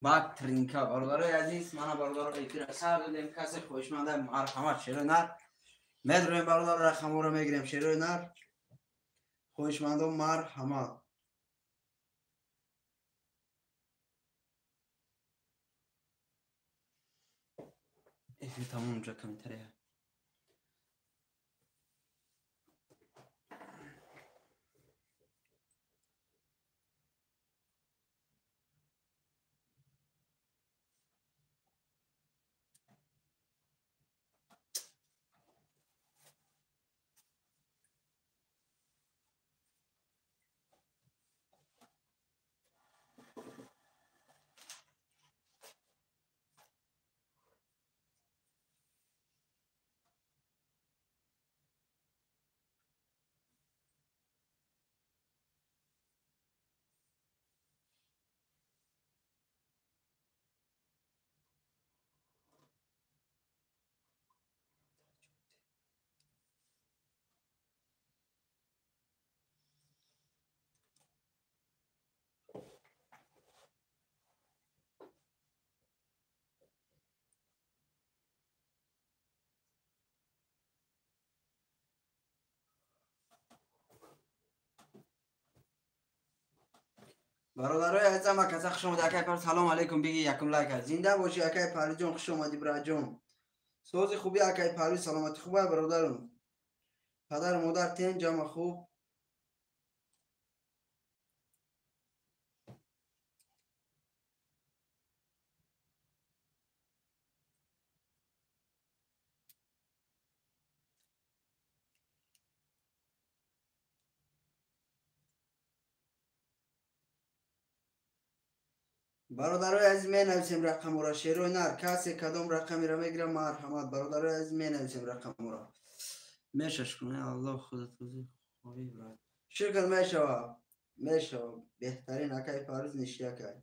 بعد ترینکا برادرای عزیز من برادرای احترام دادیم کسی خوشمنده مرحمت شیرونر میدونیم برادر رقم رو میگیریم شیرونر خوشمنده مرحمت ایفی تمام اونجا کمتره برادرای عزیزم ما کسا خوش اومده اکای پر سلام علیکم بگی یکم لایک زنده باشی اکای پری جون خوش اومدی برا جون سوز خوبی اکای پری سلامتی خوبه برادرم پدر و مادر تین جمع خوب برادرای عزیز می نویسیم رقم را شیرونر کسی کدام رقمی را میگیره مرحمت برادرای عزیز می نویسیم رقم را میشش کنه الله خودت روزی خوبی برات شکر میشوه بهترین اکای پاریز نشی اکای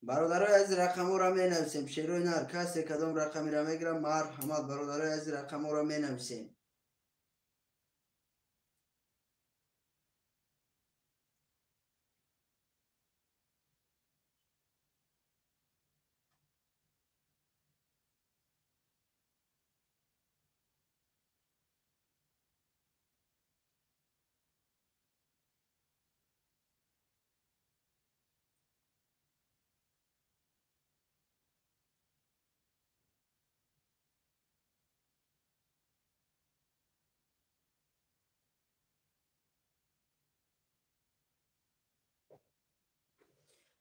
برادرای عزیز رقم را می نویسیم شیرونر کسی کدام رقمی را میگیره مرحمت برادرای عزیز رقم را می نویسیم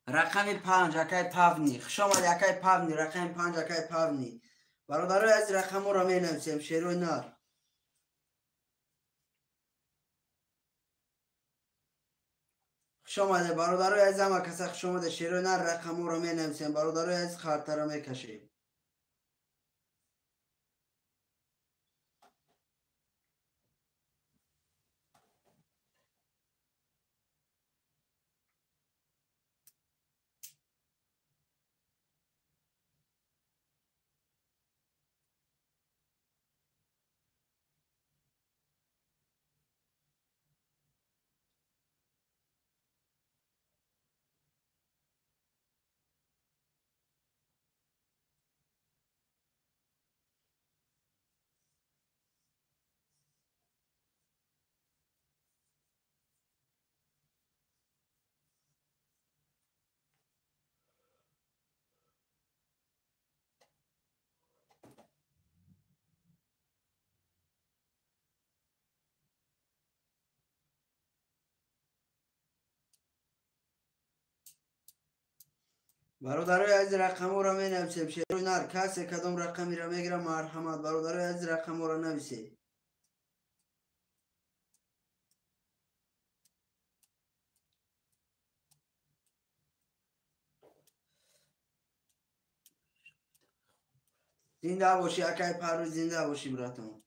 رقم 5 اکای پاونی خوش آمد اکای پاونی رقم 5 اکای پاونی برادرای عزیز رقم را می نویسیم شیرونر خوش آمده برادرای عزیز ما کسا خوش آمده شیرونر رقم را می نویسیم برادرای عزیز خاطر را می کشیم برادرای عزیز رقم را می نویسیم شیرونر کسی کدام رقمی را میگیره مرحمت برادرای عزیز رقم را نویسیم زنده باشی اکای پرویز زنده باشی براتون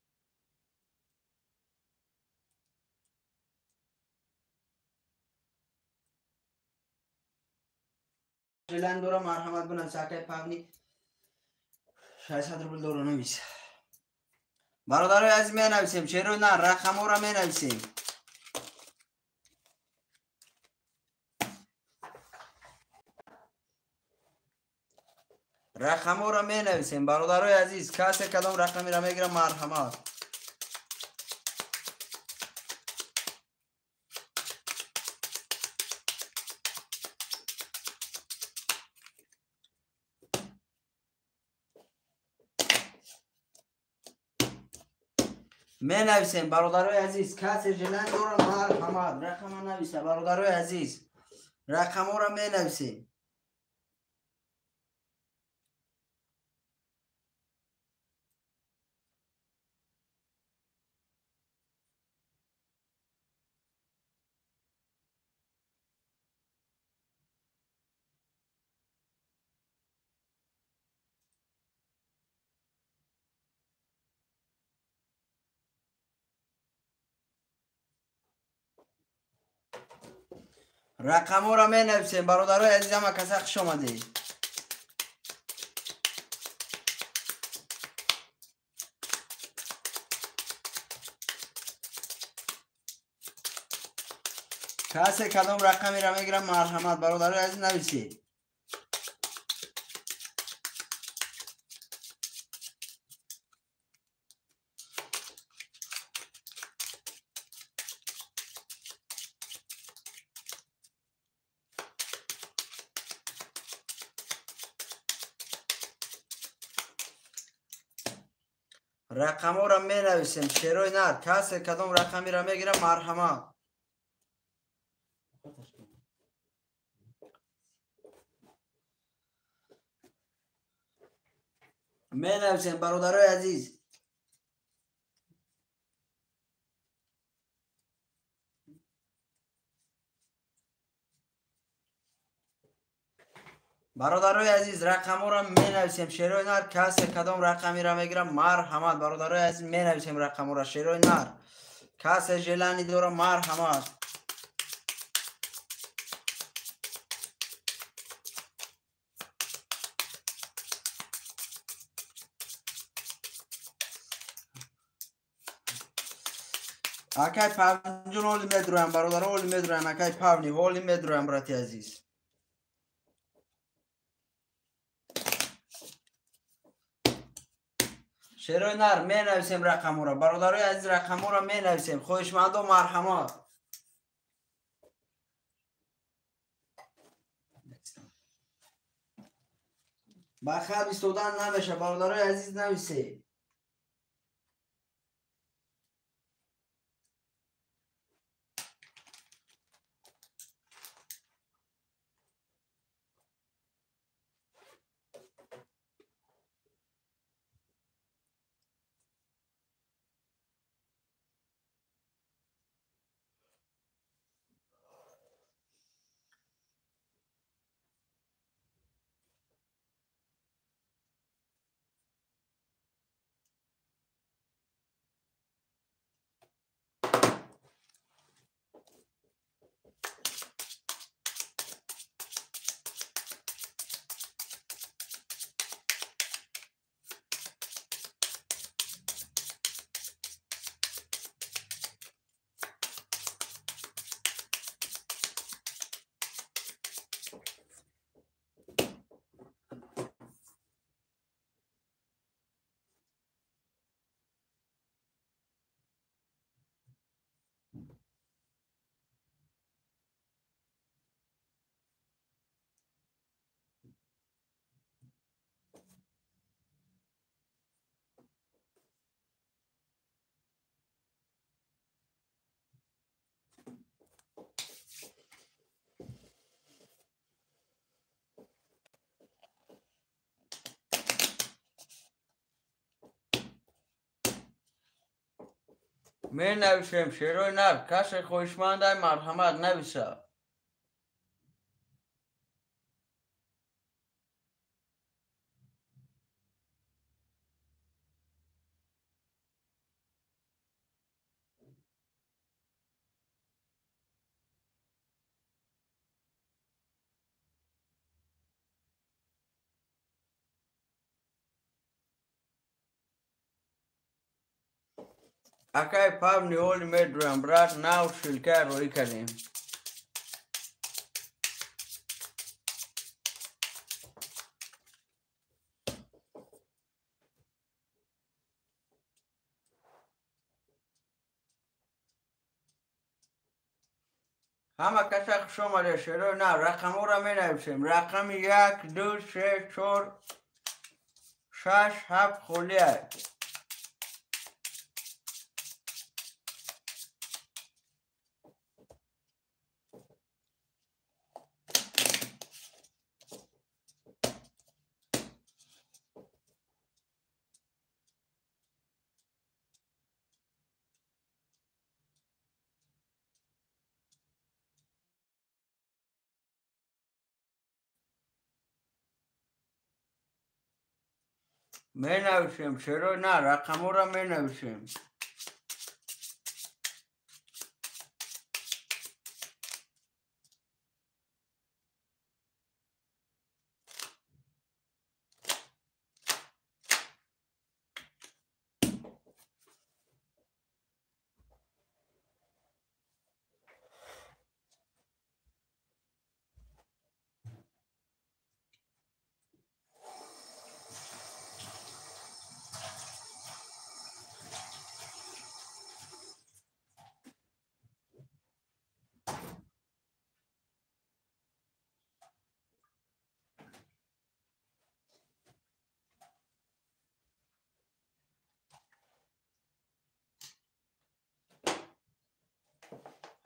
شیلن دورا مرحمت بنویس اکای پاونی 600 روبل دورا نویس برادرای عزیز می نویسیم شیرونر رقم را می نویسیم رقم را می نویسیم برادرای عزیز. کسی کدام رقمی را میگیره مرحمت. می نویسیم برادرای عزیز. کسی جلن داره مرحمت. رقم نویسه برادرای عزیز. رقم را می نویسیم. رقم را می نویسیم برادرای عزیز. همه کسی خوش آمدید. کسی کدام رقمی را میگیره مرحمت برادرای عزیز نویسید. رقم را می نویسیم شیروی نر. کسی کدام رقمی را میگیره مرحمت. می نویسیم برادرای عزیز. برادرای عزیز رقم را می نویسیم شیروی نر. کسی کدام رقمی را میگیره مرحمت. برادرای عزیز می نویسیم رقم را شیروی نر. کسی جلنی داره مرحمت. اکای پاونجون اولی میدرویم برادر اولی میدرویم. اکای پاونی اولی میدرویم براتی عزیز. شیروی نر می نویسیم رقم را برادرای عزیز. رقم را می نویسیم. خوشمند و مرحمت. بخیر بیستودن نمیشه برادرای عزیز نویسید. می نویسیم شیروی نر. کسی خوشمند مرحمت نویسه. اکای پاونی اولی میدرویم برات ناو شلکه روی کنیم. همه کسا خوش آمده شروع نه رقم ها را می نویسیم. رقم 1 2 3 4 6 7 خلیه. می نویسیم شروع نه رقم ها را می نویسیم.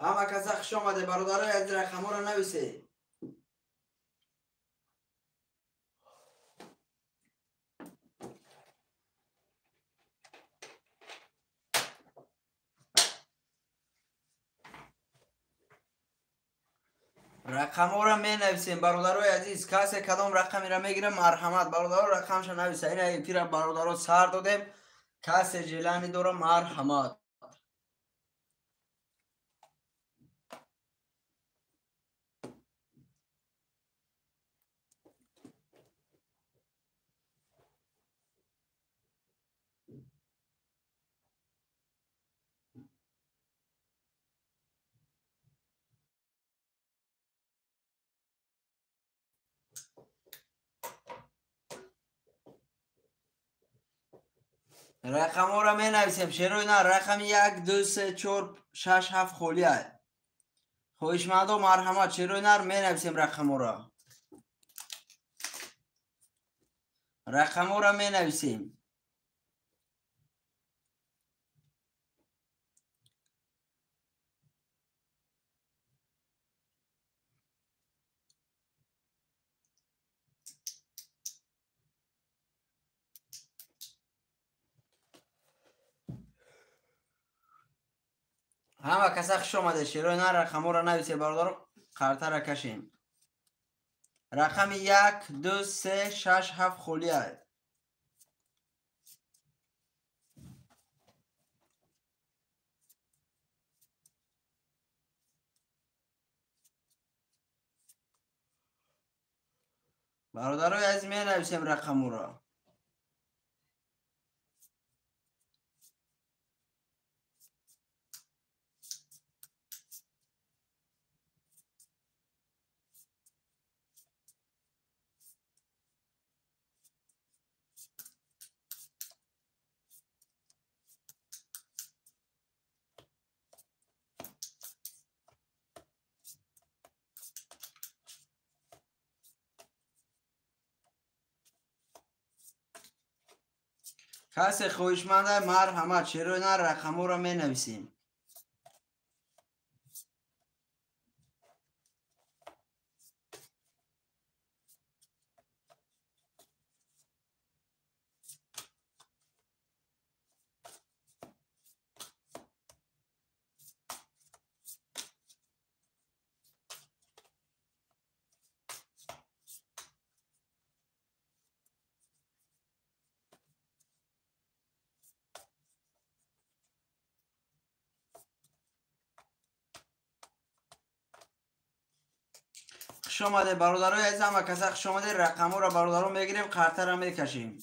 همه کسا خوش آمده برادرای از رقم ها را نویسید. رقم ها را می نویسیم برادرای عزیز. کسی کدام رقمی را میگیره مرحمت برادر رقمش نویسه. این یکی را برادر سر دادیم کسی جلانی دوره مرحمت. رقم ها را می نویسیم شروع نه رقم 1 2 3 4 6 7 خلیه. خویشمند و مرحمت شروع نه می نویسیم رقم ها را. رقم ها را می نویسیم. همه کسا خوش آمده شروع نه رقم ها را نویسیم برادر خرطه را کشیم. رقم 1 2 3 6 7 خلیه. برادرای عزیز می نویسیم رقم ها را. کسی خویشمند مرحمت شروع نه رقم ها را می نویسیم. خوش آمده برادرای عزیز همه کسا خوش آمده. رقم ها را برادران میگیریم خرطه را میکشیم.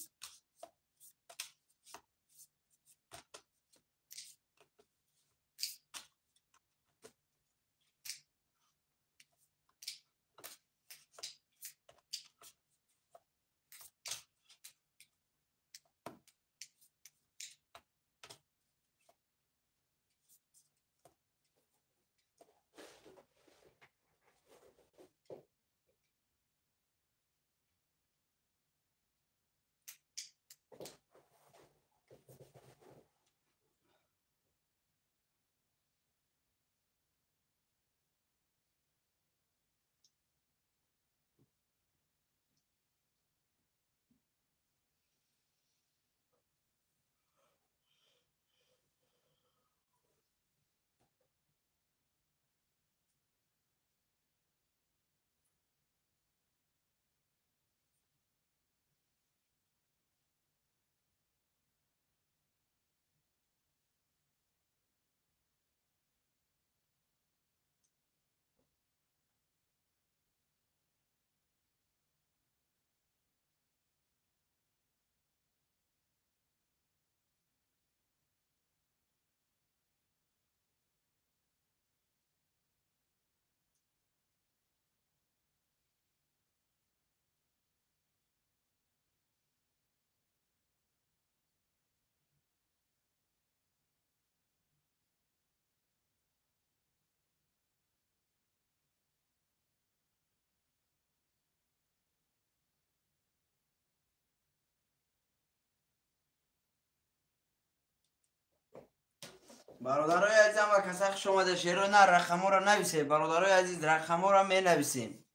برادرای عزیزم و کسای خوش اومده شعر نه رقم‌ها را نویسید برادرای عزیز رقم‌ها را می نویسیم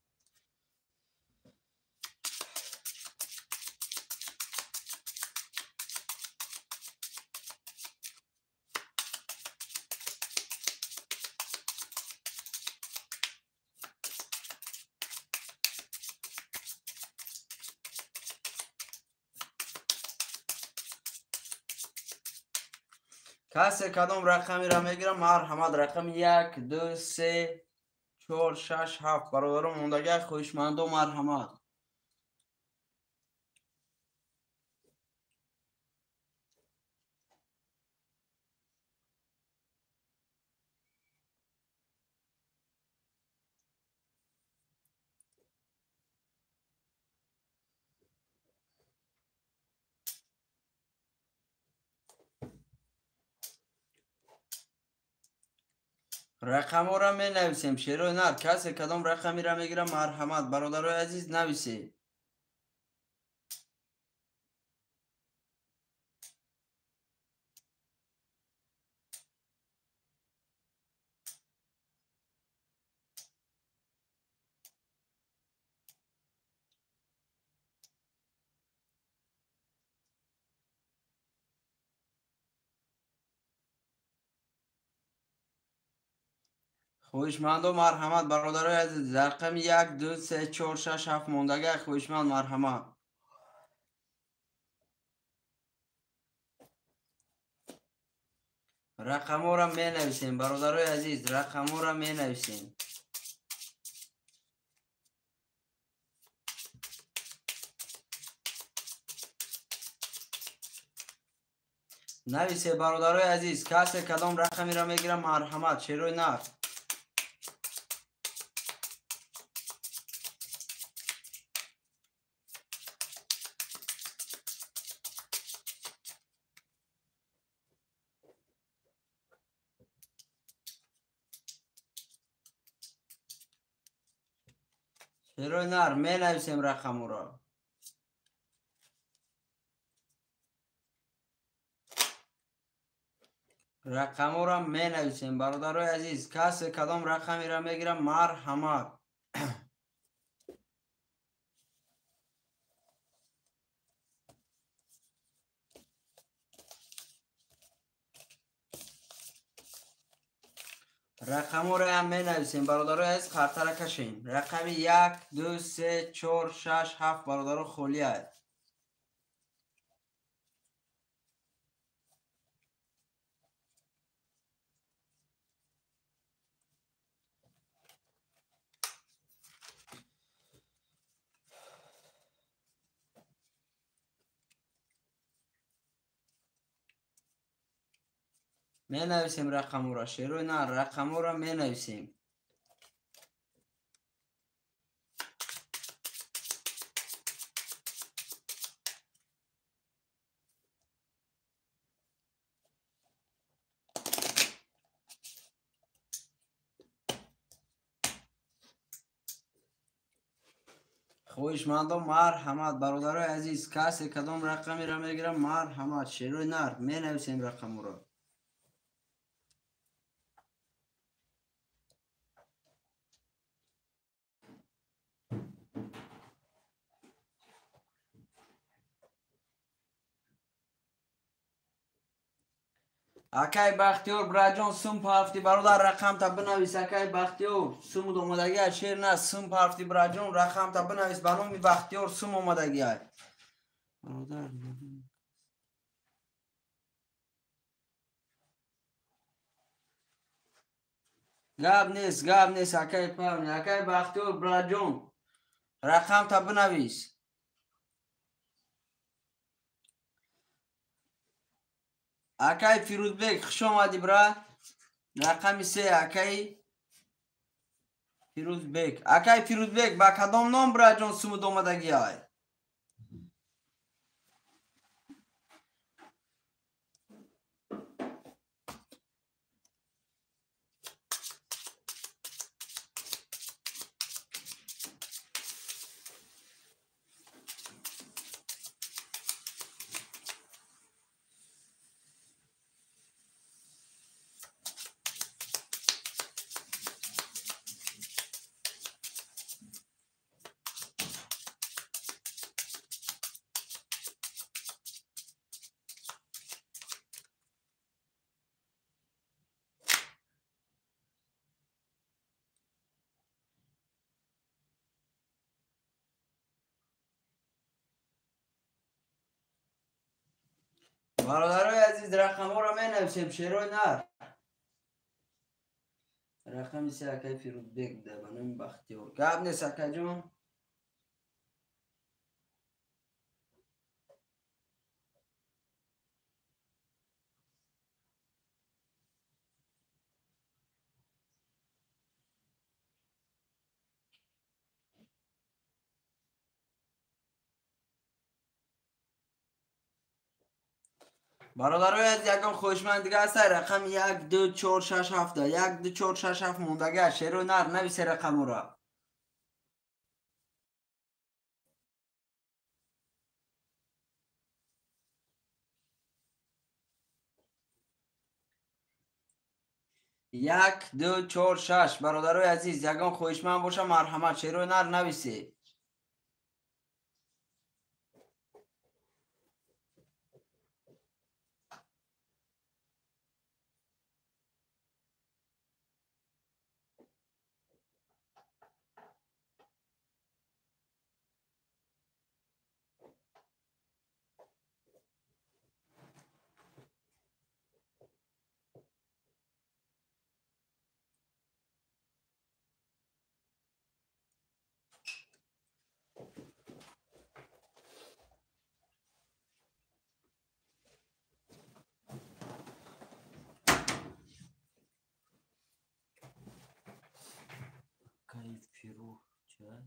کسی کدام رقمی را میگیرم مرحمت رقم 1 2 3 4 6 7 برادران موندگی خویشمند و مرحمت رقم ها را می نویسیم شیرو نر کسی کدام رقمی را میگیرم مرحمت برادرای عزیز نویسید خویشمند و مرحمت برادرای عزیز رقم 1 2 3 4 6 7 موندگی خویشمند مرحمت رقم ها را می نویسیم برادرای عزیز رقم ها را می نویسیم نویسه برادرای عزیز کسی کدام رقمی را میگیرم مرحمت شیروی نر شیروی نر می نویسیم رقم را رقم را می نویسیم برادرای عزیز کسی کدام رقمی را میگیرم مرحمت رقم را هم می نویسیم برادرای عزیز خرطه را کشیم رقم 1 2 3 4 6 7 برادر خولی است می نویسیم رقم را شیروی نر رقم را می نویسیم خویشمندان مرحمت برادرای عزیز کسی کدام رقمی را میگیرم مرحمت شیروی نر می نویسیم رقم را اکای بختیار براجان سوم پافتی برادر رقم تا بنویس اکای بختیار سوم اومدگی شیر نه سوم پافتی براجان رقم تا بنویس بنامی بختیار سوم اومدگی برادر گاب نیست اکای پاونی اکای بختیار براجان رقم تا بنویس اکای فیروزبک خوش آمدی برا رقم 3 اکای فیروزبک با کدام نام براجان سوم اومدگی برادرای عزیز رقم ها را می نویسیم شیرای نر. رقم سکه فیروز بگ ده بنام بختیار گب نیست سکه جون. برادرای عزیز یکم خوشمند دیگه است رقم 1 2 4 6 7 1 2 4 6 7 موندگه شیرای نر نویسه رقم را. یک دو چهار شش برادرای عزیز یگان خویشمند باشه مرحمت شیرای نر نویسه. کیف پیرو چه؟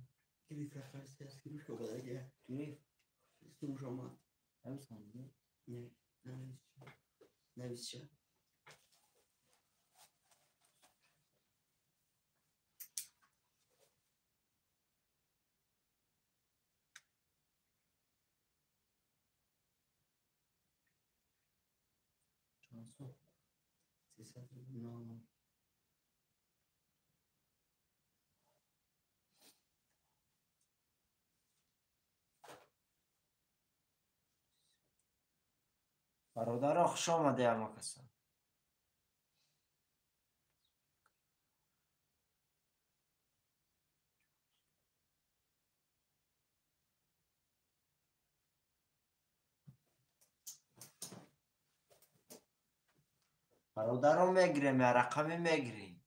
کلیف رقم سیاست کلیف که بوده اگه کلیف سروش آمد نویس کنید؟ نه نویس چه؟ چانسو 309 برادر خوش آمده اما کسا برادر رو میگیریم یا رقمی میگیریم.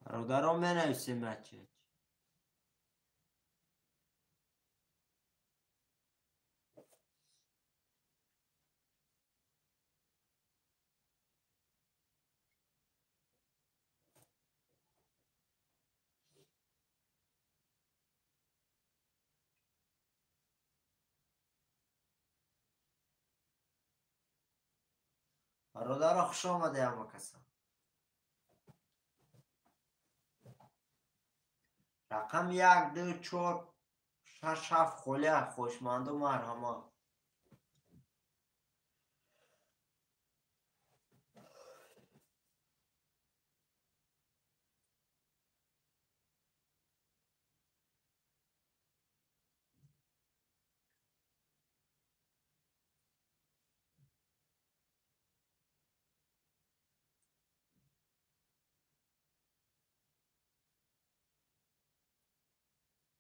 برادر رو می نویسیم بچه. برادر خوش آمده اما کسا رقم 1 2 4 6 7 خوله خوشمند و مرحمت.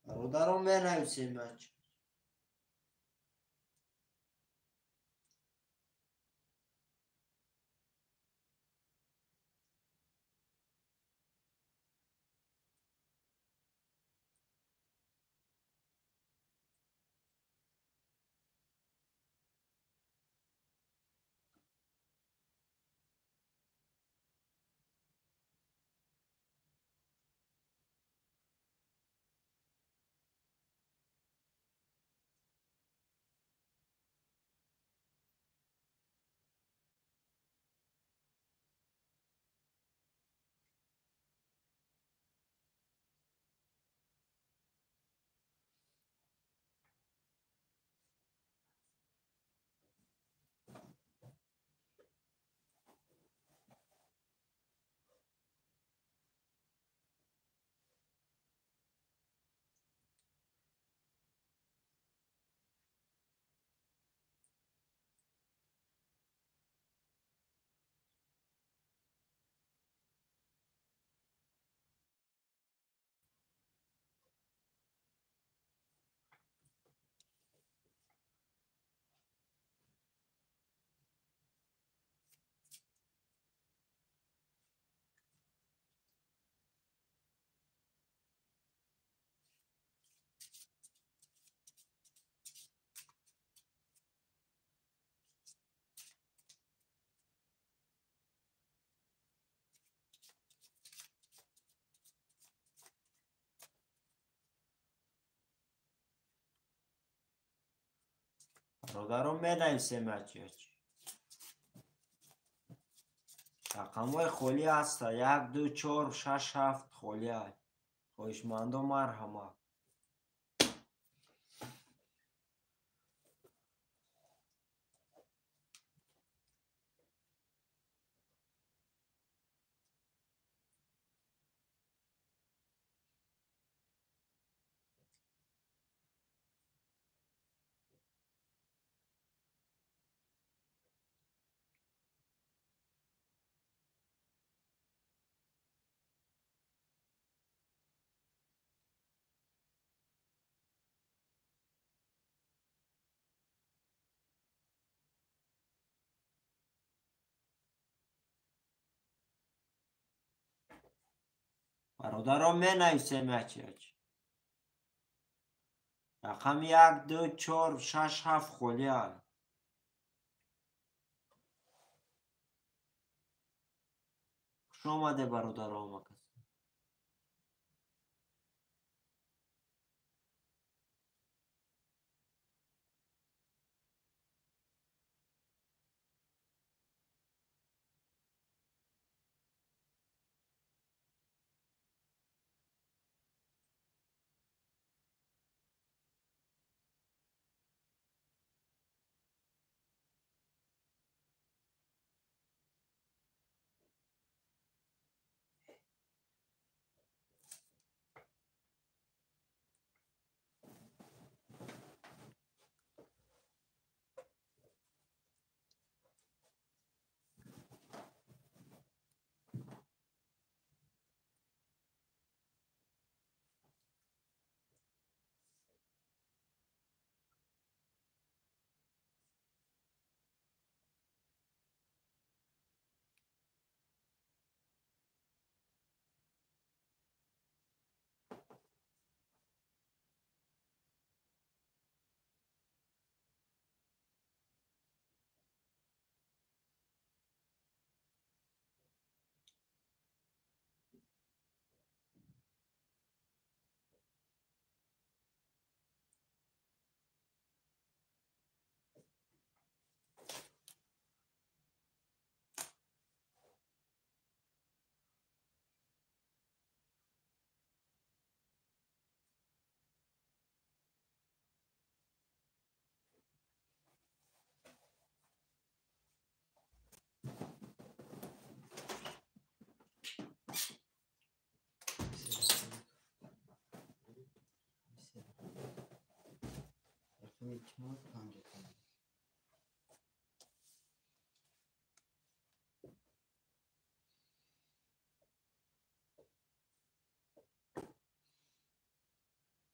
برادر رو می نویسیم بچه. برادران می‌نویسیم هرچی رقم‌های خالی هست. 1 2 4 6 7 خالی هست. خواهشمندم مرحمت. برادران می‌نویسیم هرچی رقم 1 2 4 6 7 خالی هست. خوش آمده برادران مکس.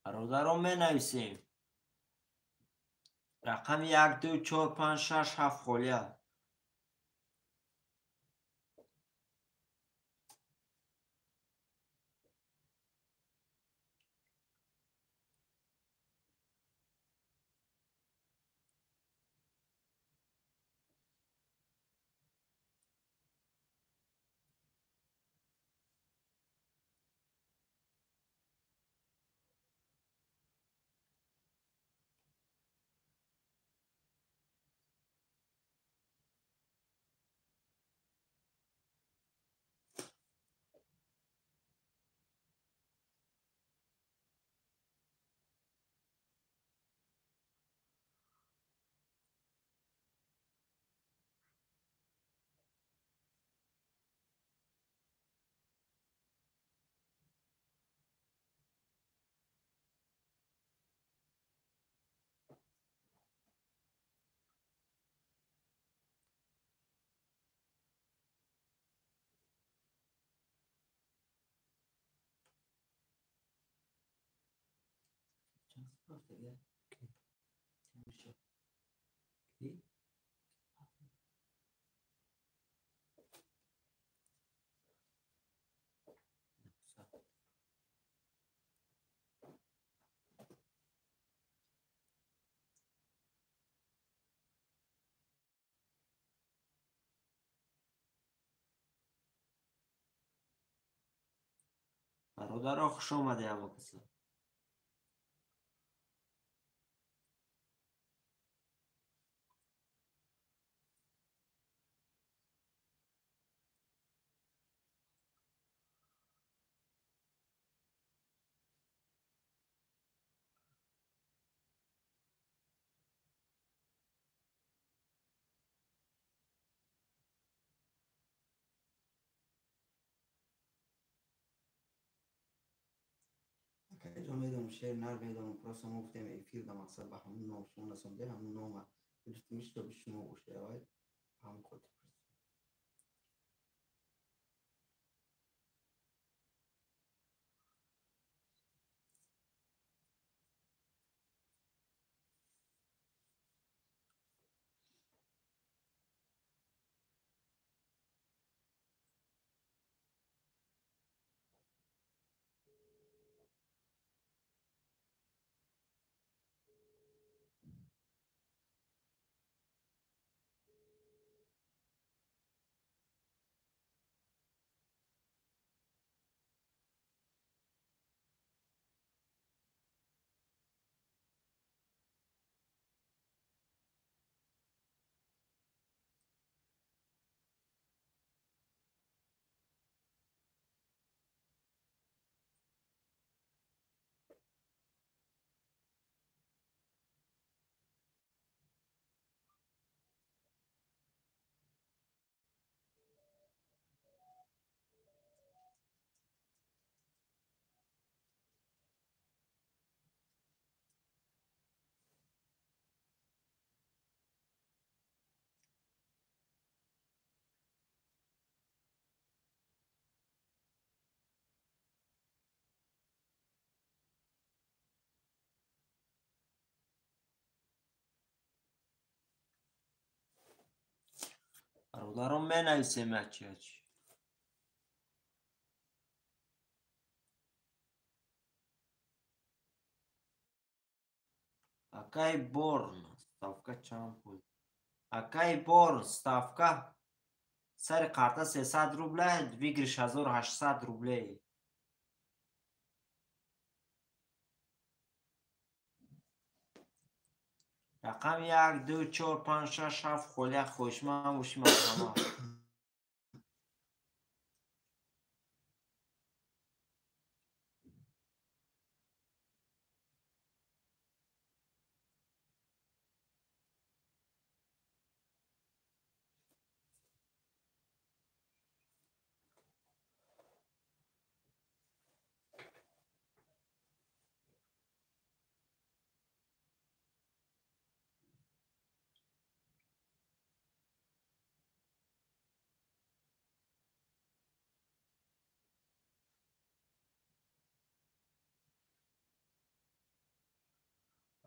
برادران می‌نویسیم رقم 1 2 4 5 6 7 خالی هست. برادران خوش آمده همه کسا. میدونم شعر نر میدونم پرسا گفتم ایفیل در مقصد به همون نام شما نسونده همون نام بودتمیش تو به شما گوشه های هم کد برادرم می نویسیم یکی یکی. اکای بورن ставка چند بود؟ اکای بورن ставка سر карта 300 рублей, выигрыш 1800 рублей. رقم 1 2 4 5 6 7 خولیا خوشمند باشیم از همه.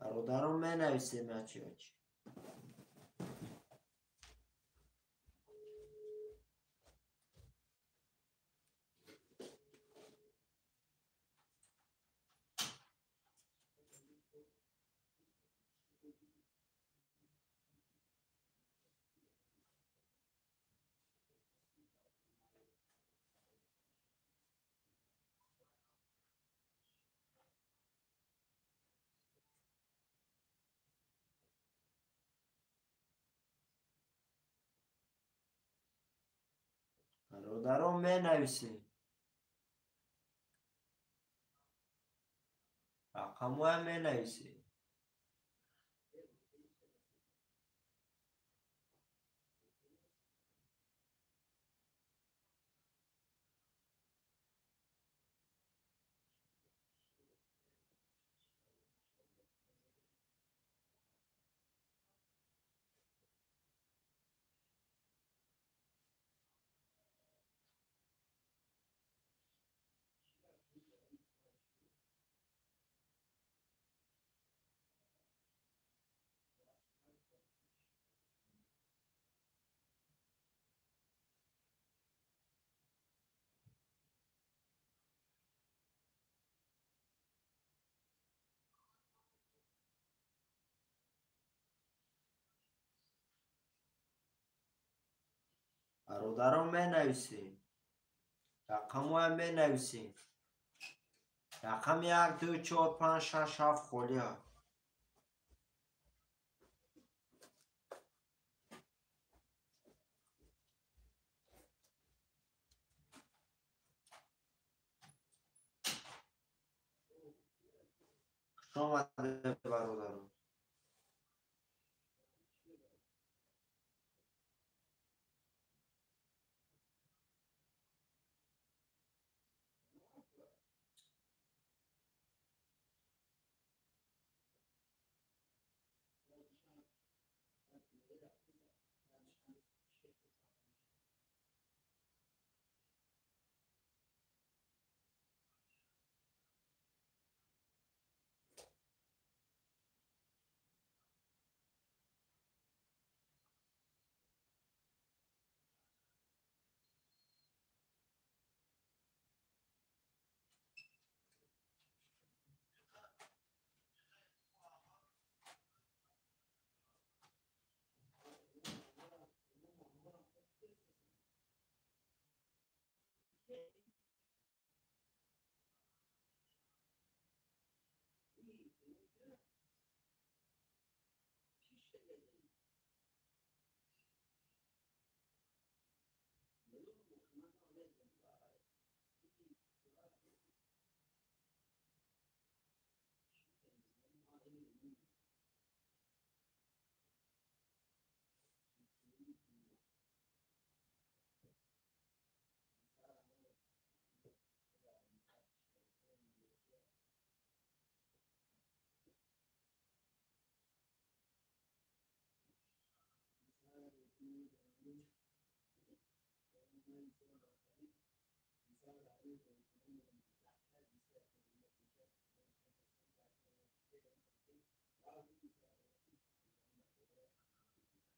برادرم می نویسیم یکی یکی. برادرم می نویسیم. رقم هم می نویسیم. برادرم می نویسیم. رقم هم می نویسیم. رقم 1 2 4 5 6 7 خولیا. شما برادرم.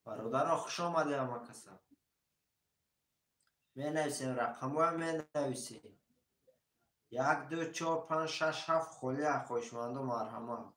برادرها خوش آمده همه کسا. می نویسیم رقم ها می نویسیم. 1 2 4 5 6 7 خولیه خوشمند و مرحمت.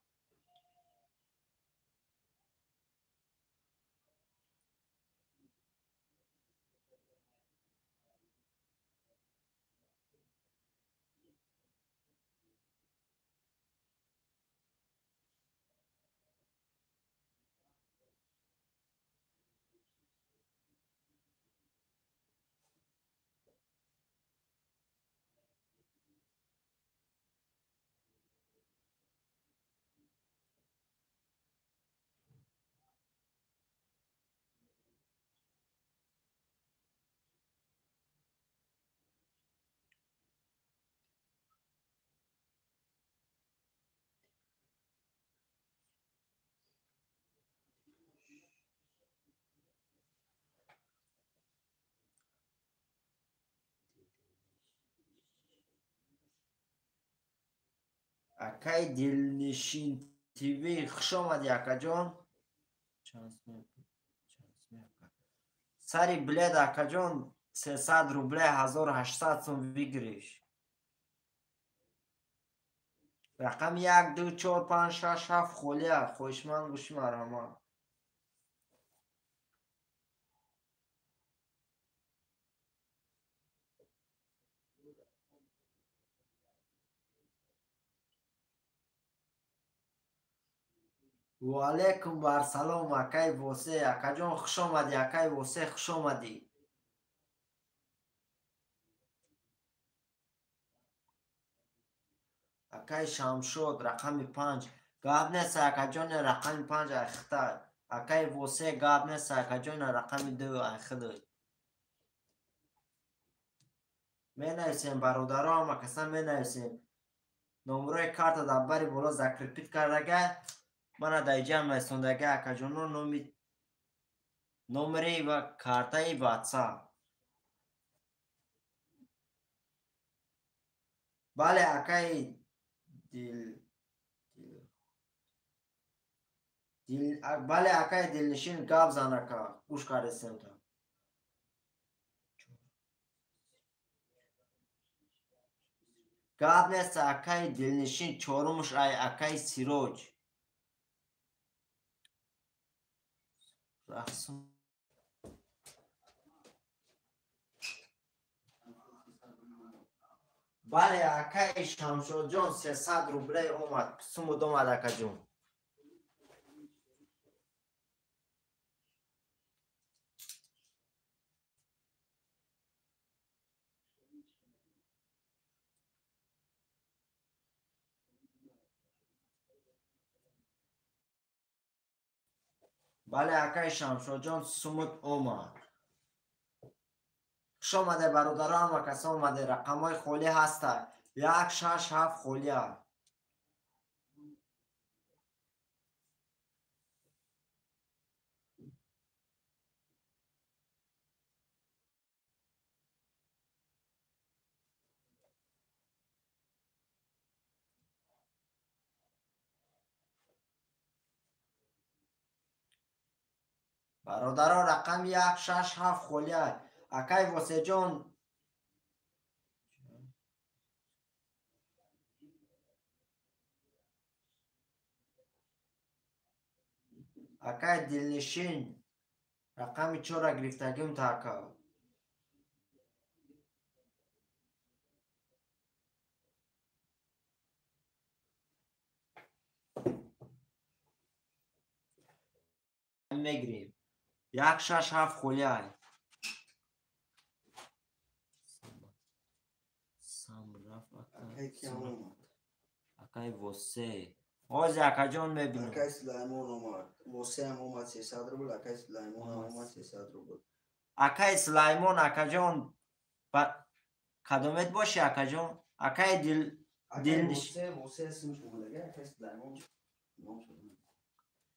اکای دلنشین تیوی خوش آمدی اکا جان. سری بلد اکا جان 300 روبله 1800 سوم بگیریش. رقم 1 2 4 5 6 7 خولیه خوشمند گوش مرحمت. و علیکم بر سلام اکای واسه اکا جان خوش آمدی اکای واسه خوش آمدی. اکای شمشاد رقم 5 گاب نیست اکا جان رقم 5 اخته. اکای واسه گاب نیست اکا جان رقم 2 اخته. می نویسیم برادرها همه کسا می نویسیم. نمره کارت دبری بالا ذکر پیت کردگه من در جمع میسوندگه اکا جانو نمره و کارتای واتساپ. بله اکای بله اکای دلنشین گاب زنه که گوش کردستیم تا. گاب نیست اکای دلنشین چهارمش اکای سیروج. رحسون بله اکای شمشاد جان 300 روبله اومد سمود اومد اکا جون. بله اکای شمشاد جان سمود اومد. خوش آمده برادران و کسا آمده. رقم های خولی هسته 1 6 7 خولیه. برادران رقم 1 6 7 خولیه. اکای واسه جان اکای دلنشین رقم 4 گرفتگیم تاکا. میگیریم 1 6 7 خولیه. اکای واسه آزی اکا جان میبینم. اکای سلیمان اومد. واسه هم اومد 300 روبل. اکای سلیمان هم اومد 300 روبل. اکای سلیمان اکا جان کدومت باشی اکا جان. اکای واسه اسمش اومده. اکای سلیمان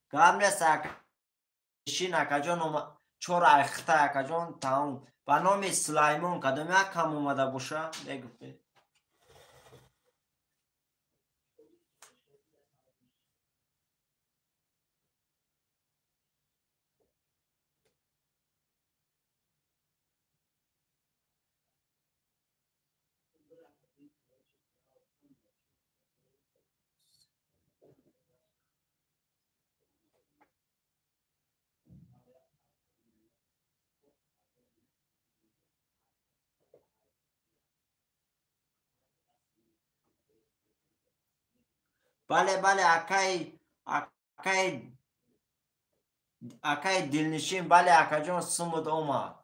گام نیست اکا شین اکا جان اومد 4 اخته اکا جان تمام. به نام سلیمان کدوم یک کم اومده باشه بگفته. بله بله اکای دلنشین. بله اکا جان سمود اومد.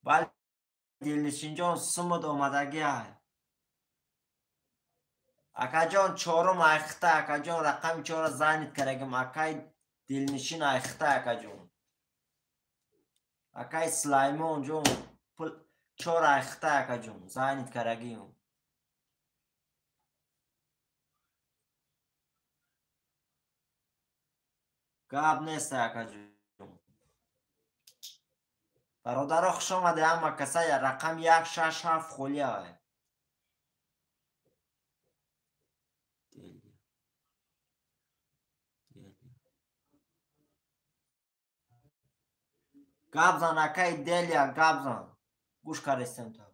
بله دلنشین جان سمود اومدگی های. اکا جان چهارم ایخته. اکا جان رقم 4 زنید کرگم. اکای دلنشین ایخته اکا جان. اکای سلیمان جان 4 ایخته اکا جان زنید کرگیم. گاب نیست اکا جان. برادر خوش آمده. اما کسای رقم 167 خولی های. گابزان اکای دلیا گابزان گوش کارستم تو.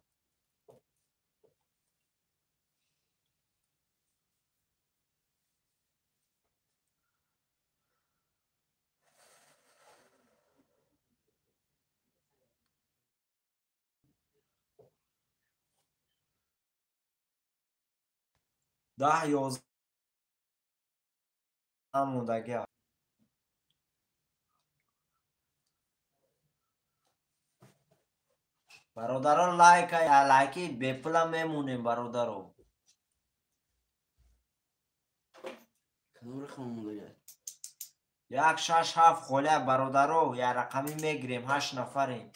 ده 11 موندگی ها. برادران لایکی بپلا میمونیم برادران. کدوم رقم مونده؟ 167 خوله برادران. یا رقمی میگیریم 8 نفریم.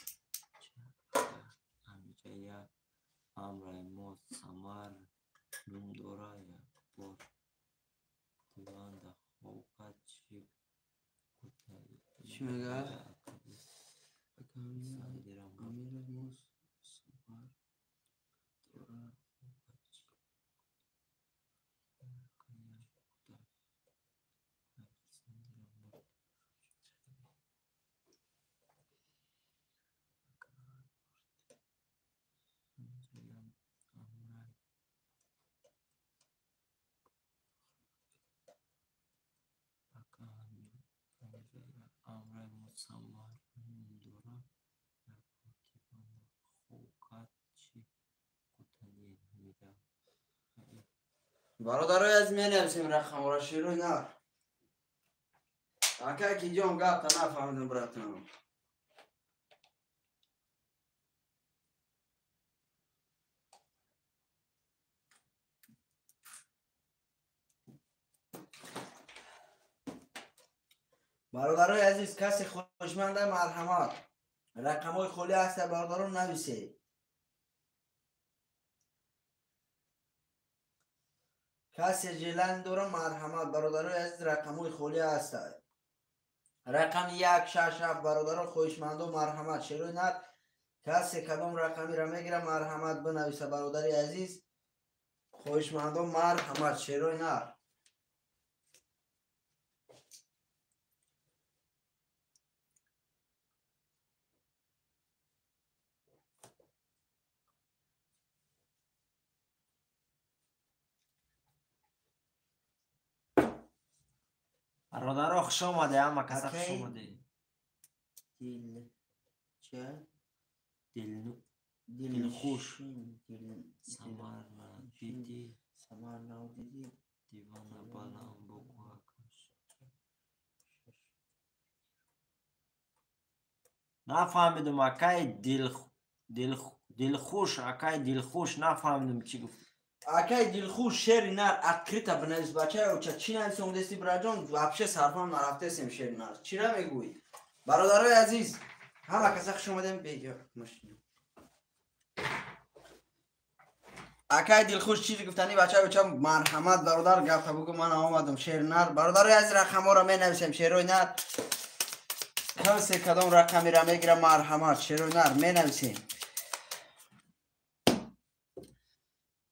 امرای موت سمر نوم دورای بور دیوان دا خوکت چی میگه؟ امیر موس سمر دورای برادرای از مینویسیم رقم را شروع نه. اکا کی جون گفت تا نفهمیدم براتون. برادرای عزیز کسی خوشمنده مرحمت. رقمای خولی هست برادران نویسید. کسی جلن دارم مرحمت. برادرای عزیز رقمای خولی هست. رقم 167 برادران خوشمنده مرحمت. شروع ند. کسی کدام رقمی را میگیره مرحمت بنویسه برادری عزیز. خوشمنده مرحمت. شروع ند. برادرها خوش آمده. اما کسا خوش آمده. دل خوش سمر دیدی دیوانه بالام بگو آکش. نفهمیدم اکای دلخوش. اکای دلخوش نفهمیدم چی گفت. اکای دلخوش شعر نر اکریتا بنویس بچه او چی نویسی اون دستی براجان وابشه صرفان نرفته سیم شعر نر چی را میگویی برادرای عزیز همه کسا خوش اومدیم بگیر مشکل. اکای دلخوش چیزی گفتنی بچه مرحمت برادر گفته بگو من آمدم شعر نر. برادرای عزیز رقم ها را می نویسیم شعر نر. کسی کدام رقمی را میگیره مرحمت شعر نر می نویسیم.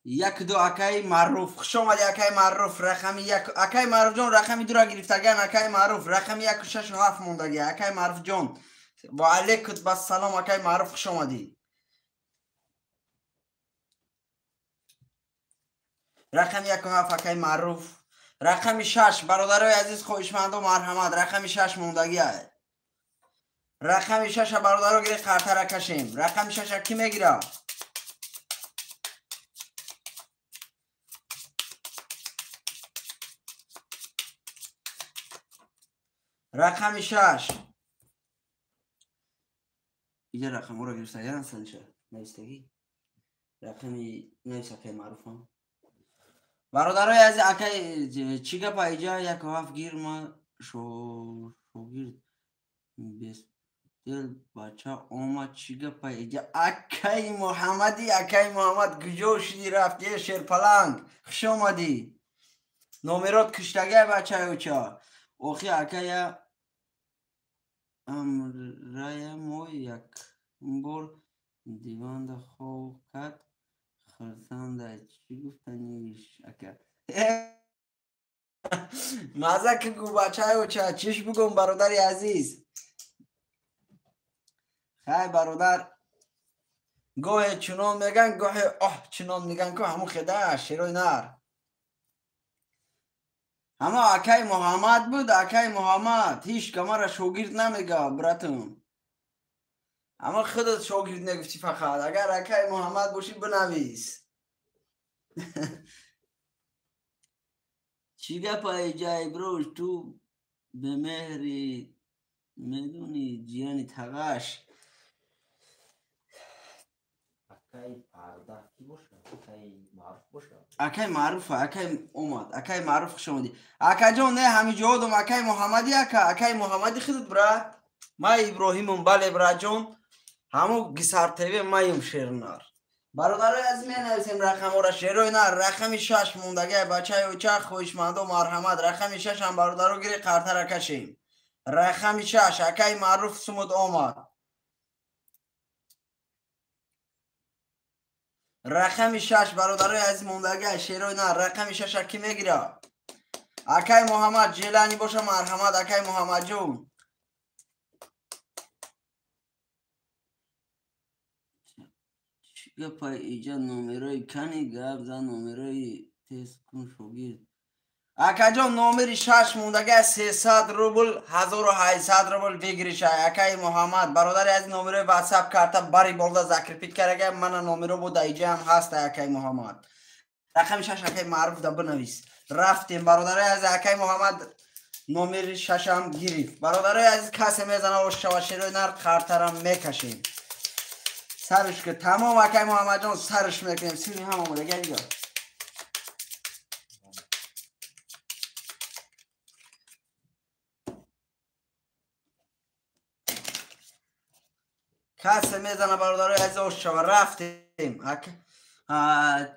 1 2 اکای معروف خوش آمدی. اکای معروف رقمی 1 اکای معروف جان رقمی 2 را گرفتگان. اکای معروف رقمی 1 6 7 موندگی. اکای معروف جان و علیکم السلام اکای معروف خوش آمدی. رقم 17 اکای معروف. رقم 6 برادرای عزیز خوشمند و مرحمت. رقم 6 موندگی است. رقم 6 برادرها گیره قرطه را کشیم. رقم 6 کی میگیره؟ رقم 6 اینجا رقم رو گرفته یا نسنشه نوستگی رقم نویسه که معروف هم برادرای از اکای چی گپا اینجا یک هفت گیر ما شوگیر بیست دل بچه آمد چی گپا اینجا اکای محمدی اکای محمد گجوشی رفتی شیرپلنگ خوش آمدی. نومرات کشتگه بچه اوچه اوخی اکای امرای مو یک بار دیوان ده خواه کد خرسنده چی گفتنیش اکر مزه که گو بچه های چه چیش بگم برادری عزیز. خیلی برادر گوه چنان میگن گوه چنان میگن که همون خیده شیروی نر اما اکای محمد بود. اکای محمد هیچ که ما را شوگیرد نمیگه براتون اما خودت شاگرد نگفتی فقط. اگر اکای محمد باشی بنویس. چی گپای جای بروش تو به مهری میدونی جیانی تغش اکای پرده کی باشه؟ اکای معروف باشه؟ اکای معروفه. اکای اومد اکای معروف خوش آمدی. اکا جان نه همی جهودم اکای محمدی اکای محمدی خودت برات ما ابراهیمم بله برات جان همو گسار تیوی مایم شیرنار. برادرای از می نویسیم رقم را شیروی نر. رقم 6 موندگه بچه و چه خوشمند و مرحمت. رقم 6 هم برادرو گیری قرطه را کشیم. رقم 6 اکای معروف سمود آمد. رقم 6 برادرای از موندگه شیروی نر. رقم 6 کی میگیره؟ اکای محمد جیلانی باشه مرحمت. اکای محمد جون چیگه پای ایجا نومرای کنی گب زن نومرای تیست کن شوگیر اکا جان نومری 6 موندگه 300 روبل 1800 روبل بگیریش. اکای محمد برادر از نومرای واتساپ کرده باری بولده ذکر پیت کرده من نومرو بود ایجا هم هست. اکای محمد رقم 6 اکای معروف ده بنویس. رفتیم برادر از اکای محمد نومر 6 هم گیرید. برادرای از کسی میزنه و شواشیروی نر قرطرم میکشیم سرش که تمام. اکای محمد جان سرش میکنیم سیری هم آمده گل کسی میزنه برادرای از اوشا رفتیم.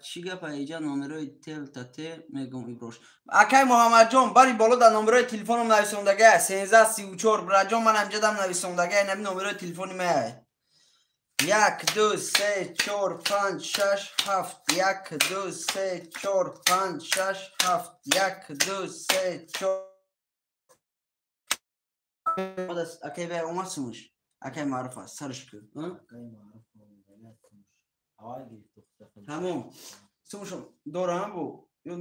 چی گپا اینجا نومرای تل تا ته میگم ایبروش. اکای محمد جان باری بالا در نومرای تلفنم نویسندگه 1334 برا جان من همجا دم نویسندگه نمی نومرای تلفنی می 1 2 3 4 5 6 7 1 2 3 4 5 6 7 1 2 3 4 اکای به اومد سموش اکای معروف است سرش کن اکای معروف هوای گرفت تمام سموشم دوره هم بو یو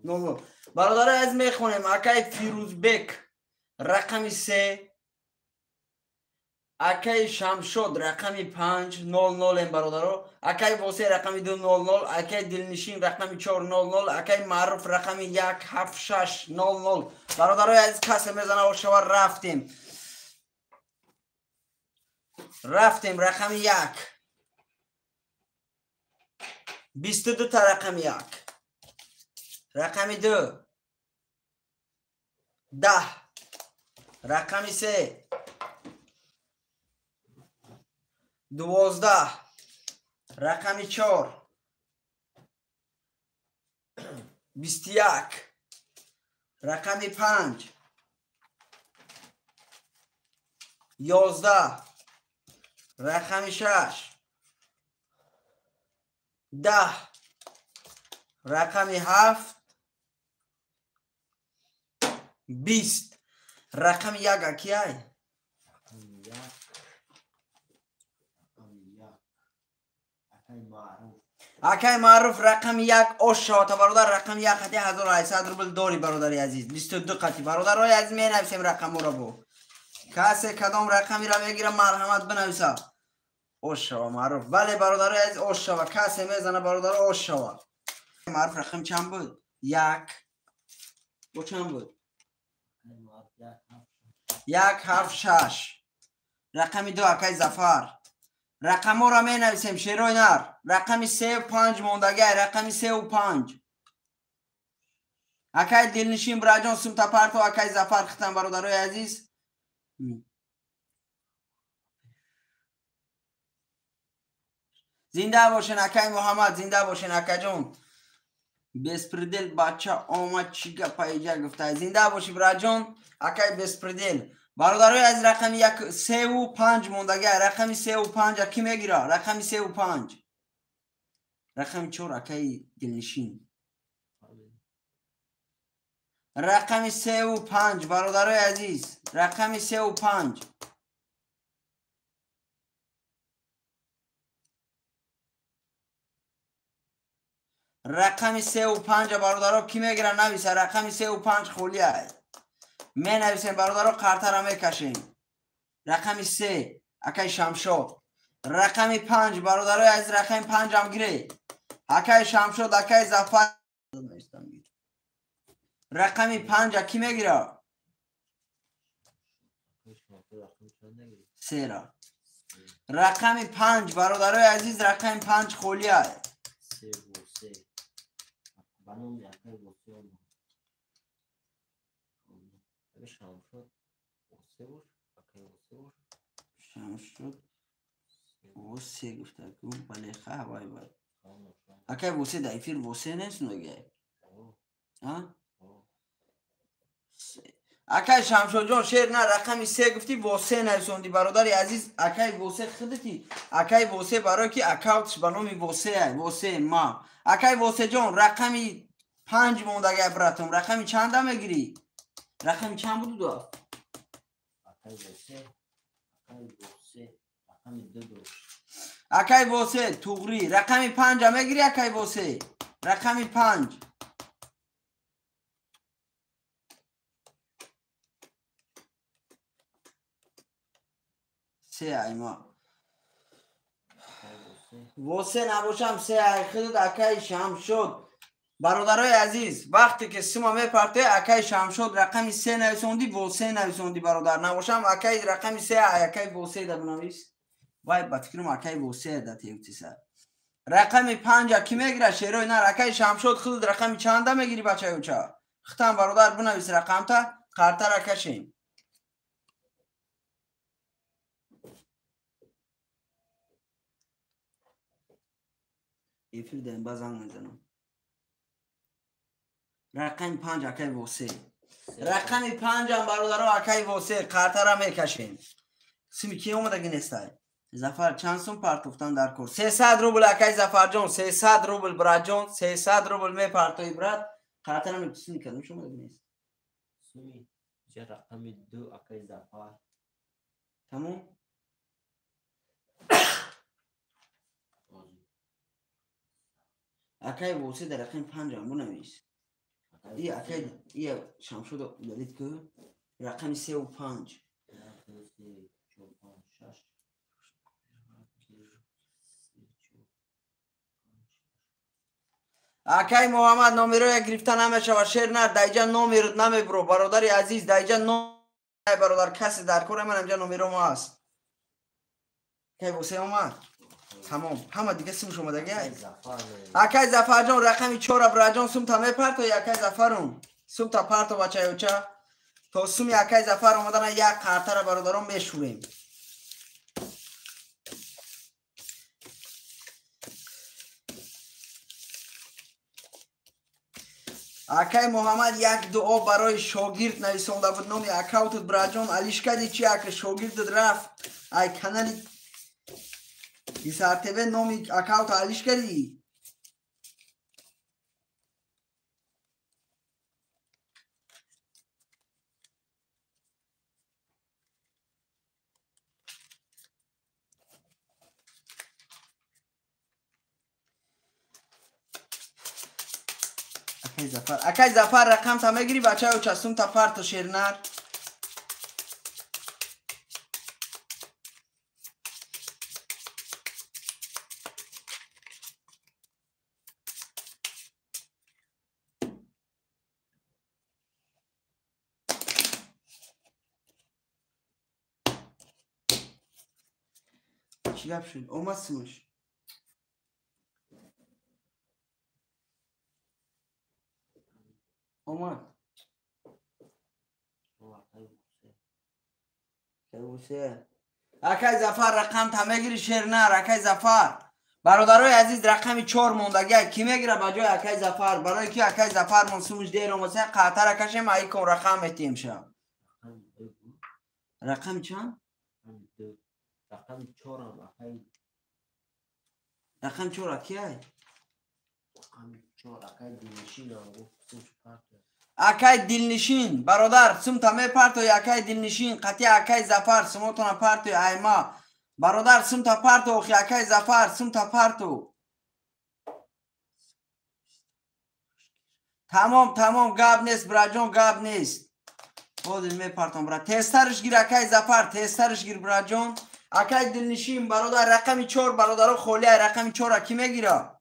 نول برادر از میخونیم. اکای فیروزبک رقم 3 اکای شمشد رقم 5 00 این برادرها. اکای واسه رقم 2 00 اکای دلنشین رقم 4 00 اکای معروف رقم 1 7 6 00 برادرها از کسی میزنه و شما رفتیم رقم 1 22 تا رقم 1 رقم 2 10 رقم 3 12 رقم 4 21 رقم 5 11 رقم 6 10 رقم 7 20 رقم 1 کیای اکای معروف رقم یک اوش شوات برادر رقم یک قطعه 1800 روبل داری برادری عزیز 22 قطعه برادر های عزیز می نویسیم رقم را بو کسی کدام رقمی را میگیره مرحمت بنویسه اوش شوا معروف بله برادر های عزیز اوش شوا کسی میزنه برادر اوش شوا معروف رقم چند بود؟ یک و چند بود؟ 176 رقم دو اکای زفر رقم ها را می نویسیم شیروی نر رقم 3 و 5 موندگی رقم 3 و 5 اکای دلنشین براجان سمت پرتو اکای زفر ختم برادرای عزیز زنده باشین اکای محمد زنده باشین اکای جون بسپردل بچه آمد چی گپایجا گفته زنده باشی براجان اکای بسپردل برادرای از رقم 1 3 و 5 موندگی رقم 3 و 5 کی میگیره رقم 3 و 5 رقم 4 اکای دلنشین رقم 3 و 5 برادرای عزیز رقم 3 و 5 رقم 3 و 5 برادرها کی میگیرن نویسه رقم 3 و 5 خولیه می نویسیم برادرها قرطه را میکشیم رقم 3 اکای شمشاد رقم 5 برادرای عزیز رقم 5 هم گیره اکای شمشاد اکای زفر رقم 5 کی میگیره 3 را رقم 5 برادرای عزیز رقم 5 خولیه شمشاد وسه گفته کن بله خواه بای بای اکای وسه دایفیر وسه نیست نگه اکای شمشاد جان شیر نه رقم 3 گفتی وسه نویسوندی برادری عزیز اکای وسه خودتی اکای وسه برای که اکاونتش به نام وسه ما اکای وسه جان رقمی 5 مونده براتون رقمی چند میگیری رقمی چند بود دو اکای وسه توغری رقمی 5 میگیری اکای وسه رقمی 5 سه ایما وسه نباشم سه ای خود اکای شمشاد برادرای عزیز وقتی که سیما میپرته اکای شمشاد رقمی 3 نویسوندی وسه نویسوندی برادر نباشم اکای رقمی 3 اکای وسه ده بنویس وای بفکرم اکای وسه ده تیوتیسه رقمی 5 کی میگیره شیروی نه اکای شمشاد خود رقمی چنده میگیری بچه اوچا ختم برادر بنویس رقم تا قرطه را کشیم ایفیر دیم بازم میزنم رقم 5 اکای وسه رقم 5 هم برادرها اکای وسه قرطه را میکشیم سیمی کی اومده نیستای زفر چند سوم پرتوفتن در کور 300 روبل اکای زفر جان 300 روبل برات جان 300 روبل میپرتوی برات قرطه را میکشیم کدوم شما نیست سومی چه رقم 2 اکای زفر تمام اکای وسه در رقم 5 هم بنویس ای اکای ای شمشاد دارید که رقم 3 و 5 اکای محمد نامیرو گرفته نمیشه و شیر نه دایجا نامیرو نمیبرو برادری عزیز دایجا برادر کسی در کور من اینجا نامیرو ما هست که وسه اومد تمام همه دیگه سیمش اومده گه اکای زفر جان رقمی 4 براجان سوم تا میپرتو اکای زفرون سوم تا پرتو بچه اوچا تا سومی اکای زفر اومدن یک قرطه را برادران میشوریم اکای محمد یک دعا برای شاگرد نویسونده بود نامی اکاونت براجان علیش کدی چی اک شاگرد رفت ای کانالی سرتبه نامی اکاونت علیش کدی اکای زفر رقم تا میگیری بچه ها چسوم تا پرت و شیرنر چی گپ شد؟ اومد سمش اومد اکای زفر رقم تا میگیری شیرنر اکای زفر برادرای عزیز رقمی 4 موندگی کی میگیره بجای اکای زفر برای کی اکای زفر منسومش دیر اومسه قطر کشیم ای کن رقم اتیم شم رقم چند؟ رقم 4 هم اکای رقم 4 اکی های؟ رقم 4 اکای دلنشین هم اکای دلنشین برادر سم تا می پرتو اکای دلنشین قطعی اکای زفر سموتون پرتو ایما برادر سم تا پرتو اخی اکای زفر سم تا پرتو تمام گاب نیست براجون گاب نیست بودی می پرتم برا تسترش گیر اکای زفر تسترش گیر براجون اکای دلنشین برادر رقمی 4 برادر خولی رقمی 4 کی میگیره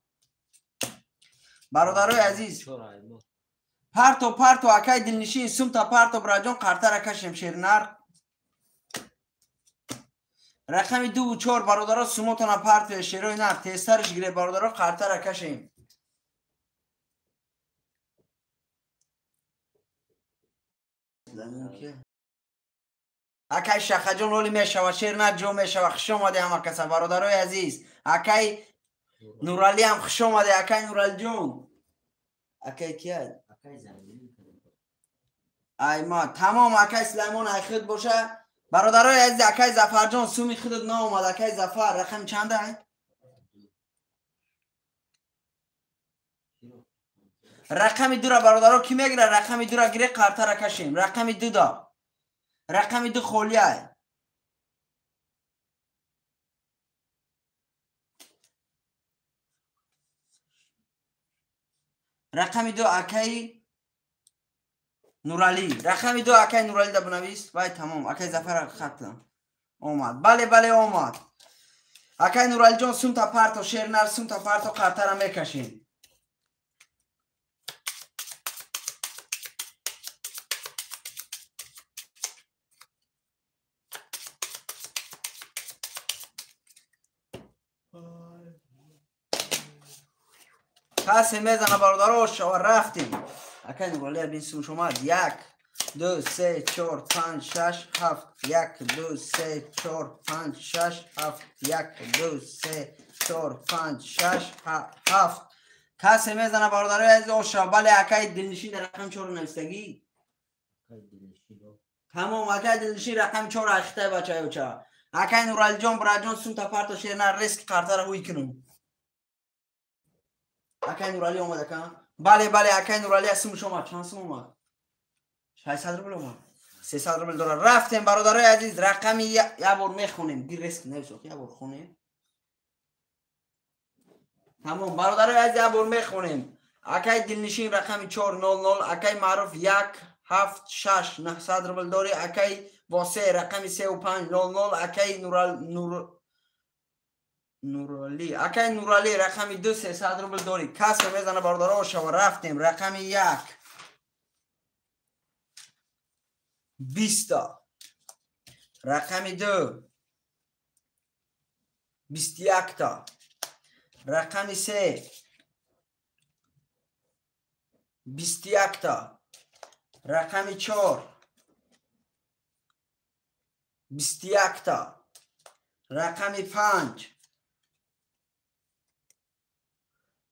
برادرای عزیز پرتو اکای دلنشین سم تا پرتو براجون قرطه کشیم شیرنر رقمی 2 و 4 برادرها سموتون پرتو شیروی نر تسترش گیره برادرها قرطه کشیم اکای شخجون رولی میشه و شیرنر جو میشه و خش اومده همه کسا برادرای عزیز اکای نورالی هم خش اومده اکای نورالی جون اکای کیه؟ اکای زنگیری ایما تمام اکای سلیمان ای خود باشه برادرای عزیز اکای زفر جان سومی خودت نا اومد اکای زفر رقم چنده؟ رقم 2 را برادرها کی میگیره رقم 2 را گیره قرطه را کشیم رقم 2 دا رقم 2 خولیه رقم 2 اکای نورالی رقم 2 اکای نورالی دا بنویس وای تمام اکای زفر خط اومد بله اومد اکای نورالی جان سوم تا پرتو شیرنر سوم تا پرتو قرطه را میکشیم پس میزنه برادراش و رفتیم اکای نورالی بین سوم شما 1 2 3 4 5 6 7 1 2 3 4 5 6 7 1 2 3 4 5 6 7 کسی میزنه برادرای عزیز اوشا بله اکای دلنشین در رقم 4 نوستگی تمام اکای دلنشین رقم 4 اخته بچه اوچا اکای نورالی جان براجان سون تا پرت و شیرنر ریسک قرطه را هوی کنم اکای نورالی اومده کن بله اکای نورالی اسم شما چند سم اومد 600 روبل اومد 300 روبل دلار رفتیم برادرای عزیز رقم یه بار میخونیم گیر ریسک نمیشه یه بار خونیم تمام برادرای عزیز یه بار میخونیم اکای دلنشین رقم 400 اکای معروف 1 7 6 900 روبل داری اکای واسه رقم 3500 اکای نورالی اکای نورالی رقم 2 300 روبل داری کس میزنه برادرها شو رفتیم رقم 1 20 رقم 2 21 تا رقم 3 21 تا رقم 4 21 تا رقم 5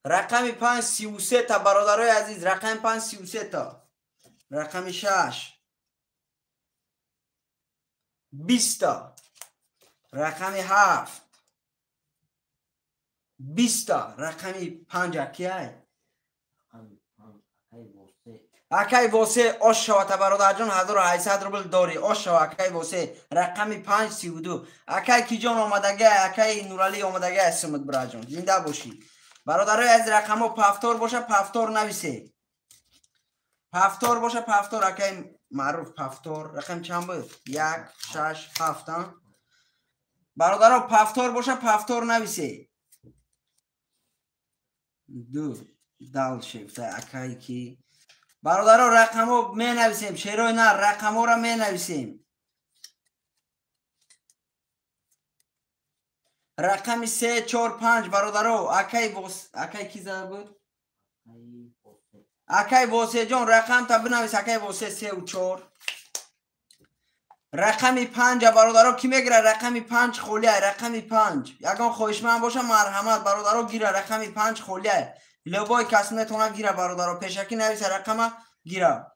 رقم 5 33 تا برادرای عزیز رقم 5 33 تا رقم 6 20 تا رقم 7 20 تا رقم 5 کیه اکای واسه آش شوات برادر جان 1800 روبل داری آش شو اکای واسه رقم 5 32 اکای کی جان اومدگه اکای نورالی اومدگه اسمت برا جان زنده باشی برادرای از رقمو پفتور باشه پفتور نویسه پفتور باشه پفتور اکای معروف پفتور رقم چند بود 1 6 7 برادرها پفتور باشه پفتور نویسی 2 دال شیفته اکای کی برادرها رقمو می نویسیم شیروی نه رقمو را می نویسیم رقم 3 4 5 برادرها اکای کی زده بود اکای واسه جان رقم تا بنویس اکای واسه 3 و 4 رقم 5 برادرها کی میگیره رقم 5 خولیه رقم 5 یگان خوشمن باشه مرحمت برادرها گیره رقم 5 خولیه لبای کس نتونه گیره برادرها پیشکی نویسه رقم گیره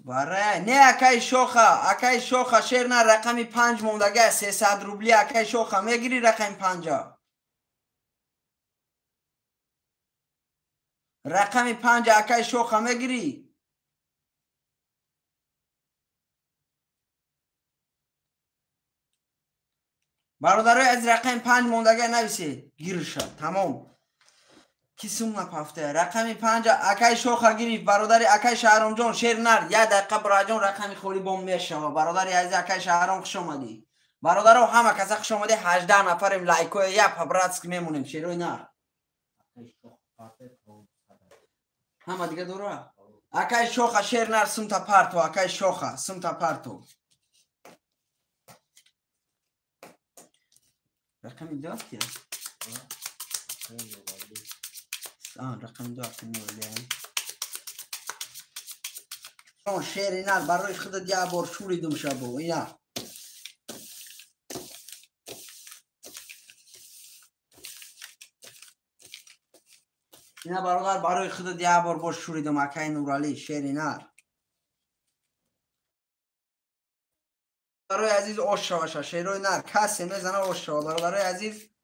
برای نه اکای شوخه شیر نه رقم 5 موندگه 300 روبلی اکای شوخه میگیری رقم 5 رقم 5 اکای شوخه میگیری برادرای از رقم 5 موندگه نویسی گیر شد تمام کسیم نپفته رقم 5 اکای شوخه گیری برادر اکای شهرام جان شیر نر 1 دقیقه برای جان رقم خوری بام میشه برادر از اکای شهرام خوش اومدی برادرها همه کسا خوش اومده 18 نفریم لایکو یا پبراتسک میمونیم شیروی نر همه دیگه دوره اکای شوخه شیر نر سمتا پارتو اکای شوخه سمتا پارتو رقم 2 که رقم 2 که میولیم چون شیر نر برای خودت یه بار شوریدم شبو اینا اینا برای خودت یه بار باش شوریدم اکای نورالی شیر نر برای عزیز اوشا شیروی نر کسی میزنه اوشا برای عزیز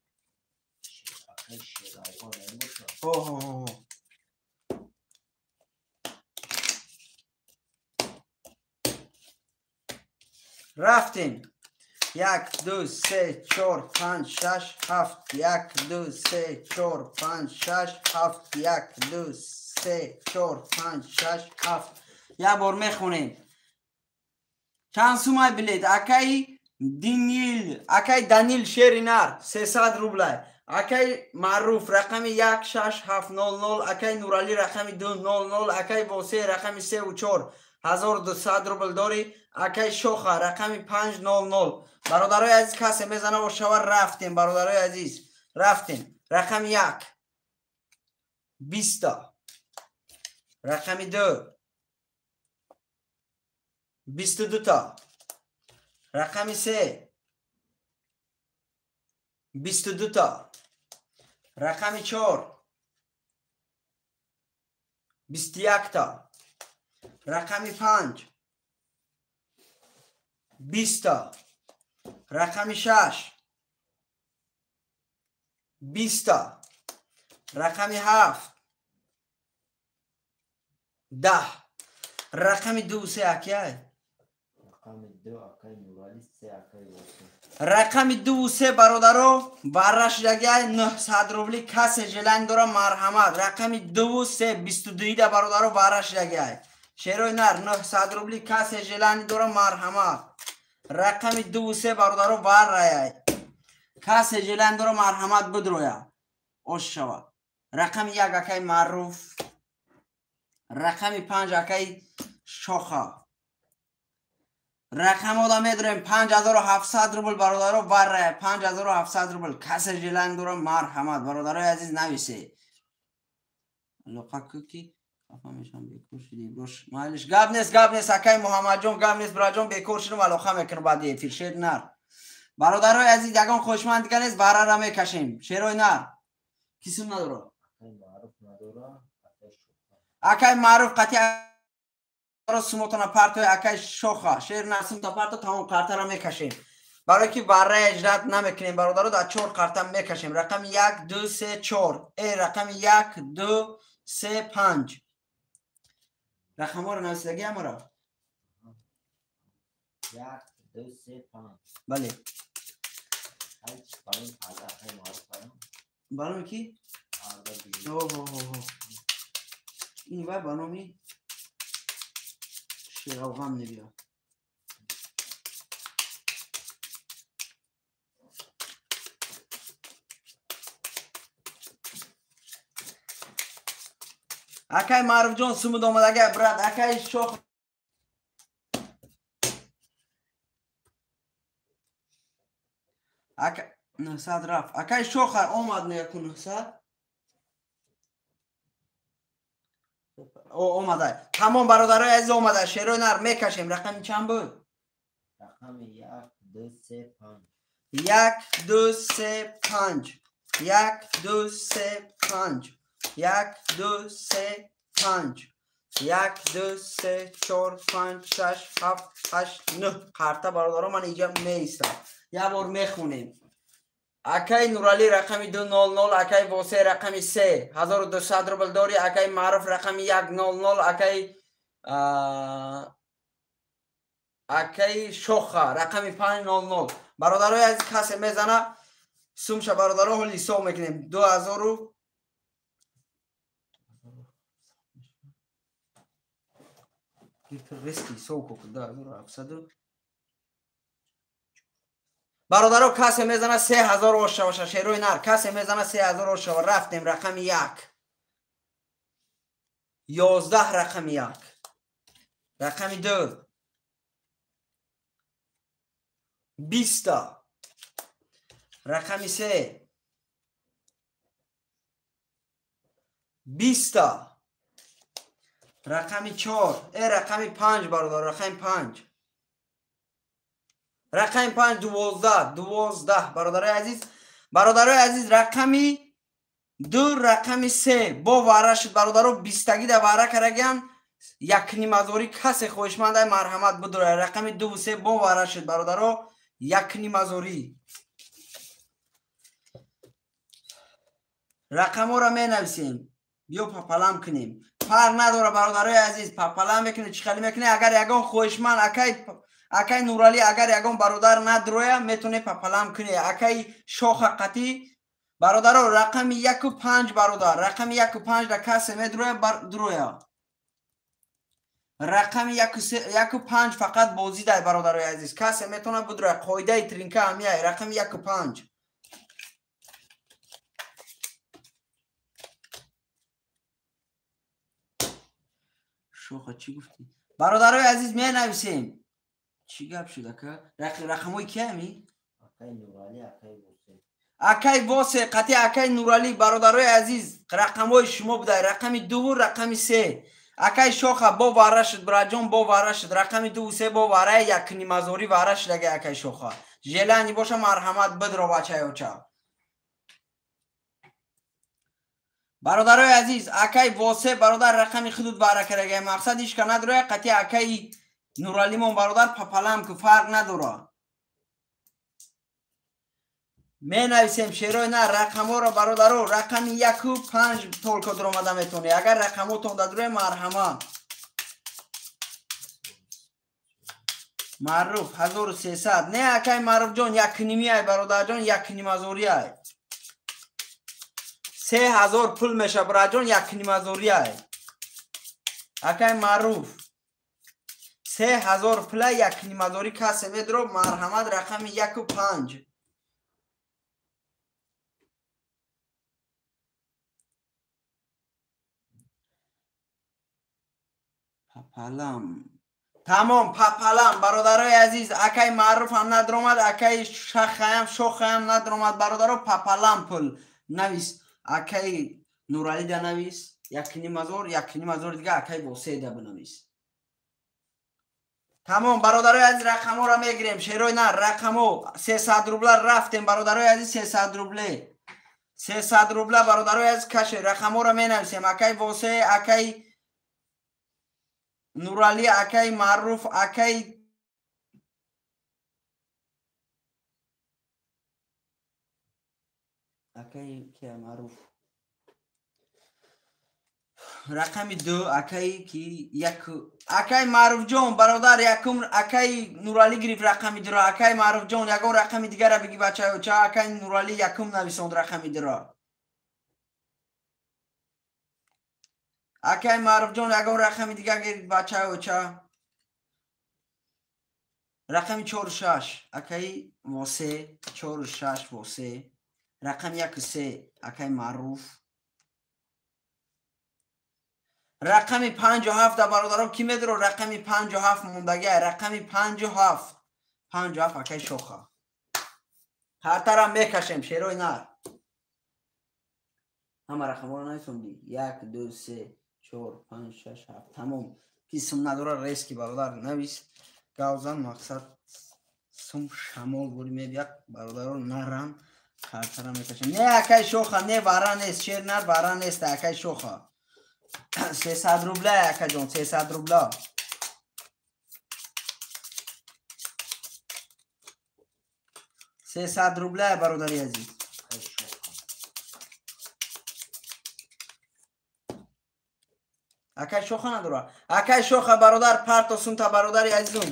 رفتیم 1 2 3 4 5 6 7 1 2 3 4 5 6 7 1 2 3 4 5 6 7 یه بار میخونیم چند سومای بلید اکای دانیل شیر نر 300 روبله اکای معروف رقم 1 6 7 0 0 اکای نورالی رقم 2 0 0 اکای واسه رقم 3 و 4 1200 روبل داری اکای شوخه رقم 5 0 0 برادرای عزیز کسی میزنه و شوار رفتیم برادرای عزیز رفتیم رقم 1 20 رقم 2 22 رقم 3 22 رقم 4 21 رقم 5 20 رقم 6 20 رقم 7 10 رقم 2 3 اکیه رقم 2 3 برادرو برش دیگه 900 روبلی کسی جلنگ داره مرحمت رقم 2 3 22 برادرو برش دیگه شیروی نر 900 روبلی کسی جلنگ داره مرحمت رقم 2 3 برادرو بر کسی جلنگ داره مرحمت بدرویه اوش شود رقم 1 اکای معروف رقم 5 اکای شوخه رقم ها دا میداریم 5700 روبل برادرها بر 5700 روبل کسی جلنگ داره مرحمت برادرای عزیز نویسی لقا کوکی افهمشان بیکور شدی بروش مالش گاب نیست اکای محمد جان گاب نیست برا جان بیکور شدیم ولوخه میکنه بعدی فیلشید نر برادرای عزیز یگان خوشمند دیگه نیست برا را میکشیم شیروی نر کسیم نداره اکای معروف قطعی سموتنا پارتوی اکای شوخه شیر نسیم تا پارتو تمام قرطه را میکشیم برای که بره اجرات نمیکنیم برادرو در 4 قرطه میکشیم رقم 1 2 3 4 ای رقم 1 2 3 5 رقم ها رو نویسیدگی همه را 1 2 3 5 بله برنامه کی؟ Arda اوه این باید برنامه شیراو غم نبیا اکای معروف جان سمود آمد اگه برد اکای شوخ اکای نهصد رفت اکای شوخ آمد نیکن نهصد اومده تمام برادرای عزیز اومده شیروی نر میکشیم رقم چند بود؟ رقم 1 2 3 5 1 2 3 5 1 2 3 5 1 2 3 5 1 2 3 4 5 6 7 8 9 قرطه برادرها من اینجا میستم یه بار میخونیم اکای نورالی رقم 200 اکای واسه رقم 3 1200 روبل داری اکای معروف رقم 100 اکای شوخه رقم 500 برادرای از کسی میزنه سومش برادرها حالی سو میکنیم 2000 ریسکی سو کو 2700 برادرها کسی میزنه 3000 وشه شیروی نر کسی میزنه 3000 وشه رفتیم رقم 1 11 رقم 1 رقم 2 20 رقم 3 20 رقم 4 رقم 5 برادر رقم 5 رقم 5 12 برادرای عزیز رقم 2 رقم 3 با واره شد برادرو 20 در واره کرگم یک نیمازوری کسی خوشمند مرحمت بدره رقم 2 و 3 با واره شد برادرو یک نیمازوری رقم را می نویسیم بیا پاپلام کنیم فرق نداره برادرای عزیز پاپلام میکنه چخلی میکنه اگر یگان خوشمند اکای نورالی اگر یگان برادر ندروه میتونه پاپلام کنه اکای شوخ قطی برادر رقم 1 و 5 برادر رقم 1 و 5 در کسی میدروه دروه رقم 1 و 5 فقط بازی ده برادرای عزیز کسی میتونه بدروه قاعده ترینکه همیه رقم 1 و 5 شوخه چی گفتی؟ برادرای عزیز می نویسیم چی گپ شده که؟ رقموی که همی؟ اکای نورالی اکای واسه اکای واسه قطعی اکای نورالی برادرای عزیز رقموی شما بوده رقم 2 رقم 3 اکای شوخه با واره شد براجون با واره شد رقم 2 و 3 با واره یک نیمازوری واره شد اگه اکای شوخه جلانی باشه مرحمت بدرو بچه اوچه برادرای عزیز اکای واسه برادر رقم خودت واره کرده مقصدش که نداره قطعی اکای نورالی من برادر پاپلام که فرق نداره می نویسیم شیروی نه رقم را برادرو رقم 1 و 5 طول کدر آمده میتونی اگر رقمو تون دادروی مرحمت معروف 1300 نه اکای معروف جان یک نیمی های برادر جان یک نیمازوری های 3000 پول میشه برادر جان یک نیمازوری های اکای معروف 3000 پول یک نیمازوری کسی میدرو مرحمت رقم 1 و 5 پاپلام تمام پاپلام برادرای عزیز اکای معروف هم ندرومد اکای شوخ هم ندرومد برادرو پاپلام پل نویس اکای نورالی ده نویس یک نیمازور دیگه اکای واسه ده بنویس تمام برادرای عزیز رقمو را میگیریم شیروی نه رقمو 300 روبله رفتیم برادرای عزیز 300 روبله 300 روبله برادرای عزیز کش رقمو را می نویسیم اکای واسه اکای نورالی اکای معروف اکای که معروف رقم 2 اکای کی یک اکای معروف جون برادر یکم اکای نورالی گرفت رقم 2 اکای معروف جون یگون رقم دیگه را بگی بچه ها چه اکای نورالی یکم نویسوند رقم 2 را اکای معروف جان یکم رقم دیگه گیرید بچه اوچه رقم 46 اکای واسه 46 واسه رقم 13 اکای معروف رقم 57 برادران کی میدرو رقم 57 موندگه رقم 57 اکای شوخه هر طرف میکشیم شیروی نر همه رقم رو نیفهمدی 1 2 3 4 5 6 7 تمام کی سم نداره ریسکی برادر نویس گاوزن مقصد سم شمال بوری میبید برادران نرم هر طرف میکشیم نه اکای شوخه نه بارا نیست شیر نه بارا نیست اکای شوخه 300 روبله اکا جون 300 روبله روبله برادری عزیز اکای شوخه نداره اکای شوخه برادر پرت و سنتا برادری عزیزم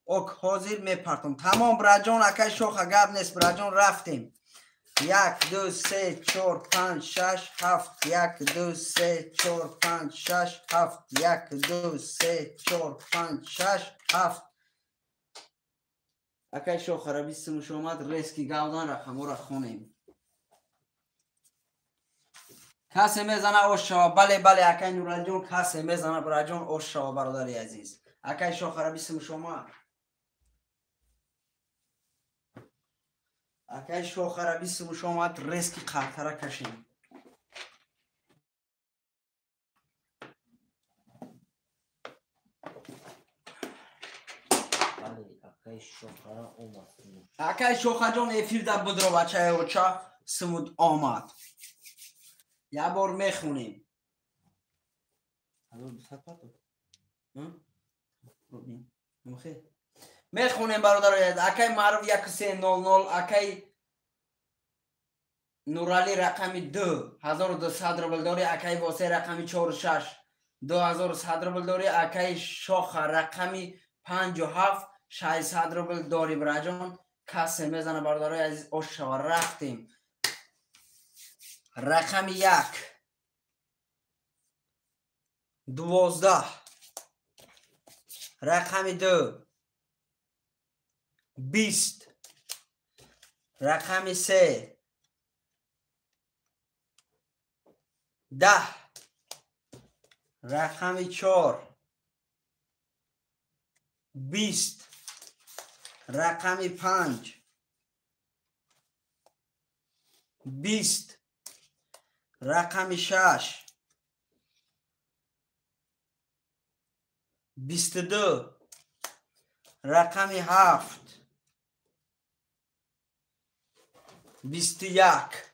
اوک حاضر میپرتم تمام براجان اکای شوخه گب نیست براجان رفتیم 1 2 3 4 5 6 7 1 2 3 4 5 6 7 1 2 3 4 5 6 7 اکای شوخه را بیستم شومد ریسکی گاودان رقم را خونیم کسی میزنه اوشا بله اکای نورال جون کسی میزنه براجان اوشا برادری عزیز اکای شوخه را بیستم شومد اکای شوخه را بیستم شومد ریسکی قطره کشیم اکای شوخه جان افیر در بدرو بچه اوچه سمود آمد یه بار میخونیم میخونیم برادر اکای معروف 1300 اکای نورالی رقم 2 1200 روبل داری اکای واسه رقم 46 2100 روبل داری اکای شوخه رقم 57 600 روبل داری براجان کسی میزنه برادر عزیز اوشا رفتیم رقم 1 12 رقم 2 20 رقم 3 10 رقم 4 20 رقم 5 20 رقم 6 22 رقم 7 21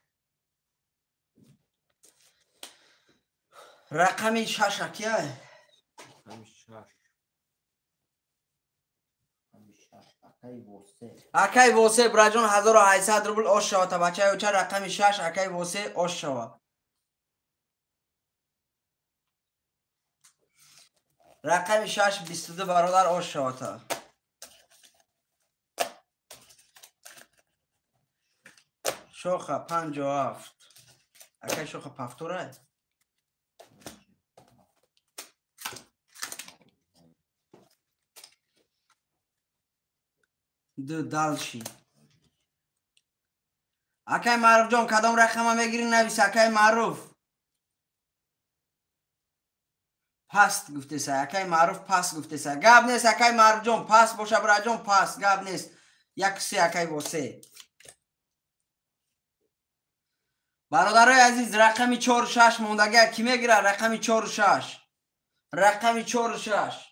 رقم 6 کیه اکای واسه براجان 1800 روبل اوش شوا تا بچه اوچه رقم 6 اکای واسه اوش شوا رقم 6 22 برادر اوش شوا تا شوخه 57 اکای شوخه پفتوره دو دالشی اکای معروف جان کدام رقم میگیری نویس اکای معروف پست گفته سه اکای معروف پست گفته سه گاب نیست اکای معروف جان پست باشه برای جان پست گاب نیست یک سه اکای واسه برادرای عزیز رقم 46 موندگه کی میگیره رقم 46 رقم 46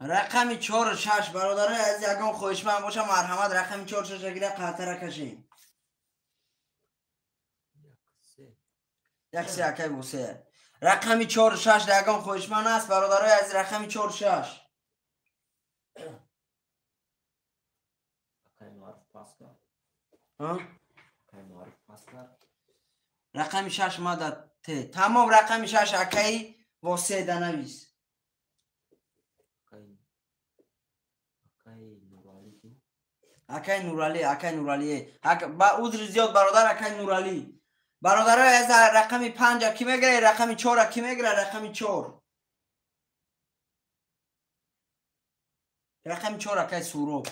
رقم 46 برادرای عزیز یگان خوشمند باشه مرحمت رقم 46 گیره قطره کشیم یک سه اکای واسه رقمی 4 و 6 دگان خوشمن است برادرای از رقمی 4 و 6 اکای معروف پاس کرد. ها اکای معروف پاس کرد. رقمی 6 مدد ته تمام رقمی 6 اکای واسه دنویس اکای نورالی کی؟ اکای نورالی با عذر زیاد برادر اکای نورالی برادرای از رقمی 5 کی میگیره رقمی 4 کی میگیره رقمی 4 رقمی 4 اکای سورو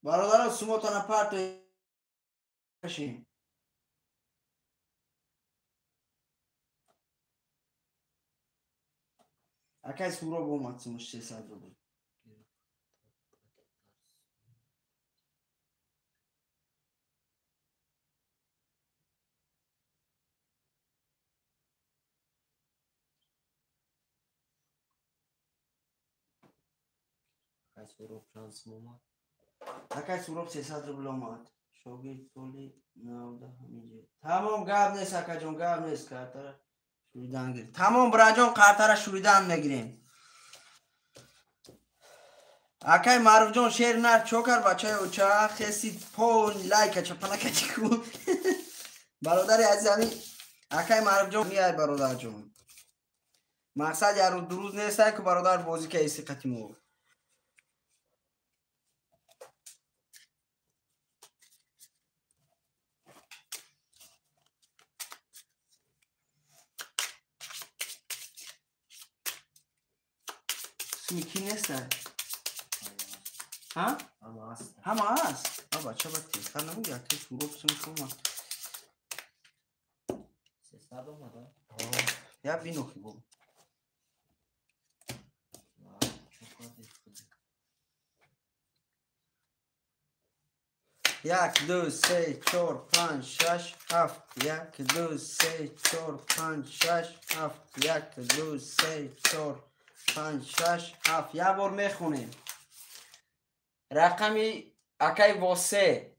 برادران سموتان پارت بشین اکای سورو بومد سموش 300 رو اکای سوروب شانس مومد. اکای سورو 300 رو بلومد شوگی تولی ناوده همیجه تمام گاب نیست اکای جون گاب نیست کارتر شوریدن گیریم تمام براجون کارتر شوریدن میگیریم اکای معروف جون شیر نر چوکر بچه اوچا خیسی پون لایک چپنه کچکو برادر عزیزمی اکای معروف جون میای برادر جون مقصد یارو دروز نیست که برادر بازی که ایسی قتیمو سمیکی نیست ها؟ اما هست. همه هست بچه بطی خیلی نمونگه اکای سورو بسیمش اومد 300 اومد. یا بینوخی بگو یک دو سه چهار پنج شش هفت یک دو سه چهار پنج شش هفت یک دو سه چهار پنج شش هفت یک بار میخونیم رقمی اکای واسه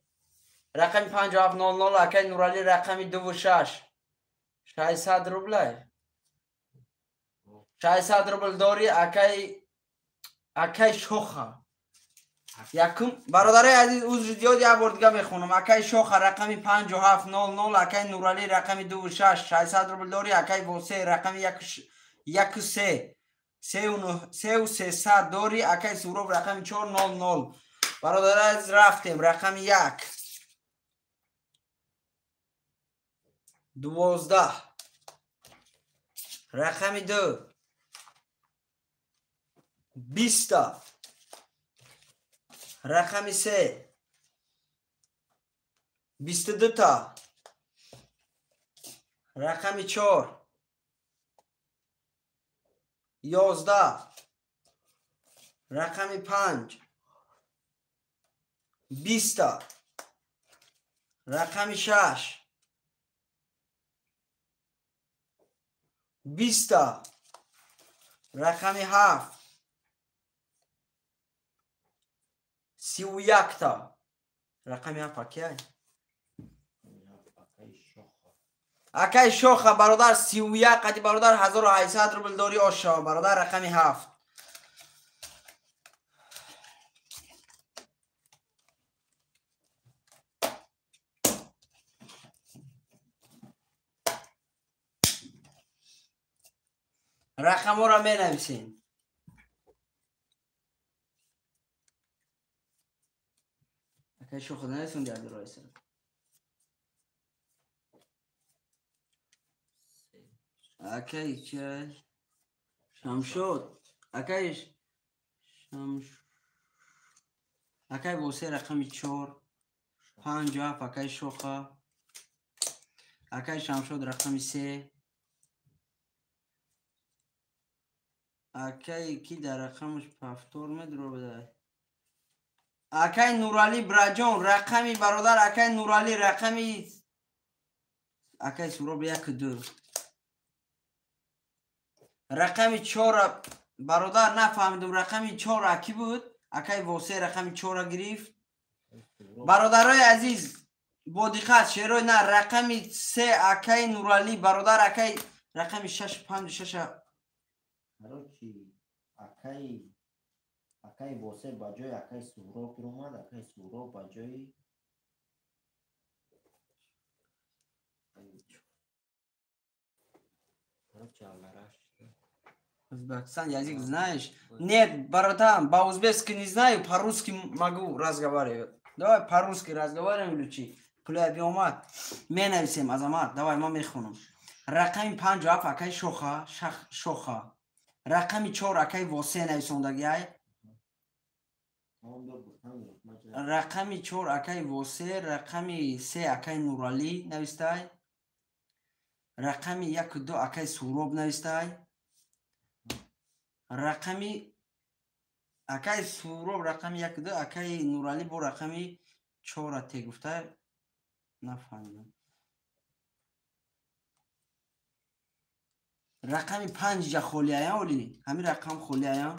رقمی 5700 اکای نورالی رقمی 26 600 روبله 600 روبل داری اکای شوخه یکم برادرای عزیز عذر زیاد یک بار دیگه میخونم اکای شوخه رقمی 5700 اکای نورالی رقمی 26 600 روبل داری اکای واسه رقمی 1 3 300 داری اکای سورو رقمی 400 برادرای عزیز رفتیم رقمی 1 12 رقمی 2 20 رقمی 3 22 تا رقمی 4 11 رقمی 5 20 تا رقمی 6 20 تا رقمی 7 31 تا رقمی 7 اکای اکای شوخه برادر 31 قدی برادر 1800 روبل داری آشا برادر رقمی 7 رقم ها را می نویسین اکای شوخه نویسون دیگه رای سر اکی که شمشد اکی اکی واسه رقم 4 5 7 اکی شوخه اکی شمشد رقم 3 اکی کی در رقمش پفتور مدرو بده اکی نورالی براجون رقمی برادر اکی نورالی رقمی اکی سوراب 1 2 رقمی 4 برادر نفهمیدم رقمی 4 اکی بود اکی واسه رقمی 4 گرفت برادرای عزیز با دقت شیرای نه رقمی 3 اکی نورالی برادر اکی رقمی 6 5 6 هرچی اکی واسه بجای اکی سوراب اومد اکی سوراب بجای Узбекистан язык знаешь? Нет, братан, по-узбекски не знаю, по-русски могу разговаривать. Давай по-русски разговариваем, Лючи. Пуля биомат. Менависем, Азамат. Давай, мы мехунем. Раками 5 акай шоха, шоха. Раками 4 акай восе нависондагиай. Раками 4 акай восе, раками 3 акай нурали навистай. Раками 1 2 акай суроб навистай. رقمی اکای سوراب رقمی 1 2 اکای نورالی با رقمی 4 ته گفته نفهمیدم رقمی 5 جا خولی آیا اولی همین رقم خولی آیا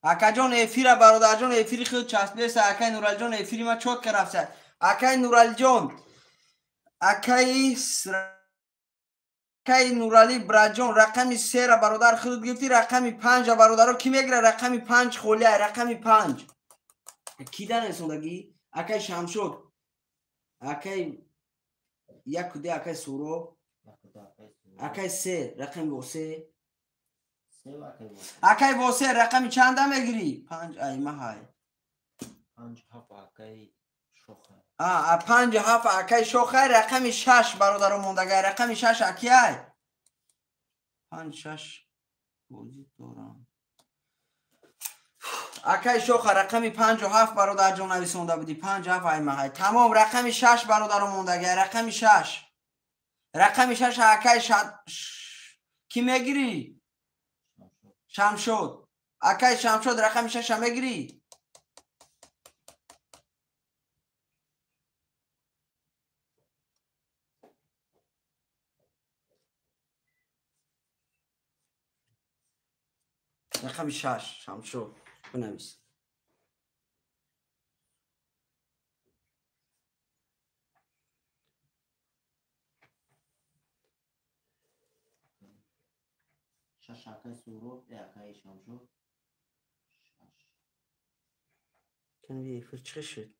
اکا جان افیر برادر جان افیر خود چسبیست اکای نورالی جان افیری ما چوت که رفته اکای نورالی جان اکای نورالی براجان رقمی 3 را برادر خود گفتی رقمی 5 را برادر رو کی میگیره رقمی 5 خولیه رقمی 5 کی داره سوندگی اکای شمشد اکای 1 2 اکای سورو اکای 3 رقمی واسه اکای واسه رقمی چند میگیری 5 ای مهای 5 7 اکای شوخه 5 7 اکای شوخه رقمی 6 برادر موندگی رقمی 6 اکیای 5 6 بودی دورم اکای شوخه رقمی 5 و 7 برادر جان نویسونده بودی 5 7 ای مهای تمام رقمی 6 برادر موندگی رقمی 6 رقمی 6 اکای کی میگیری شمشد اکای شمشد رقمی 6 میگیری رقمی 6 شمشد بنویس اکای سوراب اکای شمشد کنی فرچه شد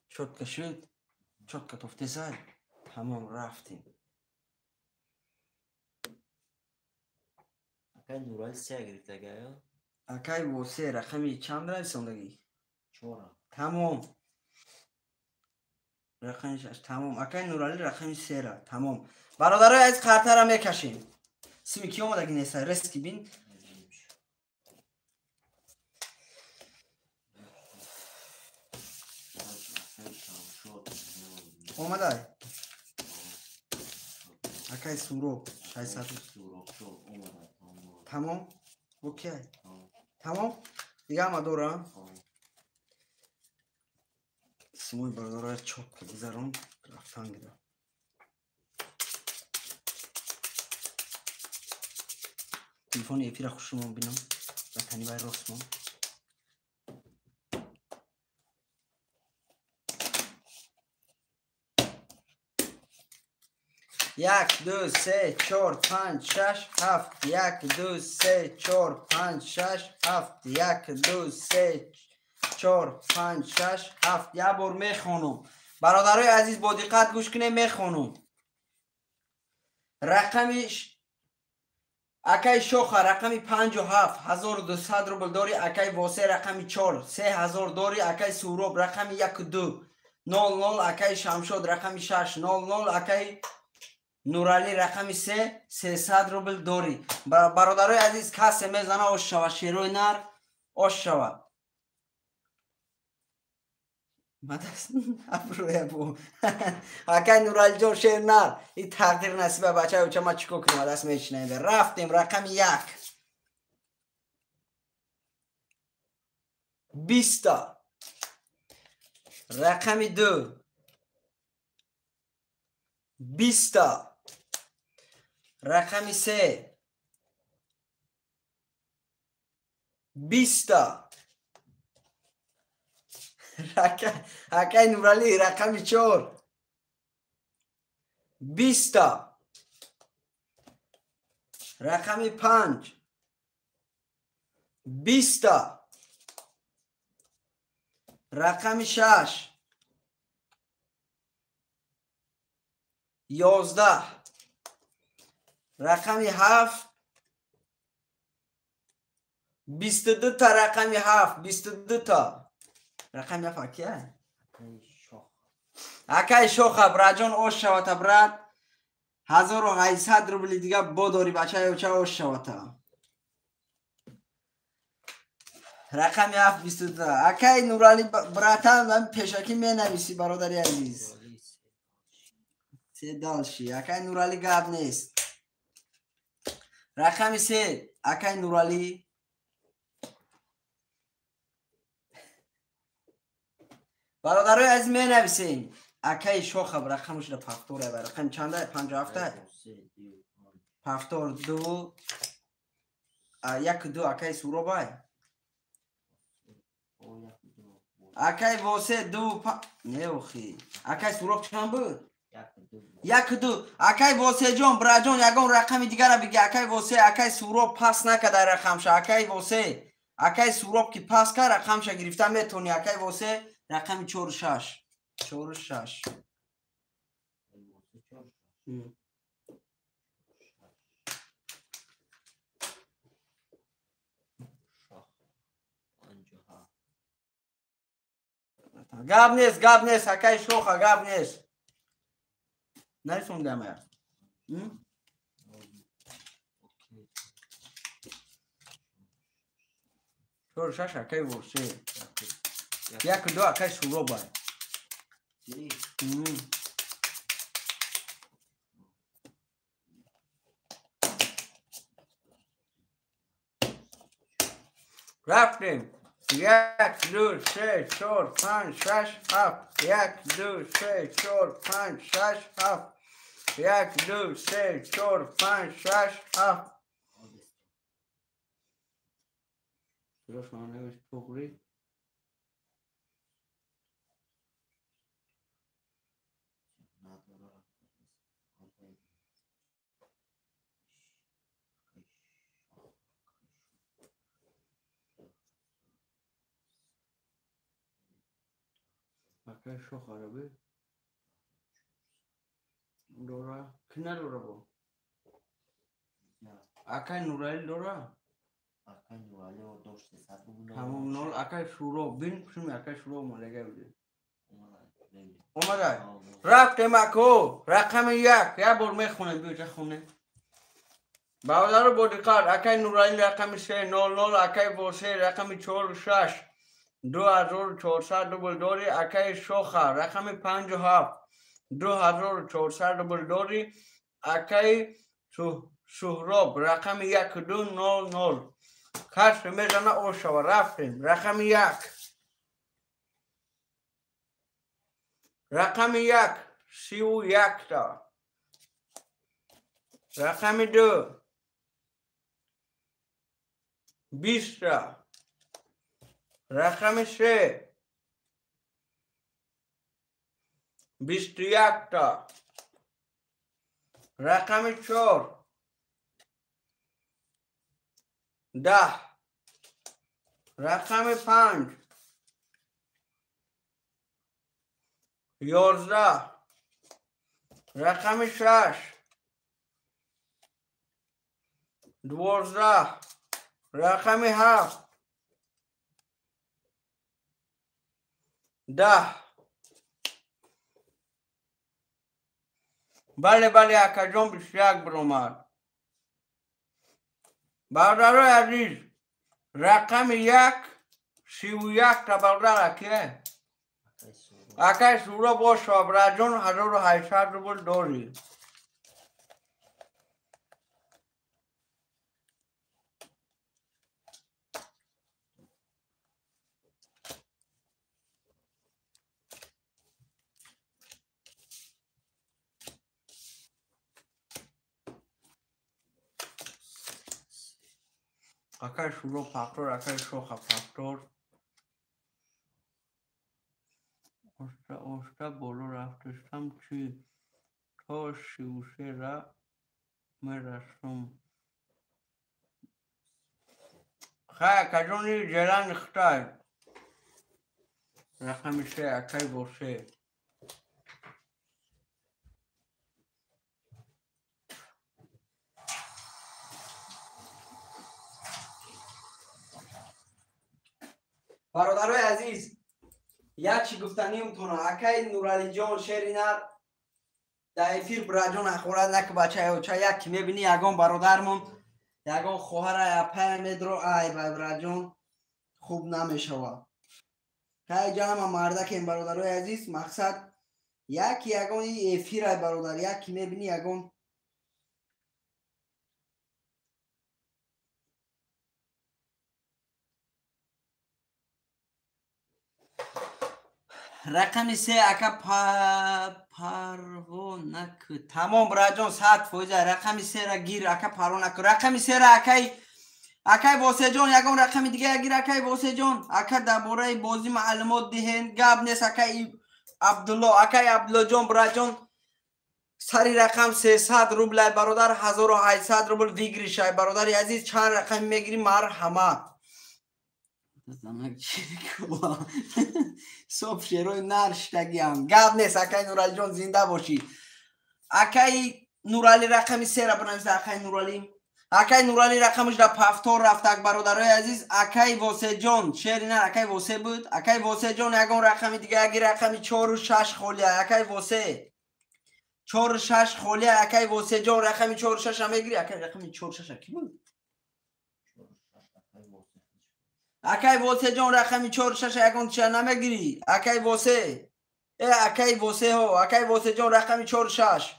چوت شد چوت تفته زد تمام رفتیم اکای نورالی 3 گرفته گایا اکای واسه رقمی چند رسوندگی 4 تمام رقم 6 تمام اکای نورالی رقمی 3 را تمام برادرای از خاطر را میکشیم سیمی کی اومدگی نیست رسکی بین اومده اکای سورو 600 تمام اوکی تمام دیگه هم دورم سیموی برادرای چوب بگذارم رفتن گیره تلفون ایفی را خوشمون بینم و تنی بای رسمون 1 2 3 4 5 6 7 1 2 3 4 5 6 7 1 2 3 4 5 6 7 یه بار میخونم برادرای عزیز با دقت گوش کنید میخونم رقمش اکای شوخ رقمی 57 1200 روبل داری. اکای واسه رقمی 4 3000 داری. اکای سوروب رقمی 12 00. اکای شمشاد رقمی 6 00. اکای نورالی رقمی 300 روبل داری. برادرای عزیز کسی میزنه آش شوه شیروی نر آش شوه. مدرس ابروی بو اکای نورالی جان شیر نر این تقدیر نصیبه بچه ها. ما چیکو کنیم دست میشنیده. رفتیم رقمی 1 20 رقمی 2 20 رقمی 3 20 اکای نورالی رقمی 4 20 رقمی 5 20 رقمی 6 11 رقمی 7 22 تا رقمی 7 22 تا رقمی 7 کیه؟ اکای شوخه براجان اوش شوتا براد 1800 روبل دیگه بداری بچه چه اوش شوتا. رقمی 7 22 اکای نورالی براتن من پیشکی می نویسی برادری عزیز. سه دالشی اکای نورالی گاب نیست. رقمی 3 اکای نورالی برادرای عزیز می نویسین. اکای شوخه رقمش رو پفتوره بر رقم چنده 57 پفتور 2 1 2 اکای سورو بای اکای واسه 2 نه اوخی اکای سورو چند بود 1 2 اکای واسه جون براجون یگون رقم دیگر رو بگی. اکای واسه اکای سورو پاس نکرده رقمش. اکای واسه اکای سورو که پاس کرد رقمش گرفته میتونی. اکای واسه رقم 4 6 4 6 گاب نیست اکای شوخه گاب نیست. نرسوندم یا 4 6 اکای واسه 1 2 اکای سورو باید رفتیم 1 2 3 4 5 6 7 1 2 3 4 5 6 7 1 2 3 4 5 6 7 درست من نوشت پوگری اکای شوخ عربی دورا کنه دورا با اکای نورالی دورا همون نول اکای شورو بین پشمی اکای شورو مالگه بودی اومده رفتیم اکو رقم 1 یه بار میخونه بیو چه خونه باولا رو بودیکار اکای نورالی رقم 3 0 0 اکای واسه رقم 4 6 2400 روبل داری. اکای شوخه رقم 57 2400 روبل داری. اکای سهراب رقم 1 2 0 0 کس میزنه او شو. رفتیم رقم 1 رقم 1 31 تا رقم 2 20 تا رقم 3 21 تا رقم 4 10 رقم 5 11 رقم 6 12 رقم 7 10 بله بله اکجان 21 برآمد. برادرای عزیز رقم 1 31 تا برادر که اکای سورا با شابراجان 1800 روبل داری. اکای سورا فاکتور اکای شوخ فاکتور اوستا بولو رفتستم چی تا 33 را میرسم. خیلی کجانی جلان اختار رقم 3 اکای بوسه برادرای عزیز یک چی گفتنیم کنم اکای نورالی جان شیرینر در افیر براجان اخورد نک بچه اوچه یک میبینی یگان برادرمون یگان خواهر اپه میدرو ای بای براجان خوب نمیشوه. خیلی جانم مرده که این برادرای عزیز مقصد یگان این افیر ای برادر یکی میبینی یگان رقم 3 اکا پرو نک تمام براجان 100% رقم 3 را گیر اکا پرو نک رقم 3 را اکای واسه جان یگان رقم دیگه گیر اکای واسه جان اکا درباره بازی معلومات دهین گپ نیست. اکای عبدالله اکای عبدالله جان براجان سری رقم 300 روبل برادر 1800 روبل ویگری شای برادر عزیز چند رقم میگیری مرحمت صبح شیروی نرشتگی هم گب نیست. اکای نورالی جان زنده باشی. اکای نورالی رقم 3 را بنویس اکای نورالی اکای نورالی رقمش در پفتور رفتک برادرای عزیز اکای واسه جان شعر نه اکای واسه بود اکای واسه جان یگان رقم دیگه اگه رقم 4 و 6 خولیه اکای واسه 4 و 6 خولیه اکای واسه جان رقم 4 و 6 هم میگیری اکای رقم 4 و 6 کی بود اکای واسه جان رقم 4 و 6 یگان چه نمیگیری اکای واسه اکای واسه ها اکای واسه جان رقم 4 و 6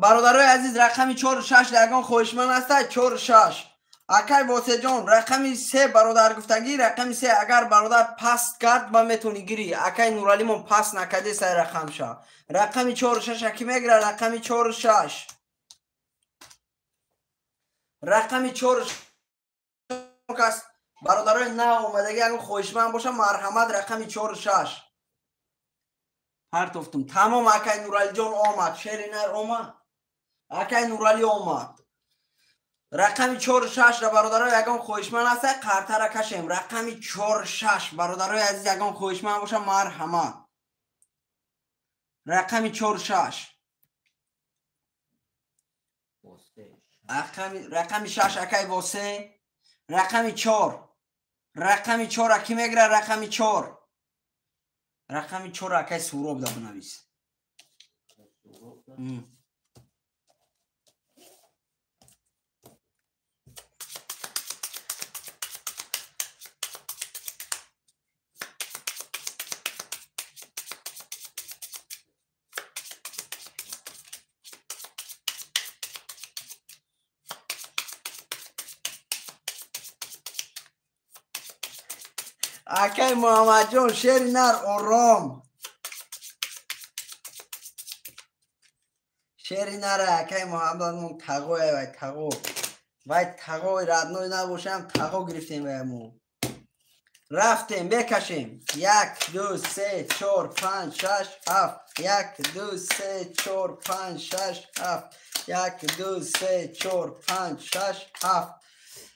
برادرای عزیز رقم 4 و 6 یگان خوشمن است 4 و 6 اکای واسه جان رقم 3 برادر گفتگی رقم 3 اگر برادر پست کرد با میتونی گیری اکای نورالی من پست نکرده سه رقم شا رقم 4 و 6 کی میگیره رقم 4 و 6 رقم 4 و 6 کس برادرای نه اومدگی اگر خوشمن باشه مرحمت رقم 4 و 6 پرتفتم تمام اکای نورالی جان آمد شیرینر آمد اکای نورالی آمد رقم 4 و 6 را برادرای یگان خوشمن است قرطه را کشیم رقم 4 و 6 برادرای عزیز یگان خوشمن باشه مرحمت رقم 4 و 6 رقم 6 اکای واسه رقم 4 رقم 4 اکی میگیره رقم 4 رقم 4 اکای سوراب دا بنویس اکای محمد جان شیر نر آرام شیر نر اکای محمد مون تقوی وای تقو وای تقوی ردنوی نباشم تقو گرفتیم ویمون رفتیم بکشیم 1 2 3 4 5 6 7 1 2 3 4 5 6 7 1 2 3 4 5 6 7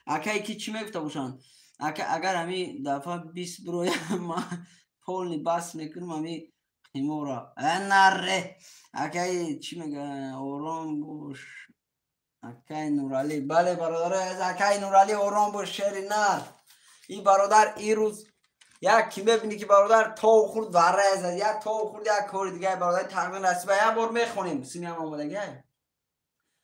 اکای کی چی میگفته باشن اگر همی دفعه 20 بروی ما پول بس میکنم همی تیمورا نره اکای چی میگه آرام باش اکای نورالی. بله برادر از اکای نورالی آرام باش شعر نر. این برادر این روز یک کی ببینی که برادر تو خورد وره از یک تو خورد یک کار دیگه برادر تقریبا نصیبه یک بار میخونیم سینی هم آمدگه.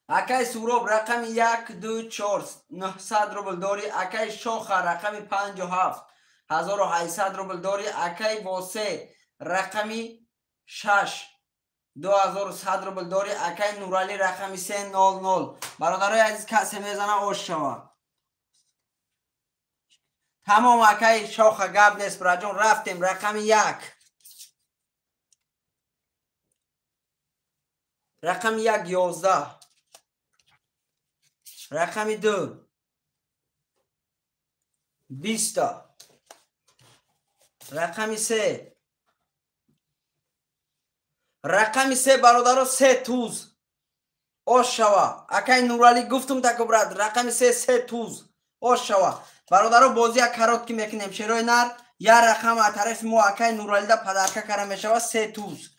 اکای سوراب رقم 1 2 4 900 روبل داری. اکای شاخ رقم 57 1800 روبل داری. اکای واسه رقمی 6 2100 روبل داری. اکای نورالی رقمی 300. برادرای عزیز کسی میزنه اوش شوا. تمام اکای شاخ گب نیست براجون. رفتیم رقم 1 رقم 1 11 رقم 2 20 رقم 3 رقم 3 برادرو 3 توز اوش شوا. اکای نورالی گفتم تکو براد رقم 3 توز اوش شوا. برادرو بازی کرات که میکنیم شیروی نر یا رقم از طرف ما اکای نورالی دا پدرکه کرم میشوا 3 توز.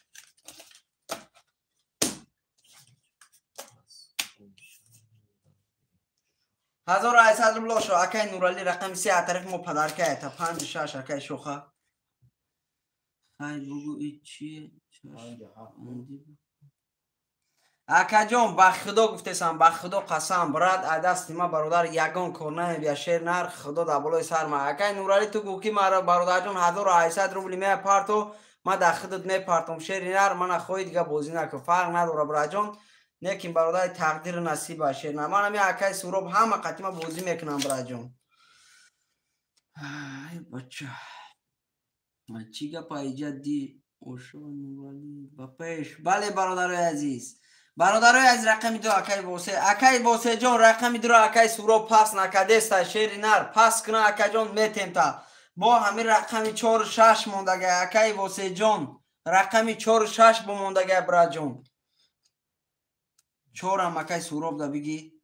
هزار و 800 روبل شو. اکای نورالی رقم 3 از طرف ما پدرکه تا 5 6 اکای شوخه. خیلی بگو ای چیه؟ اکا جان با خدا گفتیسم با خدا قسم براد دست ما برادر یگان کورنه بیا شیر نر خدا در بالای سر ما. اکا نورالی تو گوکی مرا برادر جان 1800 روبل می پارتو ما در خودت می پارتم شیر نر من خوی دیگه بازی نکن فرق نداره برادر جان. لیکن برادر تقدیر نصیب شیر نر من می اکای سوراب همه قطعه بازی میکنم برادر جان. ای بچه ما چی گپا ایجاد دی اوشو نورالی با پیش. بله برادرای عزیز برادرای از رقمی 2 اکای واسه جان رقمی 2 اکای سوراب پاس نکدست شیر نر پاس کنه اکای جان میتیم تا با همین رقمی 4 و 6 موندگه. اکای واسه جان رقمی 4 و 6 بموندگه برا جان 4 هم اکای سوراب دا بگی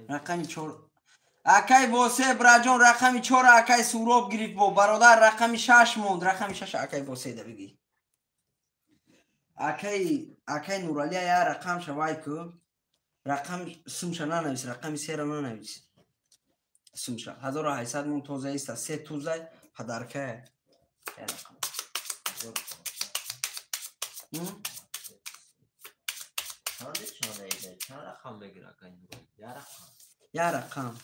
رقمی 4 اکای واسه براجان رقمی 4 اکای سوراب گرفت با برادر رقمی 6 موند رقمی 6 اکای واسه ده بگی. اکای نورالی یا رقم شوای که رقم سمشا ننویس رقمی 3 را ننویس سمشا 1800 مون توزه ایست 3 توزه پدرکه یا رقم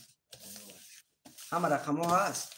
همه رقم ها هست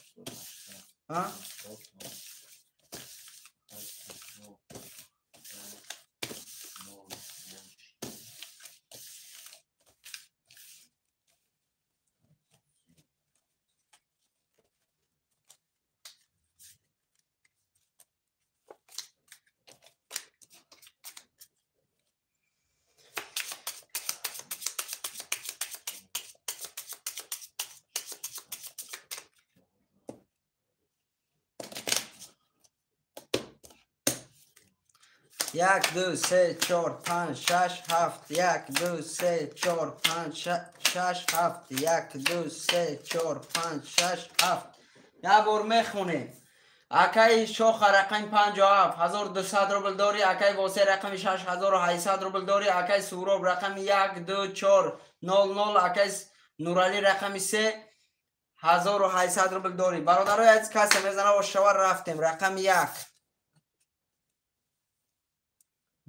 یک دو سه چهار پنج شش هفت یک دو سه چهار پنج شش هفت یک دو سه چهار پنج شش هفت. یک بار میخونیم. اکای شاخ رقم 57 1200 روبل داری. اکای واسه رقم 6800 روبل داری. اکای سوراب رقم 1 2 4 0 0. اکای نورالی رقم 3 1800 روبل داری. برادرای از کسی میزنه و شوار رفتیم رقم 1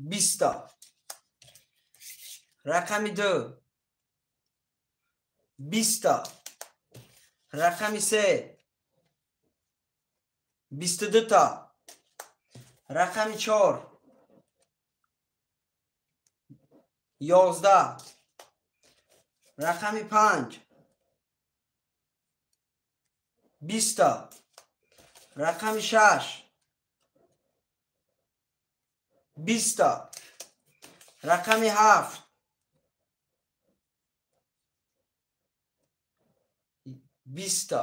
20 رقم 2 20 رقم 3 22 تا رقم 4 11 رقم 5 20 رقم 6 20 رقم 7 20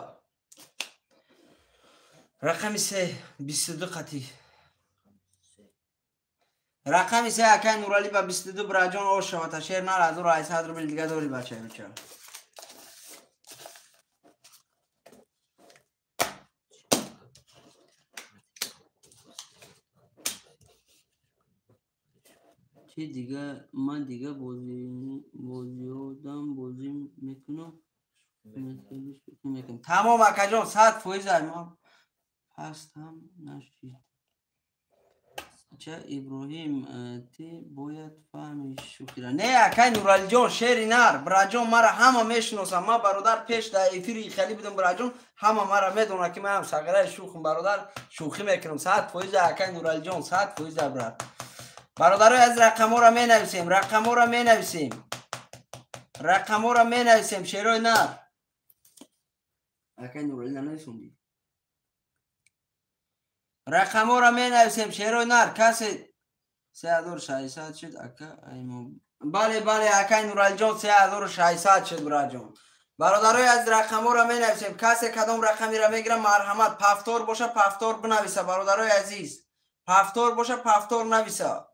رقم 3 22 قطی رقم 3 اکای نورالی با 22 براجان او شما تشیر نر از رو 800 روبل دیگه داری بچه بچه چه دیگه من دیگه بازیادم بازی میکنم. تمام اکجان 100% ما هستم نشید. چه ابراهیم تی باید فهمی شکر نه اکای نورالی جان شعری نر براجان مرا همه میشناسم. ما برادر پیش در افیری خیلی بودم براجان همه مرا میدونه که من هم سگره شوخم برادر شوخی میکنم. 100% اکای نورالی جان 100% برادرای از رقم ها را می نویسیم. رقم ها را می نویسیم. رقم ها را می نویسیم. شعرهای نر اکای نورالی نویسوندی. رقم ها را می نویسیم. شعرهای نر کسی 3600 شد اکا بله اکای نورالی جان 3600 شد براجان. برادرای از رقم ها را می نویسیم. کسی کدام رقمی را میگیره مرحمت پفتور باشه پفتور بنویسه. برادرای عزیز پفتور باشه پفتور نویسه.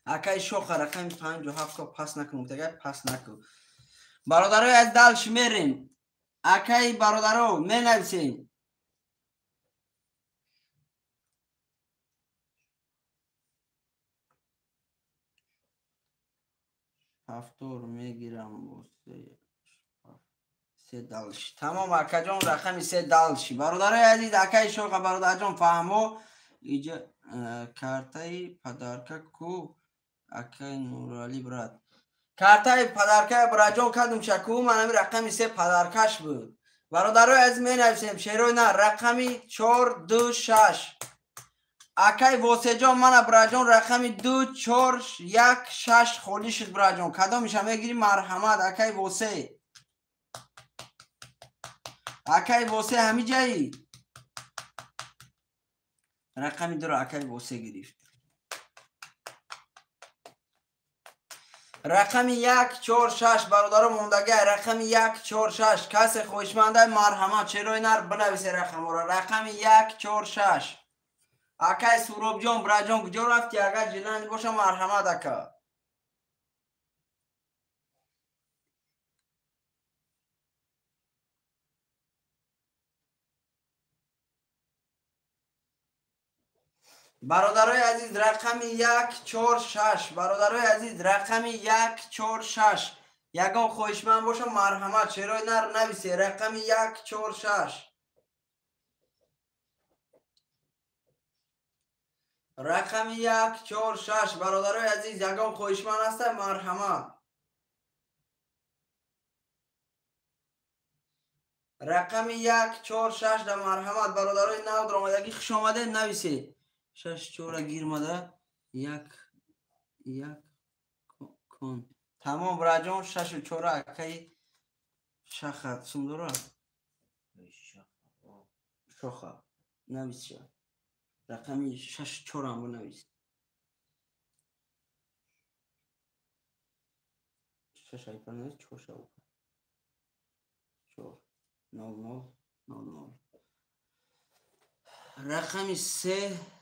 اکای شوخ رقم 57 کا پاس نکنم دیگه پاس نکن. برادرای از دل شمیریم. اکای برادرو می نویسیم. پفتور میگیرم سه دلش تمام اکا جان رقم 3 دلشی. برادرای عزیز اکای شوخ برادر جان فهمو ایجا کارتای پدرکه کو اکای نورالی براد کارتای پدرکه براجان کدوم شکو من رقم 3 پدرکش بود. برادرای عزیز می نویسیم. شعرهای نه رقمی 426 اکای واسه جان من براجان رقمی 2416 خالی شد براجان کدامش هم میگیری مرحمت اکای واسه اکای واسه همی جایی رقمی دو را اکای واسه گرفت. رقمی 146 برادر موندگه رقمی 146 کسی خوشمنده مرحمت چرای نر بنویسه رقم را. رقمی 146 اکای سوروب جان براجان کجا رفتی اگر جلانی باشه مرحمت اکا. برادرای عزیز رقمی 146 برادرای عزیز رقمی 146 یگان خوشمند باشه مرحمت چرای نر نویسه. رقمی 146 رقمی 146 برادرای عزیز یگان خوشمند هسته مرحمت. رقمی 146 در مرحمت برادرای نو در آمدگی خوش آمده نویسه. 6 چورا گیر مده یک کن تمام براجان 6 و 4 اکی شخت سندورا شخه نویس رقمی 6 4 هم بنویس. 6 ای پنه 4 شو 4 9 رقمی 3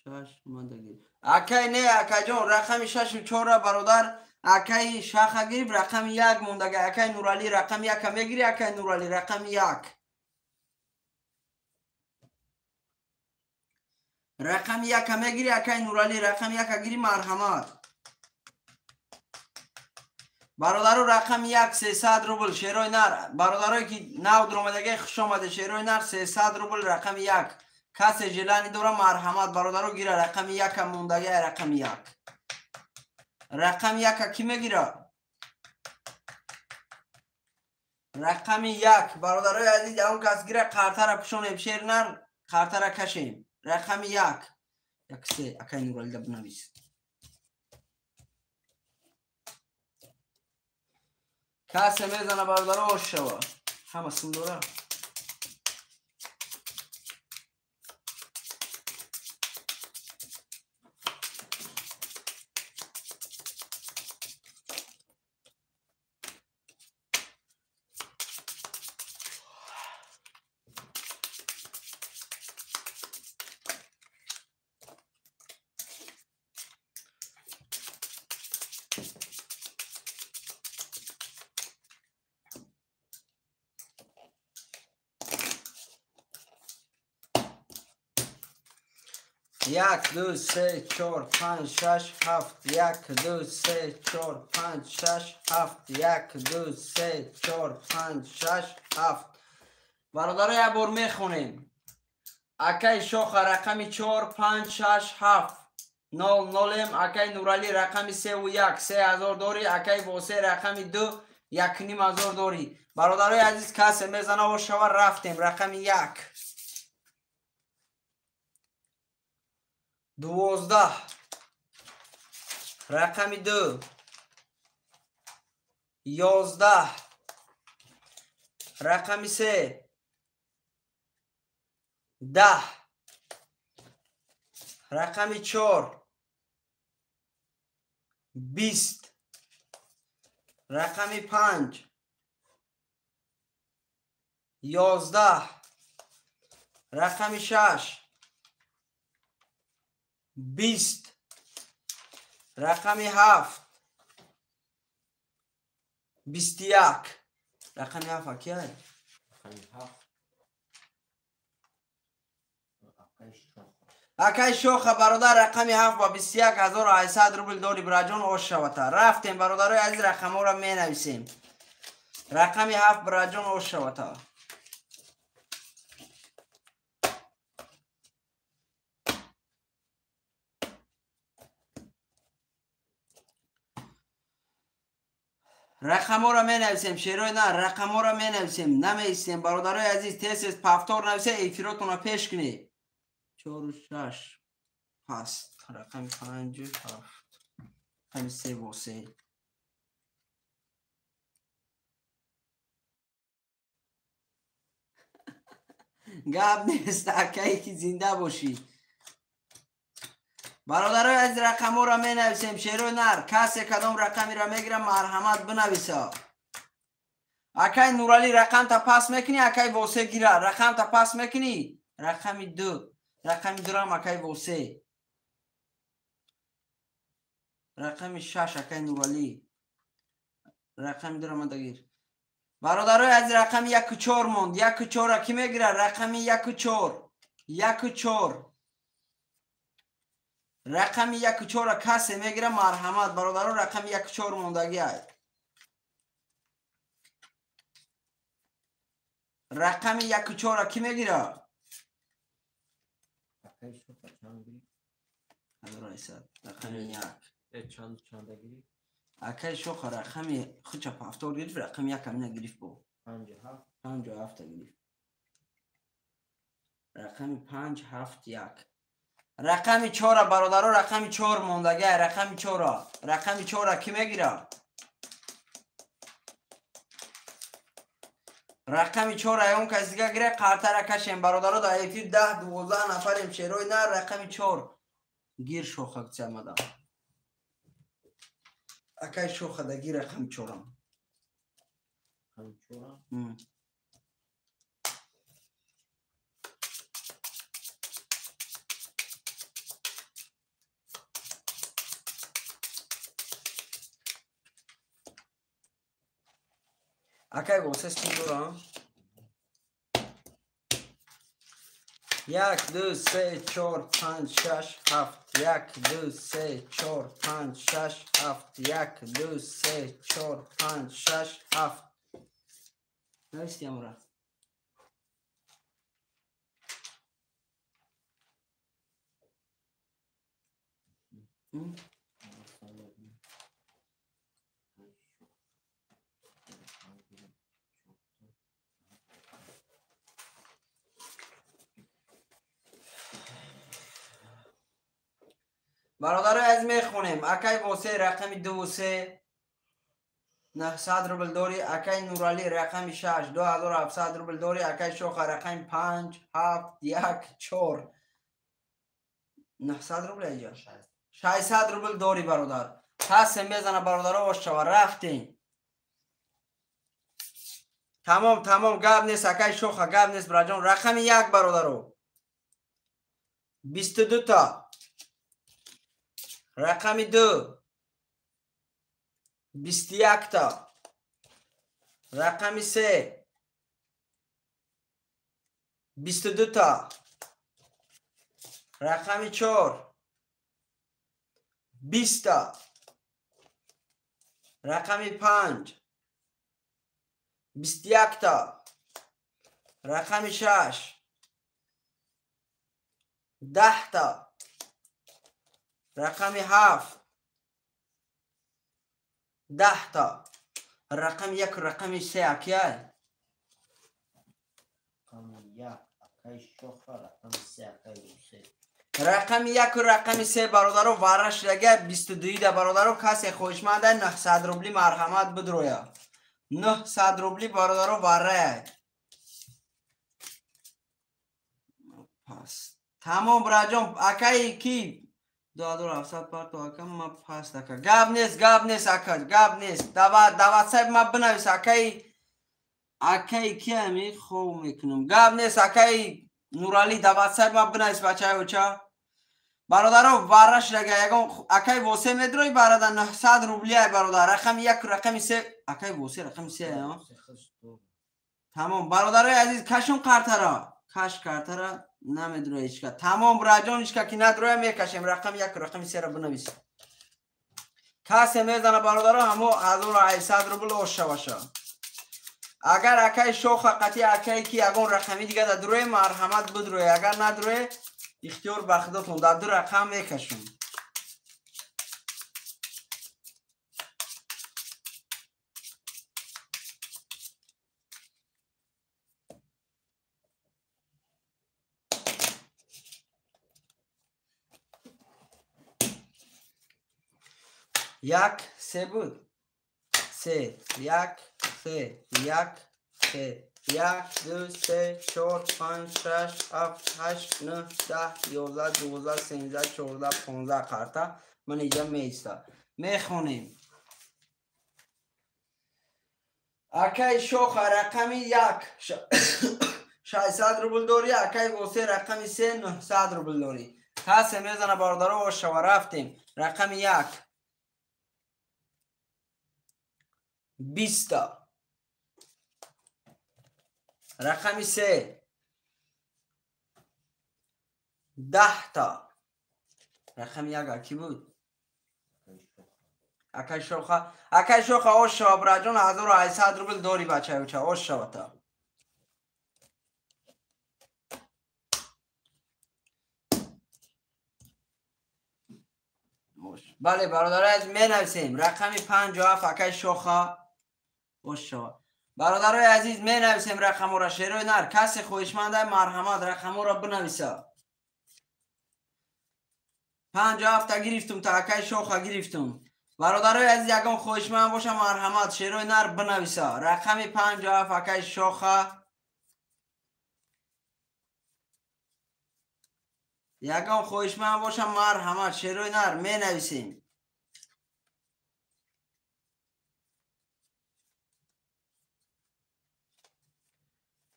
6 ماندگی اکی نه اکی جان رقمی 6 و 4 برادر اکی شاخه گیری رقم 1 موندگه اکی نورالی رقم 1 میگیری اکی نورالی رقم 1 رقم 1 میگیری اکی نورالی رقم 1 گیری مرحمت. برادرو رقم 1 300 روبل شعرهای نر برادرایی که نو درآمدگی خوش آمده شعرهای نر 300 روبل رقم 1 کسی جلانی دوره مرحمت برادرو گیره رقم 1 موندگی رقم 1 رقم 1 کی میگیره رقم 1 برادرای عزیز اون کس گیره قرطه را کشونیم شعر نر قرطه را کشیم رقم 1 3 اکی نورالی دب نویس. کسی میزنه برادر آش شوه همه سندوره یک دو سه چهار پنج شش هفت یک دو سه چهار پنج شش هفت یک دو سه چهار پنج شش هفت. برادر یک بار میخونیم. اکای شوخ رقم 4 5 6 7 0 0 اکای نورالی رقم 3 و 1 3000 داری. اکای واسه رقم 2 1500 داری. برادرای عزیز کسی میزنه و شما رفتیم. رقم 1 12 رقم 2 11 رقم 3 10 رقم 4 20 رقم 5 11 رقم 6 20 رقم 7 21 رقم 7 کیه؟ اکای شوخ برادر رقم 7 و 21800 روبل داری براجون اوش شوته. رفتیم برادرای عزیز رقم ها را می نویسیم. رقم 7 براجون اوش شوته. رقم ها را می نویسیم. شیروی نه رقم ها را می نویسیم. نمیستیم برادرای عزیز تیسیز پفتار نویسه ایفیراتون را پیش کنی. 4 و 6 پس رقم 5 و 7 رقم 3 و 3 گب نیست. اکایی که زنده باشی. برادرای از رقم ها را می نویسیم. شیرو نر کسی کدام رقمی را میگیره مرحمت بنویسه. اکای نورالی رقم تا پس میکنی. اکای واسه گیره رقم تا پس میکنی. رقم 2 رقم 2 را اکای واسه. رقم 6 اکای نورالی رقم 2 را من دگیر. برادرای از رقم 1 و 4 موند. 1 و 4 را کی میگیره؟ رقم 1 و 4 1 و 4 رقم 1 و 4 را کسی میگیره مرحمت. برادران رقم 1 و 4 موندگی است. رقم 1 و 4 را کی میگیره؟ رقم 1 چند اکای شوخ رقم خود چپ هفتار گرفت. رقم 1 هم نگرفت با 57 گرفت. رقم 5 7 1 رقم 4 برادران رقم 4 موندگی. رقم 4 رقم 4 کی میگیره؟ رقم 4 اون کسی دیگه گیره قرطه را کشیم. برادران در ایفیر 10 12 نفریم. شیروی نه رقم 4 گیر شوخ چه مدام اکای شوخ دگی رقم 4 اکای واسه سپین دورم 1 2 3 4 5 6 7 1 2 3 4 5 6 7 1 2 3 4 5 6 7 نوشتیم را برادرای از میخونیم. اکای واسه رقم 2 و 3 900 روبل داری. اکای نورالی رقم 6 2700 روبل داری. اکای شوخ رقم 5 7 1 4 900 روبل اینجا 600 روبل داری برادر. پس میزنه برادرها و شما رفتیم. تمام گاب نیست. اکای شوخ گاب نیست براجان. رقم 1 برادرو 22 تا. رقم 2 21 تا. رقم 3 22 تا. رقم 4 20 تا. رقم 5 21 تا. رقم 6 10 تا. رقم 7 10 تا. رقم 1 و رقم 3 اکیه. رقم 1 و رقم 3 برادرو وارش لگه 22 ده برادرو کسی خوشمنده 900 روبلی مرحمت بدرویه. 900 روبلی برادرو واره. پس تمام براجم اکایی کی 2700 پر تو اکم ما پاس دکا گاب نیست اکا گاب نیست دعوت صاحب ما بنویس اکایی کی همی خوب میکنم گاب نیست اکایی نورالی دعوت صاحب ما بنویس بچه های وچه برادرو وارش لگه یکم اکای واسه میدروی برادر 900 روبلی های برادر رقم 1 رقم 3 اکای واسه رقم 3 تمام برادرای عزیز کشون کارترا کش کارترا نمیدروی ایشکا تمام براجان ایشکا که ندروی میکشیم رقم 1 رقم 3 را بنویسیم کسی میزنه برادرها همو 1800 روبل اوشه باشه اگر اکای شوخ قطعی اکایی که یگون رقمی دیگه در دروی مرحمت بدروی اگر ندروی اختیار بخداتون در دو رقم میکشون یک سه بود سه یک سه یک سه یک دو سه چهار پنج شش هفت هشت نه ده 11 12 13 14 15 کارتا من اینجا میستا میخونیم اکای شوخ رقمی 1 600 روبل دوری اکای واسه رقمی 3 900 روبل دوری کسی میزنه باردارو و شو رفتیم رقم 1 20 تا. رقم 3 10 تا. رقم 1 اکی بود اکای شوخه او شاب راجون 1800 روبل دوری بچه او شاب تا بله برادر از می نویسیم رقم 57 اکای شوخه او شاب برادرای عزیز می نویسیم رقم را شیروی نر کسی خوشمنده مرحمت رقم را بنویسه 57 گرفتم تا اکای شوخه گرفتم برادرای عزیز یکم خوشمند باشه مرحمت شیروی نر بنویسه رقم 57 اکای شوخه یکم خوشمند باشه مرحمت شیروی نر می نویسیم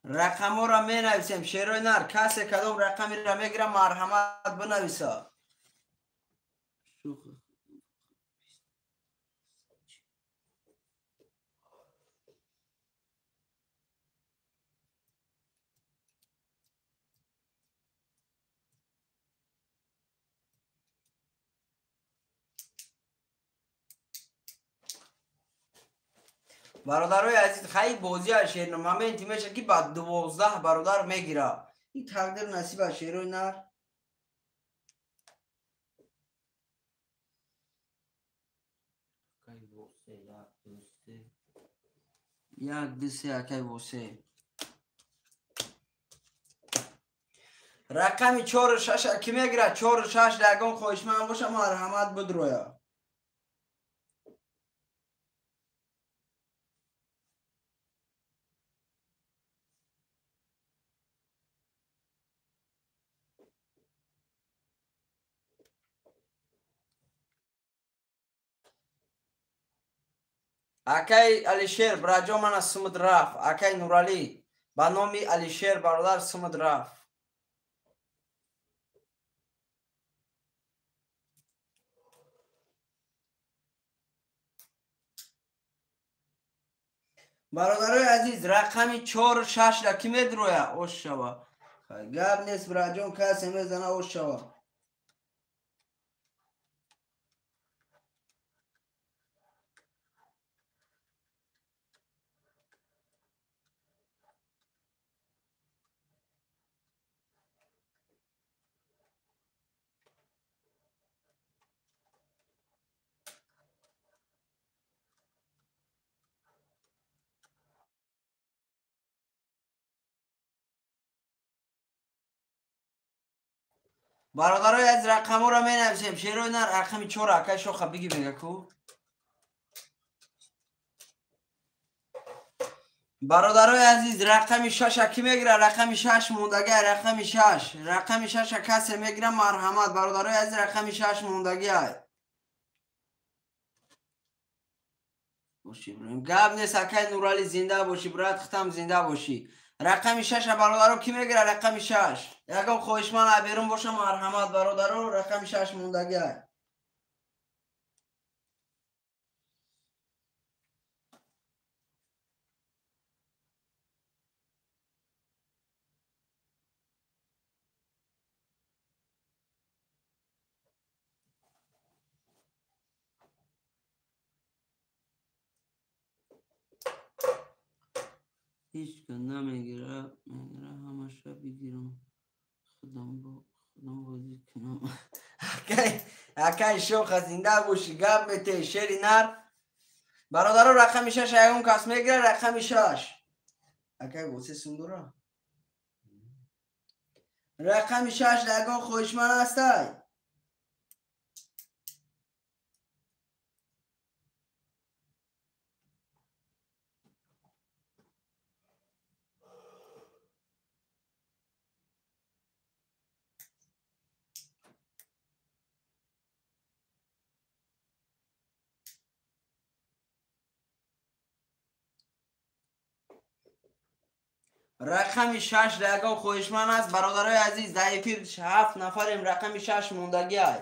رقم را می نویسیم شیروی نر کسی کدوم رقمی را میگیره مرحمت بنویسه برادرای عزیز خیلی بازی ها شیرنامه اینتی میشه که بعد 12 برادر میگیره این تقدیر نصیب شیروی نر یک دو سه اکی واسه رقمی 4 و 6 اکی میگیره 4 و 6 لگان خوشمند باشه مرحمت بدرویا اکی علیشیر براجو من از سمد رفت اکی نورالی با نامی علیشیر برادر سمد رفت برادرای عزیز رقمی 4 و 6 لکی میدرویا اوش شبا گپ نیست براجون کسی میزنه او شوا. برادرای از رقم را می نویسیم. شیروی نر رقم 4 اکای شوخه بگی بگه کو. برادرای عزیز رقم 6 کی میگیره؟ رقم 6 موندگی. رقم 6 رقم 6 کسی میگیره؟ مرحمت. برادرای عزیز رقم 6 موندگی های باشی بریم. گپ نیست اکای نورالی زنده باشی برات ختم زنده باشی. رقم 6 برادرو کی میگیره؟ رقم 6 یکم خوشمن بیرون باشه مرحمت. برادرو رقم 6 موندگی های. هیچ که نمیگیره همش را بگیرم. خودم بازی کنم. اکای شوخ زنده باشی. گپ میته شیری نر. برادر رقم 6 اون کس میگیره؟ رقم 6 اکای گوسه سندورا. رقم 6 لگان خوشمن هستی. رقم 6 لگان خوشمن است. برادرای عزیز در پیر 7 نفریم. رقم 6 موندگی های.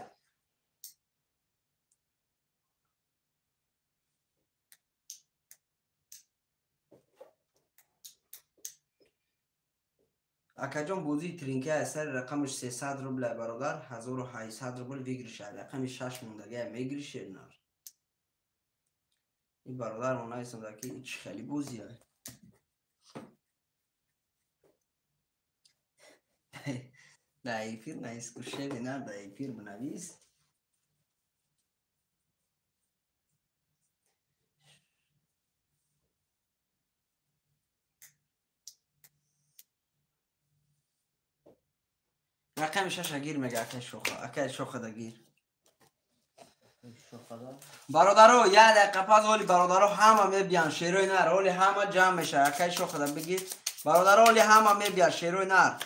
اکا جان بوزی ترینکه اثر رقمش 300 روبل برادر 1800 روبل بگیرشه. رقم 6 موندگی میگیری شیرنار. این برادر اونایی سنده که ایچ خیلی بوزی های. دایی پیر نیست که شیری نر دایی پیر بنویس. رقم 6 گیر میگه اکای شوخه دا گیر. برادرو یه دقیقه پس اولی برادرو همه میبیان شیروی نر. اولی همه جمع میشه. اکای شوخه دا بگیر. برادرو اولی همه میبیان شیروی نر.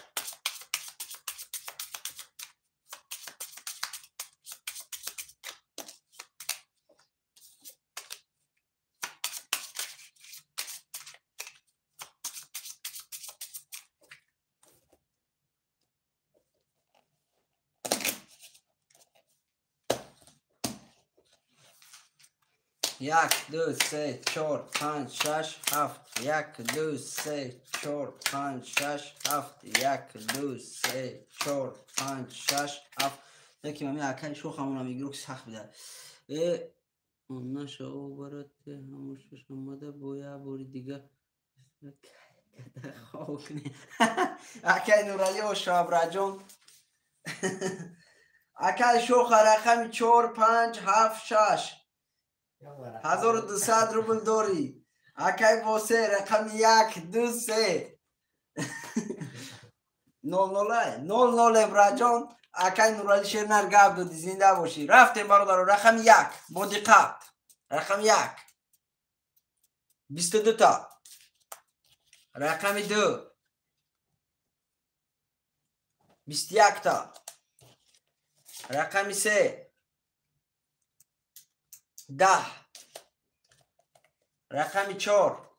یک دو سه چهار پنج شش هفت. یک دو سه چهار پنج شش هفت. یک دو سه چهار پنج شش هفت. یکی ممی اکای شوخ همون هم میگیرو که سخت بده. نشه او برات هموشش آمده باید باری دیگه خواه کنی. اکای نورالی و شاب رجون. اکای شوخ رقم 4 5 7 6 1200 روبل داری. اکای بوسه رقم 1 2 3 00 براجان. اکای نورالی شیر نر گپ دادی زنده باشی. رفتیم برادر. رقم 1 با دقت. رقم 1 22 تا. رقم 2 21 تا. رقم 3 10. رقم 4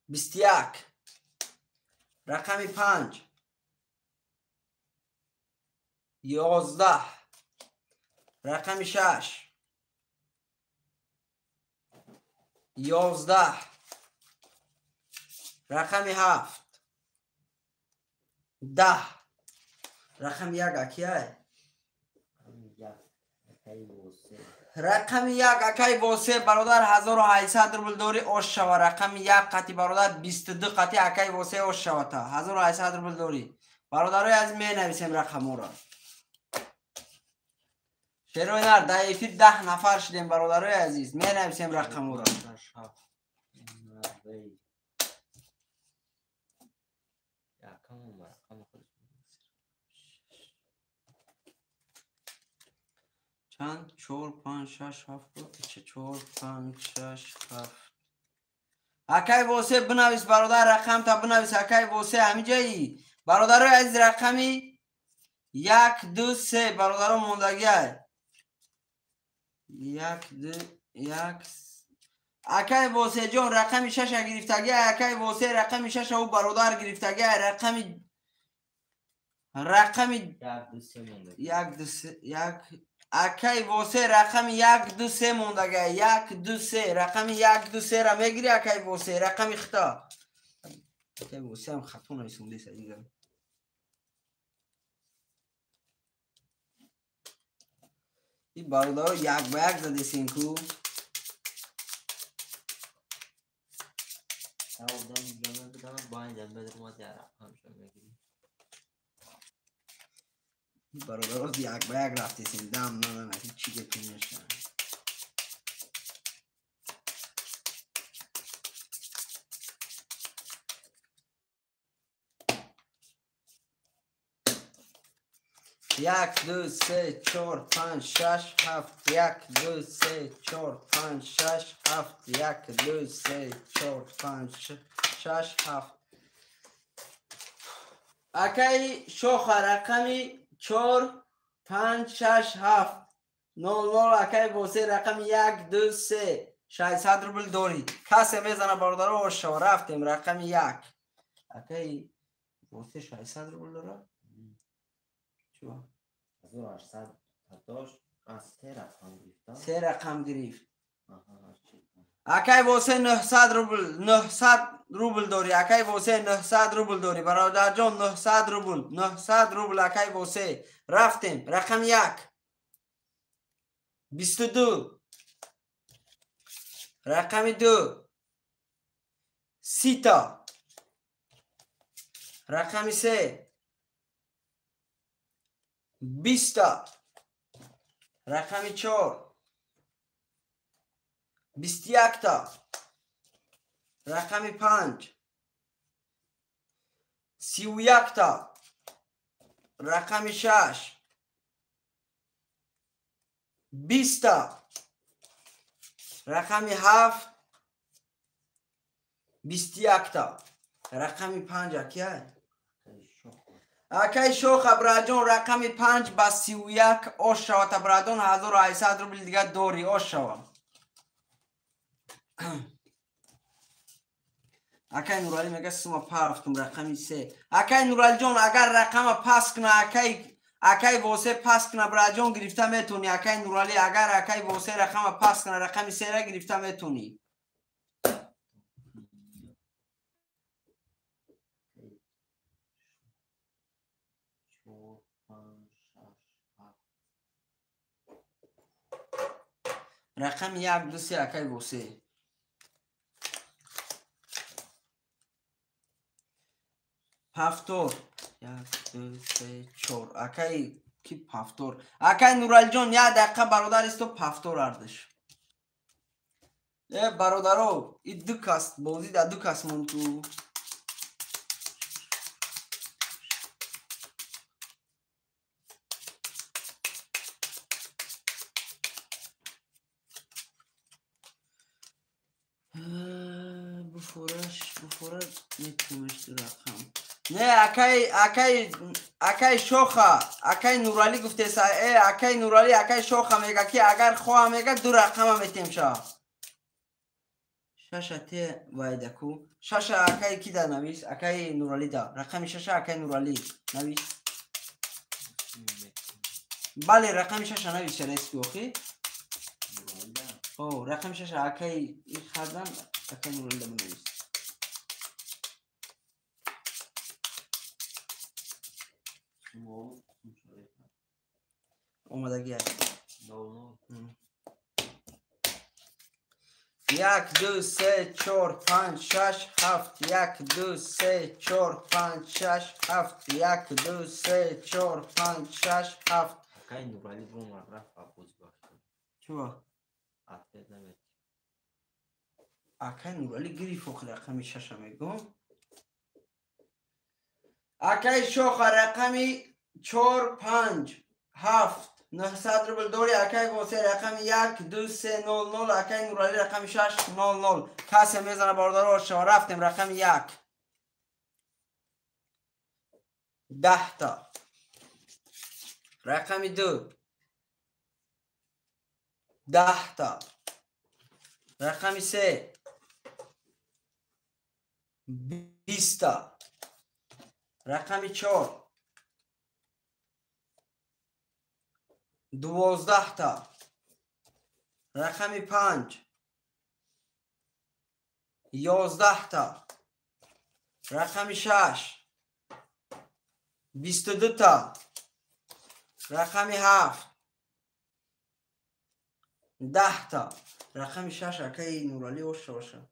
21. رقم 5 11. رقم 6 11. رقم 7 10 رقم یک اکیه رقم یک اکای واسه برادر 1800 روبل دوری اوش شوه. رقم یک قطی برادر 22 قطی اکای واسه اوش شوه تا 1800 روبل دوری برادرای از می نویسیم رقم را. شیروی نر دایفی 10 نفر شدیم برادرای عزیز می نویسیم رقم را. چند 4 5 6 7 4 5 6 7 اکای واسه بنویس برادر رقم تا بنویس اکای واسه همه جایی برادرای عزیز رقمی 1 2 3 برادران موندگی 1 2 1 اکای واسه جان رقم 6 گرفتگی اکای واسه رقم 6 او برادر گرفتگی رقم 1 2 3 1 اکای واسه رقم 1 2 3 موندگی 1 2 3 رقم 1 2 3 را میگیری اکای واسه رقم خطا اکای واسه هم خطا نویسونده سعیدم این برادر یک به یک زده سینکو برادر یک به یک رفته سین دم نه هیچ چیزی پینشن یک دو سه چهار پنج شش هفت یک دو سه چهار پنج شش هفت یک دو سه چهار پنج شش هفت اکای شوخ رقمی 4 5 6 7 0 0 اکای واسه رقم 1 2 3 600 روبل دوری کسی میزنه برادر و شو رفتیم رقم 1 اکای واسه 600 روبل داره چوا 1800 از 3 رقم گرفت اکای واسه 900 روبل دوری اکای واسه 900 روبل دوری برادر جان 900 روبل اکای واسه رفتیم رقم 1 22 رقم 2 30 تا رقم 3 20 تا رقم 4 21 تا رقم 5 31 تا رقم 6 20 تا رقم 7 21 تا رقم 5 اکیه اکای شوخ برادون رقم 5 با 31 اوش شود برادون 1800 روبل دیگه دوری اوش شود اکای نورالی میگه سما پرفتم رقم 3 اکای نورالی جان اگر رقم پاس کنه اکای واسه پاس کنه برادون گرفته میتونی اکای نورالی اگر اکای واسه رقم پاس کنه رقم 3 را گرفته میتونی رقم 1 2 3 اکای واسه پفتور 1 2 3 4 اکای کی پفتور اکای نورال جان یک دقیقه برادر است تو پفتور اردش برادرو این دو کاست بازی در دو کاست من تو بفورش میتونمش رقم نه اکای شوخه اکای نورالی گفته اکای نورالی اکای شوخه میگه که اگر خواه میگه دو رقم میتیم شا شش ته وایدکو شش اکای کی دا نویس اکای نورالی دا رقم شش اکای نورالی نویس بله رقم شش نویس شریس کوخی او رقم شش اکای خردن اکای نورالی دا نویس اومدگی هست. 0-0. 1 2 3 4 5 6 7 1 2 3 4 5 6 7 1 2 3 4 5 6 7 Akay Nurali Brumar rafta buz bakta. چوا؟ Atlet nabet. اکای نورالی گیری فوق رقمی ششمه گم اکای شوخ رقمی 4 5 7 900 روبل دوری اکای واسه رقمی 1 2 3 0 0 اکای نورالی رقمی 6 0 0 کسی میزنه باردار شما رفتیم رقمی 1 10 تا رقمی 2 10 تا رقمی 3 20 تا رقمی 4 12 تا رقمی 5 11 تا رقمی 6 22 تا رقمی 7 10 تا رقمی 6 اکای نورالی باشه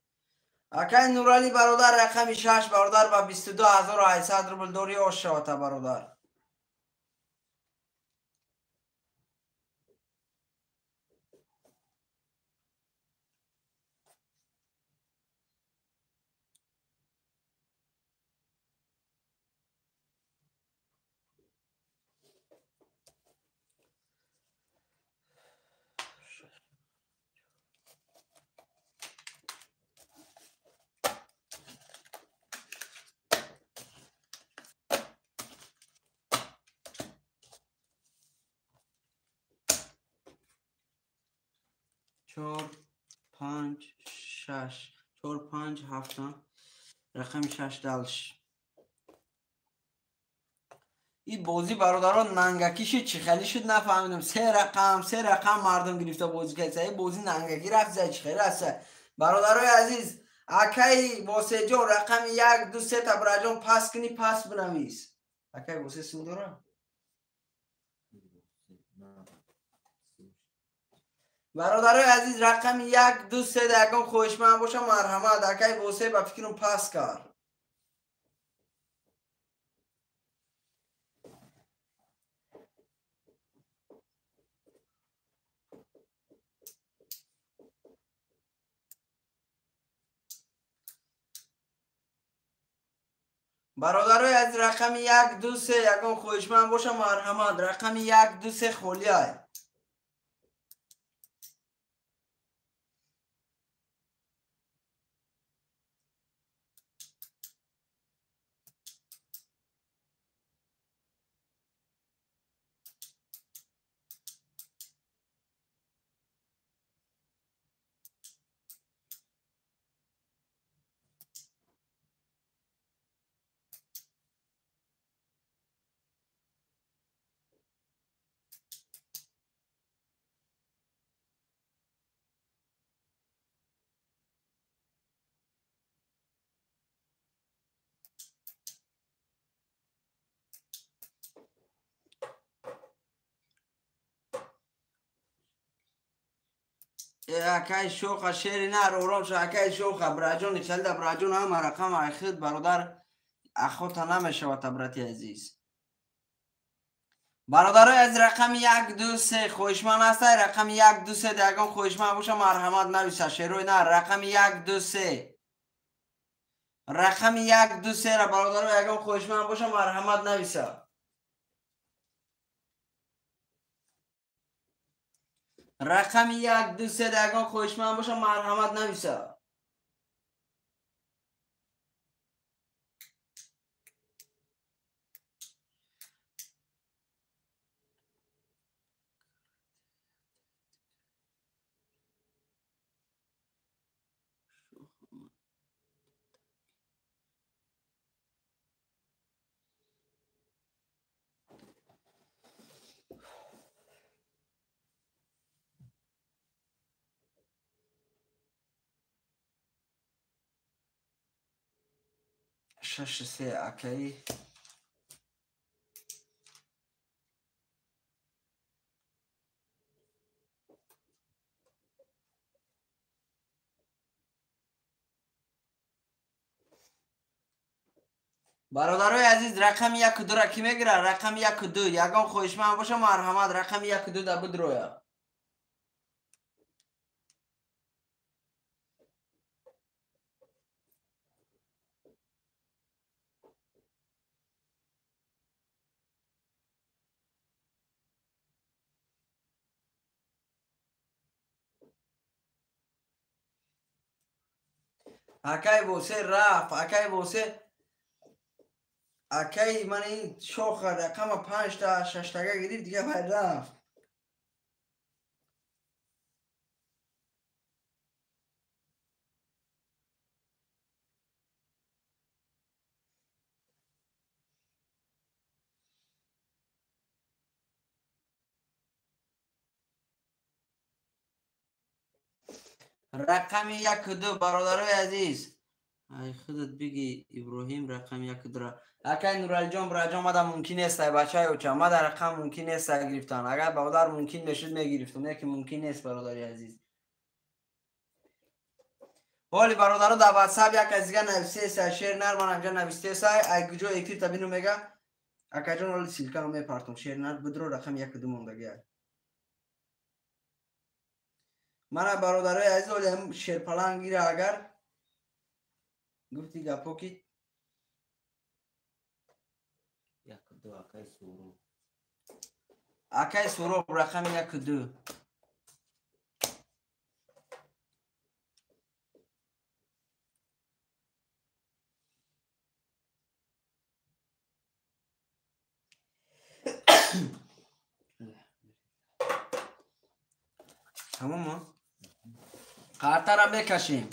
اکای نورالی برادر رقمی 6 برادر با 22800 روبل دوری تا برادر چهار 5 6 4 5 7 رقم 6 دلش این بازی برادران ننگکی چی خیلی شد نفهمیدم سه رقم مردم گرفته بازی کرد این بازی ننگکی رفت زد چی خیلی است برادرای عزیز اکی واسه جون رقم 1 2 3 تا برای پاس کنی پاس بنویس اکی واسه سو داره برادرای عزیز رقم 1 2 3 دقیقا خوشمند باشه مرحمت اکی واسه با فکرم پاس کار برادرای از رقم 1 2 3 یکم خوشمند باشه مرحمت رقم 1 2 3 خولیای اکای شوخ شیری نه رورم شو اکای شوخ براجون چل ده براجون هم رقم اخید برادر اخوتا نمیشه و تبرتی عزیز برادرای از رقم 1 2 3 خوشمند هست رقم 1 2 3 دقیقا خوشمند باشه مرحمت نویسه شیروی نه رقم 1 2 3 رقم 1 2 3 را برادرای یکم خوشمند باشه مرحمت نویسه رقم 1 2 3 دقیقا خوشمند باشه مرحمت نویسه شش سه اکی برادرای عزیز رقم 1 و 2 را کی میگیره؟ رقم 1 و 2 یگان خواهشمند باشه مرحمت رقم 1 و 2 در بدرویا. اکای بوسه رفت اکای بوسه اکای من این شوخ رقم 5 تا 6 تا گرفت دیگه باید رفت. رقم 1 و 2 برادرای عزیز ای خودت بگی ابراهیم رقم 1 و 2 را اکای نورال جان براجان ما در ممکن است بچهای اوچا ما در رقم ممکن است گرفتن اگر برادر ممکن میشد میگرفتم یکی ممکن نیست برادری عزیز. ولی برادران در واتساپ یک از دیگه نوشته است شعر نر من اینجا نوشته است ای کجا یکی تا بینو میگه اکا جان ولی سیلکا رو میپرتم شعر نر بدرو رقم 1 و 2 موندگی من برادرای عزیز ولی هم شعر پلنگ گیره اگر گفتی گپو کی 1 و 2 اکای سورو اکای سورو رقم 1 و 2 تمام ما قرطه را بکشیم.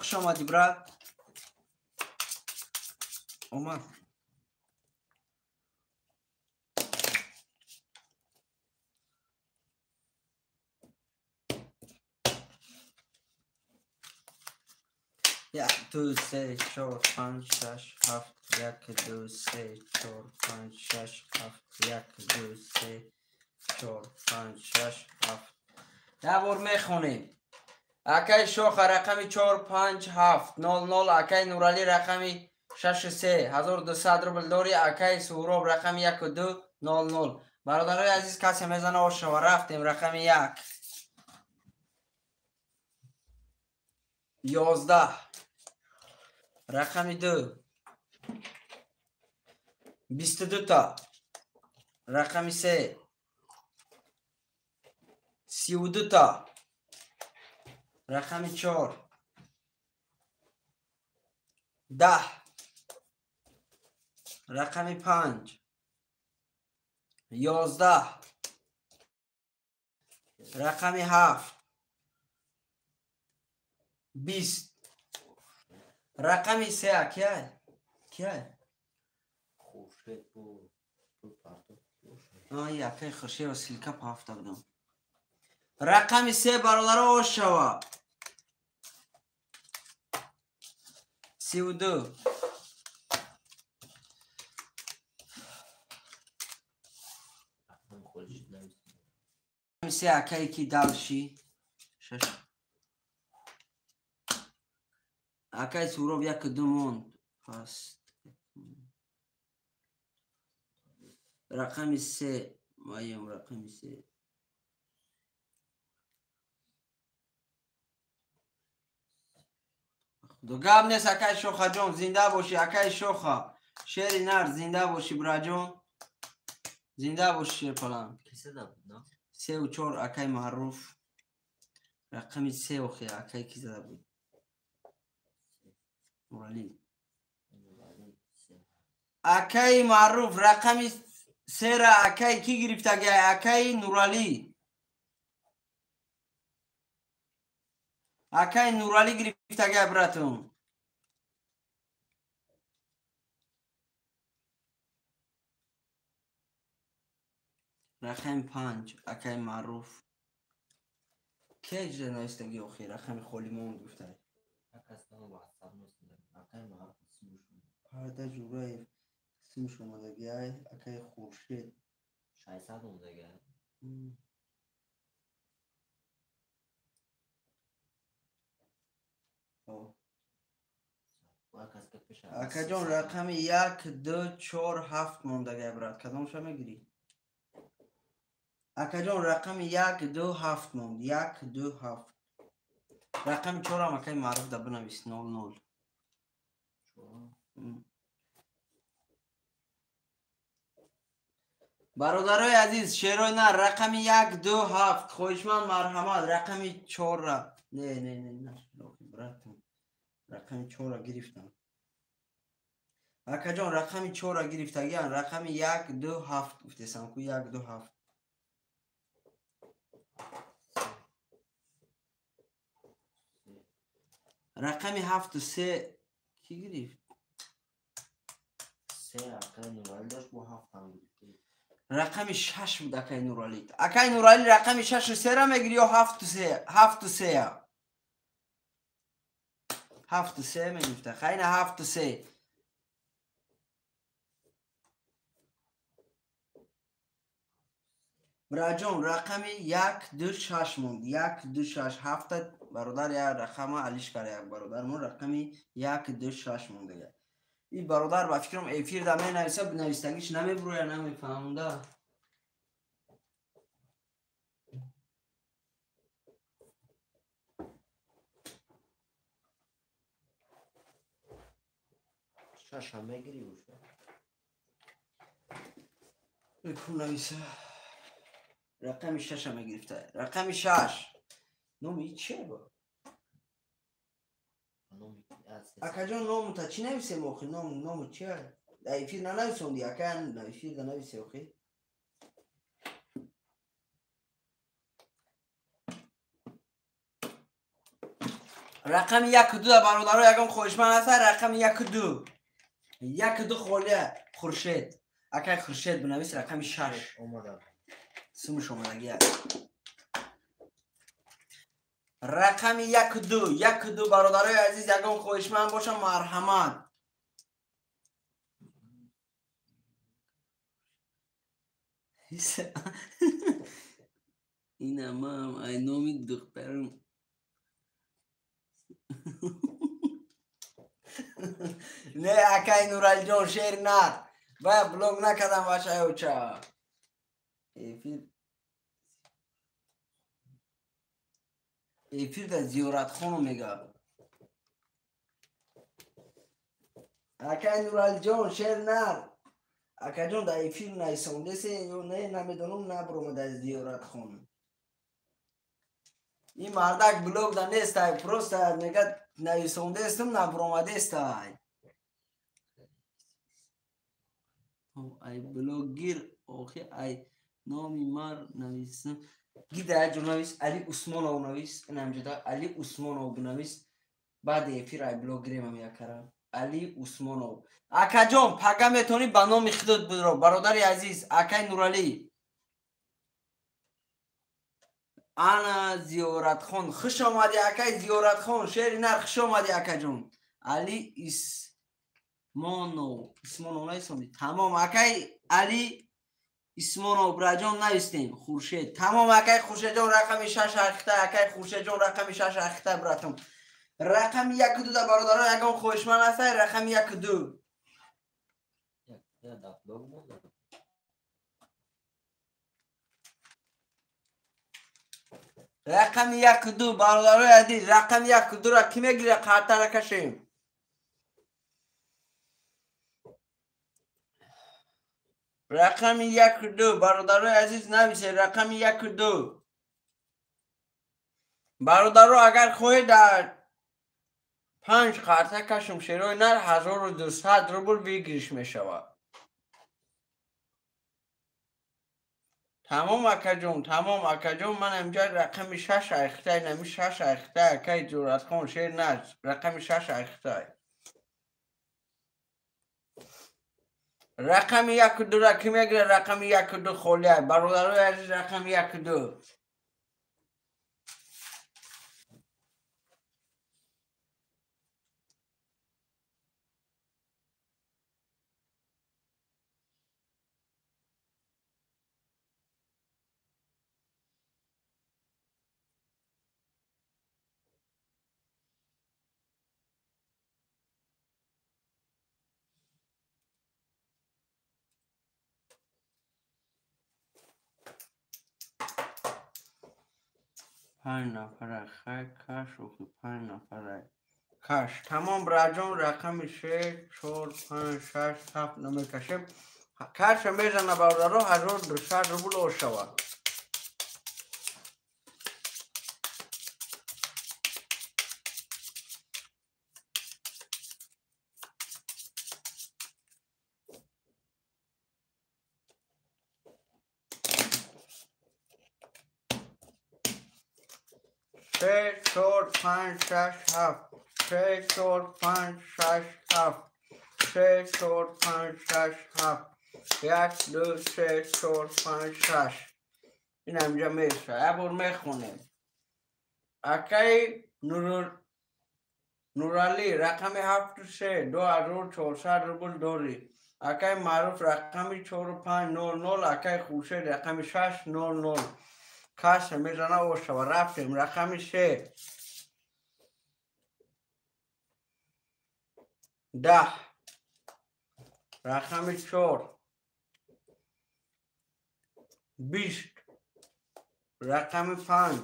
خوش آمدی برات اومد یک دو سه چهار پنج شش هفت یک دو سه چهار پنج شش هفت یک دو سه چهار پنج شش هفت یک بار میخونیم. اکای شوخ رقمی 4 5 7 0 0 اکای نورالی رقمی 6 3 1200 روبل داری اکای سهراب رقمی 1 و 2 0 0 برادرای عزیز کسی میزنه و شما رفتیم رقمی 1 11 رقمی 2 22 تا رقمی 3 32 تا رقمی 4 10 رقمی 5 11 رقمی 7 20 رقمی 3 کیه خورشید بود پرتو یکی خورشید و سیلکا پا هفته بودم. رقمی 3 برادر آش شوا 32 خورشید نویسیم رقمی 3 اکی کی دلشی 6 اکی سوراب 1 و 2 موند پس رقمی 3 مایم رقمی 3 دو گم نیست اکای شوخه جان زنده باشی اکای شوخه شعری نر زنده باشی برا جان زنده باشی شعر پلنگ کسی نبود نه 3 و 4 اکای معروف رقمی 3 و خی اکای کی زده بود مورالی اکای معروف رقمی 3 را اکای کی گرفته گه اکای نورالی اکای نورالی گرفته گه براتون رقم 5 اکای معروف که اجده نایستگی اخی رقم خولی مون گفته کسی نبود واتساپ نوشته اکای معروف سیوشون پرده جورای اسمش اومدگی های اکای خورشید 600 اومدگی. اکا جان رقم 1 2 4 7 موندگی برات کدامشو میگیری؟ اکا جان رقم 1 2 7 موند 1 2 7 رقم 4 هم اکای معروف ده بنویس 0 0 برادرای عزیز شیرای نه رقم 1 2 7 خویشمن مرحمت رقم 4 را نه براتون رقم 4 را گرفتم اکا جان رقم 4 را گرفتگیان رقم 1 2 7 گفتیسم کو 1 2 7 رقم 7 و 3 کی گرفت؟ 3 اکای نورانی داشت با 7 هم گرفت. رقم 6 بود اکای نورالی اکای نورالی رقم 6 و 3 را میگیری یا 7 و 3 7 و 3 7 و 3 میگفته خیلی 7 و 3 براجون رقم 1 2 6 موند 1 2 6 7 برادر یک رقم علیش کرده یک برادرمون رقم 1 2 6 مونده این برادر با فکرم ایفیر ده می نویسه بنویستگیش نمیبروه یا نمیفهمونده شش هم بگیری بوشه بکن نویسه رقم 6 هم گرفته رقم 6 نومی چیه با؟ اکا جان نوم تا چی نویسه موخی نوم چیه؟ ایفیر ننویسوندی اکا ایفیر ده نویسه اوخی رقم 1 2 برادرها یکم خوشمن هست رقم 1 2 1 2 خاله خورشید اکای خورشید بنویس رقم 6 اومدم سمش اومدگی رقم 1 2 1 2 برادرای عزیز یکم خوشمن باشم مرحمت این هم ای نامی دخترم نه اکای نورال جان شیر نه باید بلوگ نکدم باشه اوچا ایفیر ده زیارت خونو میگه اکای نورال جان شیر نه اکا جان ده ایفیر نیسونده سی یا نه نمیدونم نبرومه ده زیارت خون این مردک بلوگ ده نیست پروست میگه نویسونده استم نبرومده است ای بلوگیر آخی ای نامی مر نویسم گیده جو نویس علی عثمانو نویس این همجده علی عثمانو بنویس بعد ایفیر ای بلوگریم هم یکرم علی عثمانو اکا جان پاگه میتونی با نام خودت بدرو برادر عزیز اکای نورالی انا زیارت خون خوش آمدی اکای زیارت خون شیر نر خوش آمدی اکا جون علی اسمانو نیستم تمام اکای علی اسمانو براجان نویستیم خورشید تمام اکای خورشید جان رقم 6 اخته اکای خورشید جان رقم 6 اخته براتون رقم 1 2 ده برادران یکم خوشمن هست رقم 1 2 رقم 1 2 برادرای عزیز رقم 1 2 را کی میگیره خاطر نکشیم رقم 1 2 برادرای عزیز نویسه رقم 1 2 برادرو اگر خواهید در 5 خاطر کشم شیروی نر 1200 روبل بگیرش میشود تمام اکا جون من امجا رقم 6 اخته نمی 6 اخته اکای جورت خون شیر نر رقم 6 اخته رقم 1 2 را کی میگیره رقم 1 2 خوله برادرای عزیز رقم 1 2 5 نفره خیلی کش و که 5 نفره کش تمام براجان رقم 6 4 5 6 7 نمیکشیم کش میزنه برادرها 1200 روبل او شود 3 4 5 6 7 3 4 5 6 7 3 4 5 6 7 1 2 3 4 5 6 این همجا میشه ابر میخونیم اکی نورالی رقم 73 2400 روبل داری اکی معروف رقم 4500 اکی خوشه رقم 600 کس میزنه او شما رفتیم رقم 3 10 رقم 4 20 رقم 5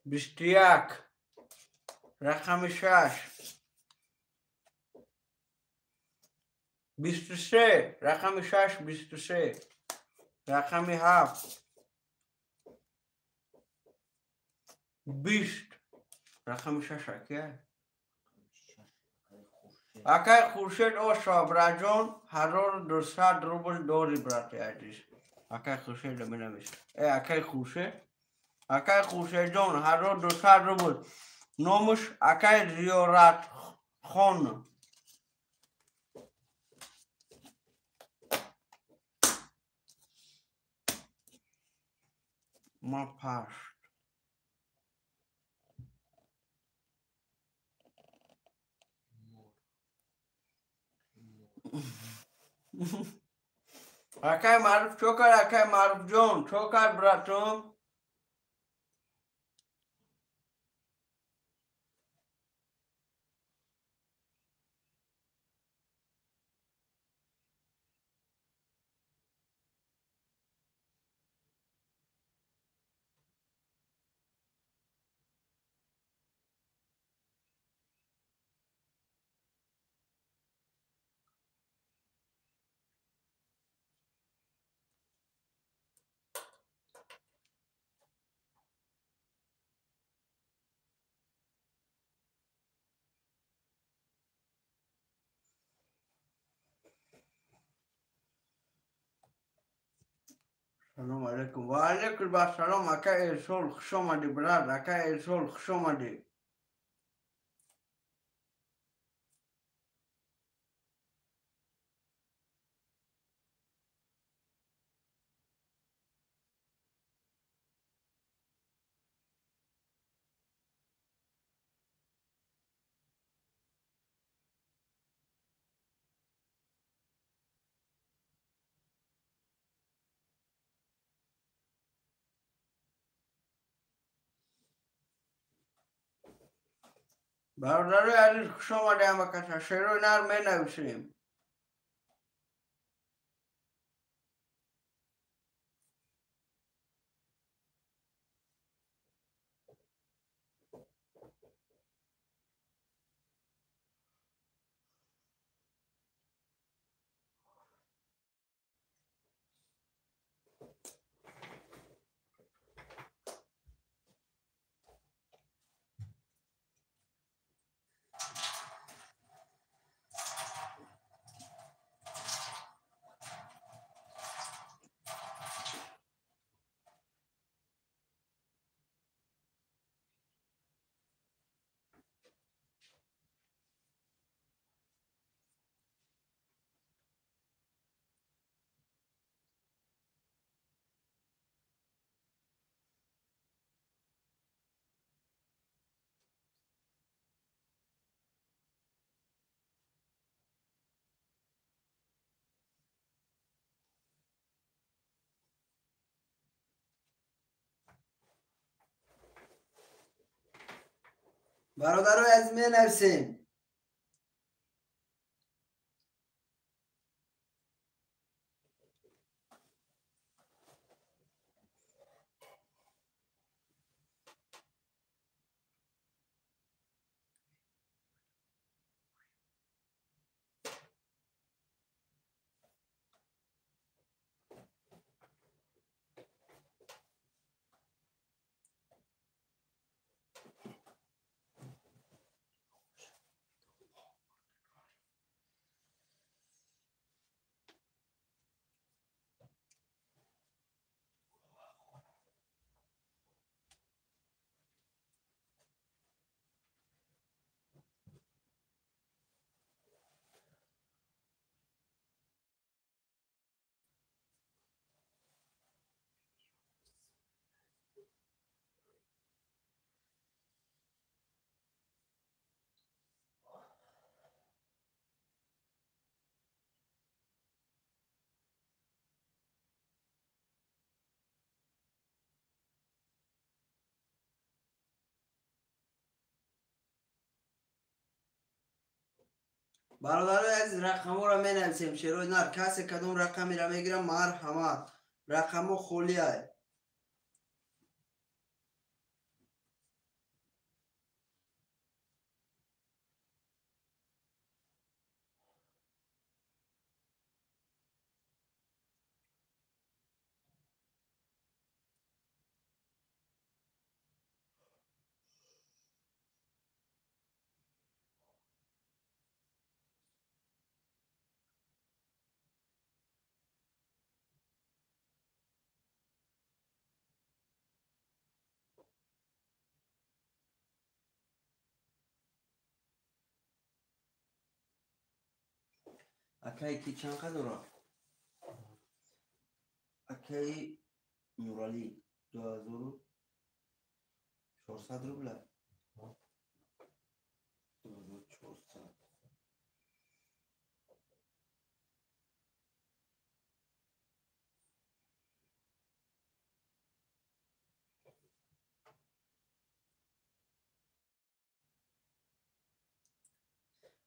21 رقم 6 23 رقم 6 23 رقم 7 20 رقم 6 اکی خورشید او شابراجان 1200 روبل داری براتی عزیز اکی خورشید می نویست اکی خورشید جان 1200 روبل نامش اکی زیارت خان ما پشت اکی معروف چوکر اکی معروف جان چوکر براتون سلام علیکم و علیکم السلام اکی ایسول خوش آمدی براد اکی ایسول خوش آمدی برادرای عزیز خوش آمدی همه کسا شیروی نر می نویسیم برادرای عزیز می نویسیم برادرای عزیز رقم را می نویسیم. شیروی نر کسی کدوم رقمی را میگیره مرحمت. رقم خولیه. اکی کی چند قدر را؟ اکی نورالی 2400 روبله. 2400.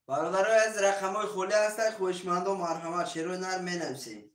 برادرای از رقم های خولی هسته خوشمند و مرحمت. شیروی نر می نویسیم.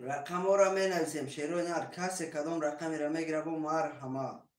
رقم ها را می نویسیم. شیروی نر کسی کدام رقمی را میگیره با مرحمت.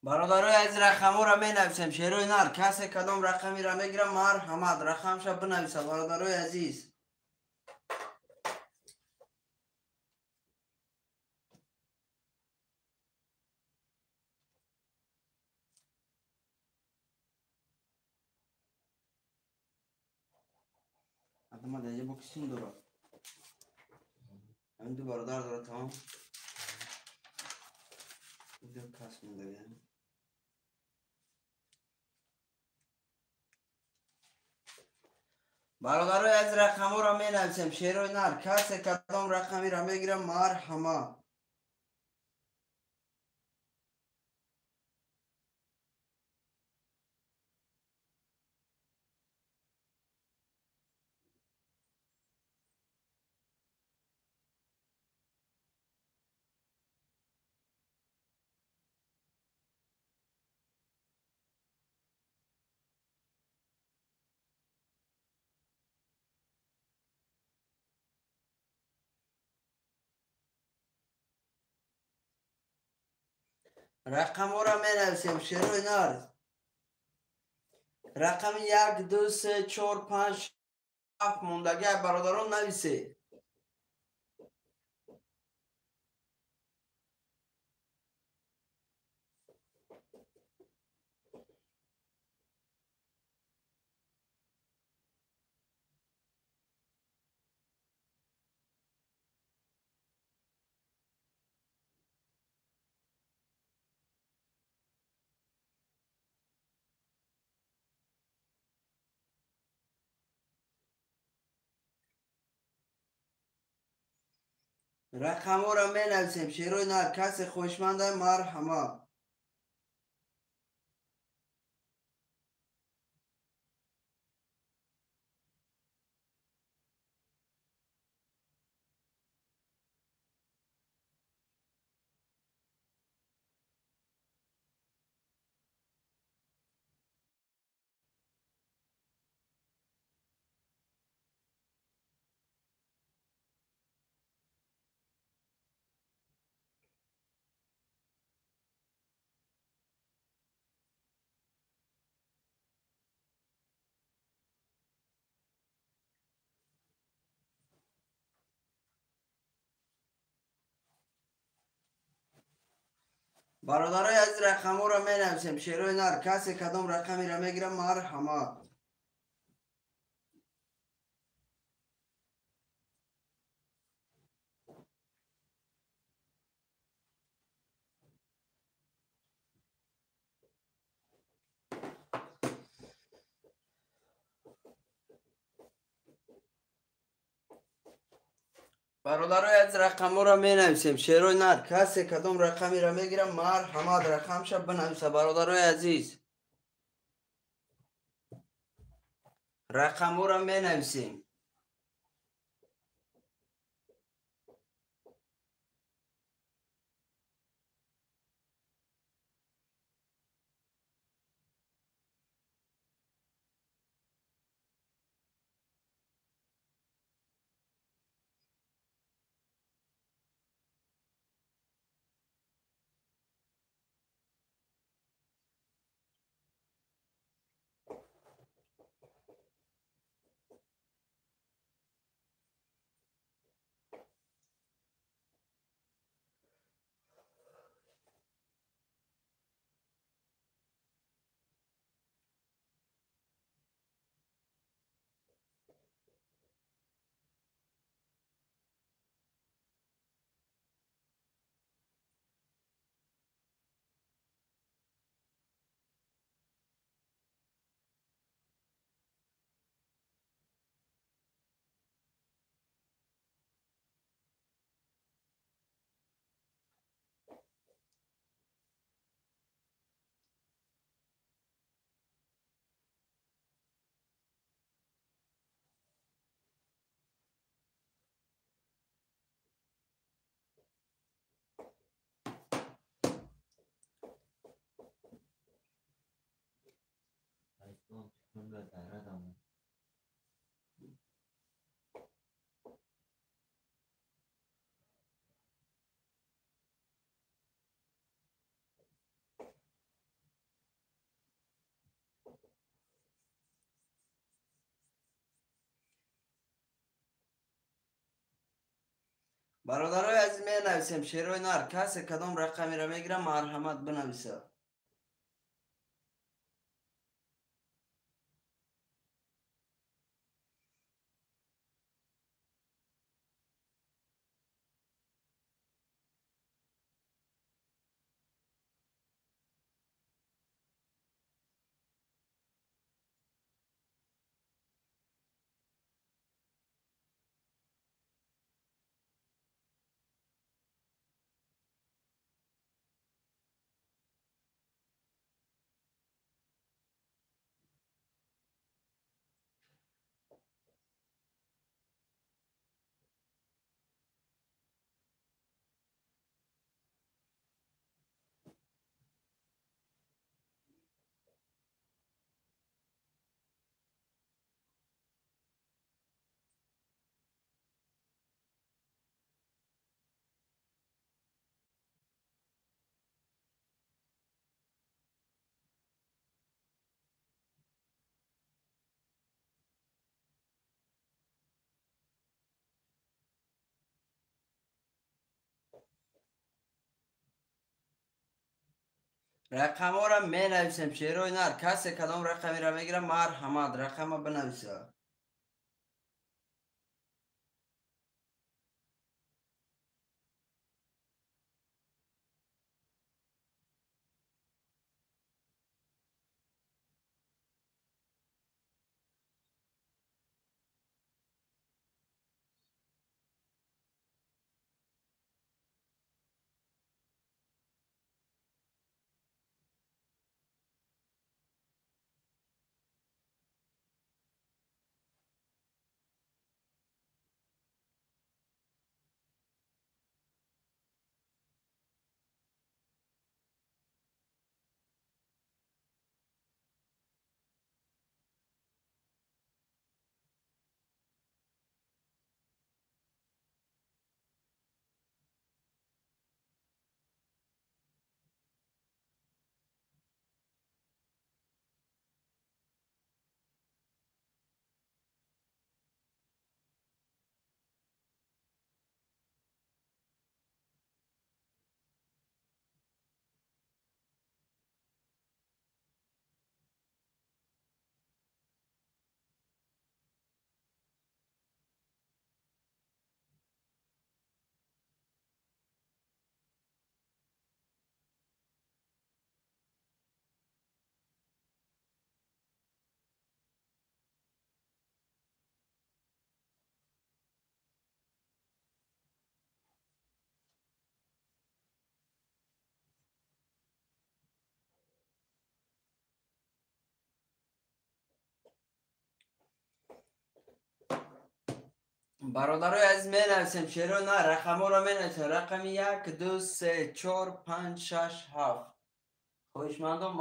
برادرای از رقم ها را می نویسیم. شیروی نر کسی کدام رقمی را میگیره مرحمت. رقم شا بنویسه برادرای عزیز. ادامه ده یه بکسیم داره. همین دو برادر داره تمام. دو کس مونده بیان. برادرای از رقم ها را می نویسیم. شیروی نر کسی کدام رقمی را میگیره مرحمت. رقم ها را می نویسیم. شیروی نر رقم 1 2 3 4 5 7 موندگی برادران نویسه. رقم ها را می نویسیم. شیروی نر کسی خوشمنده مرحمت. برادرای از رقم ها را می نویسیم. شیروی نر کسی کدام رقمی را می گیره مرحمت. برادرای از رقم ها را می نویسیم. شیروی نر کسی کدام رقمی را می گیره مرحمت. رقم شب بنویسه برادرای عزیز. رقم ها را می نویسیم. برادرای عزیز می نویسیم. شیروی نر کسی کدام رقمی را می گیره مرحمت بنویسه. رقم ها را می نویسیم. شیروی نر کسی کدام رقمی را می گیره مرحمت. رقم بنویسه. برادرای عزیز می نویسیم شعر نه رقم را می نویسیم رقم 1 2 3 4 5 6 7 خوشمندم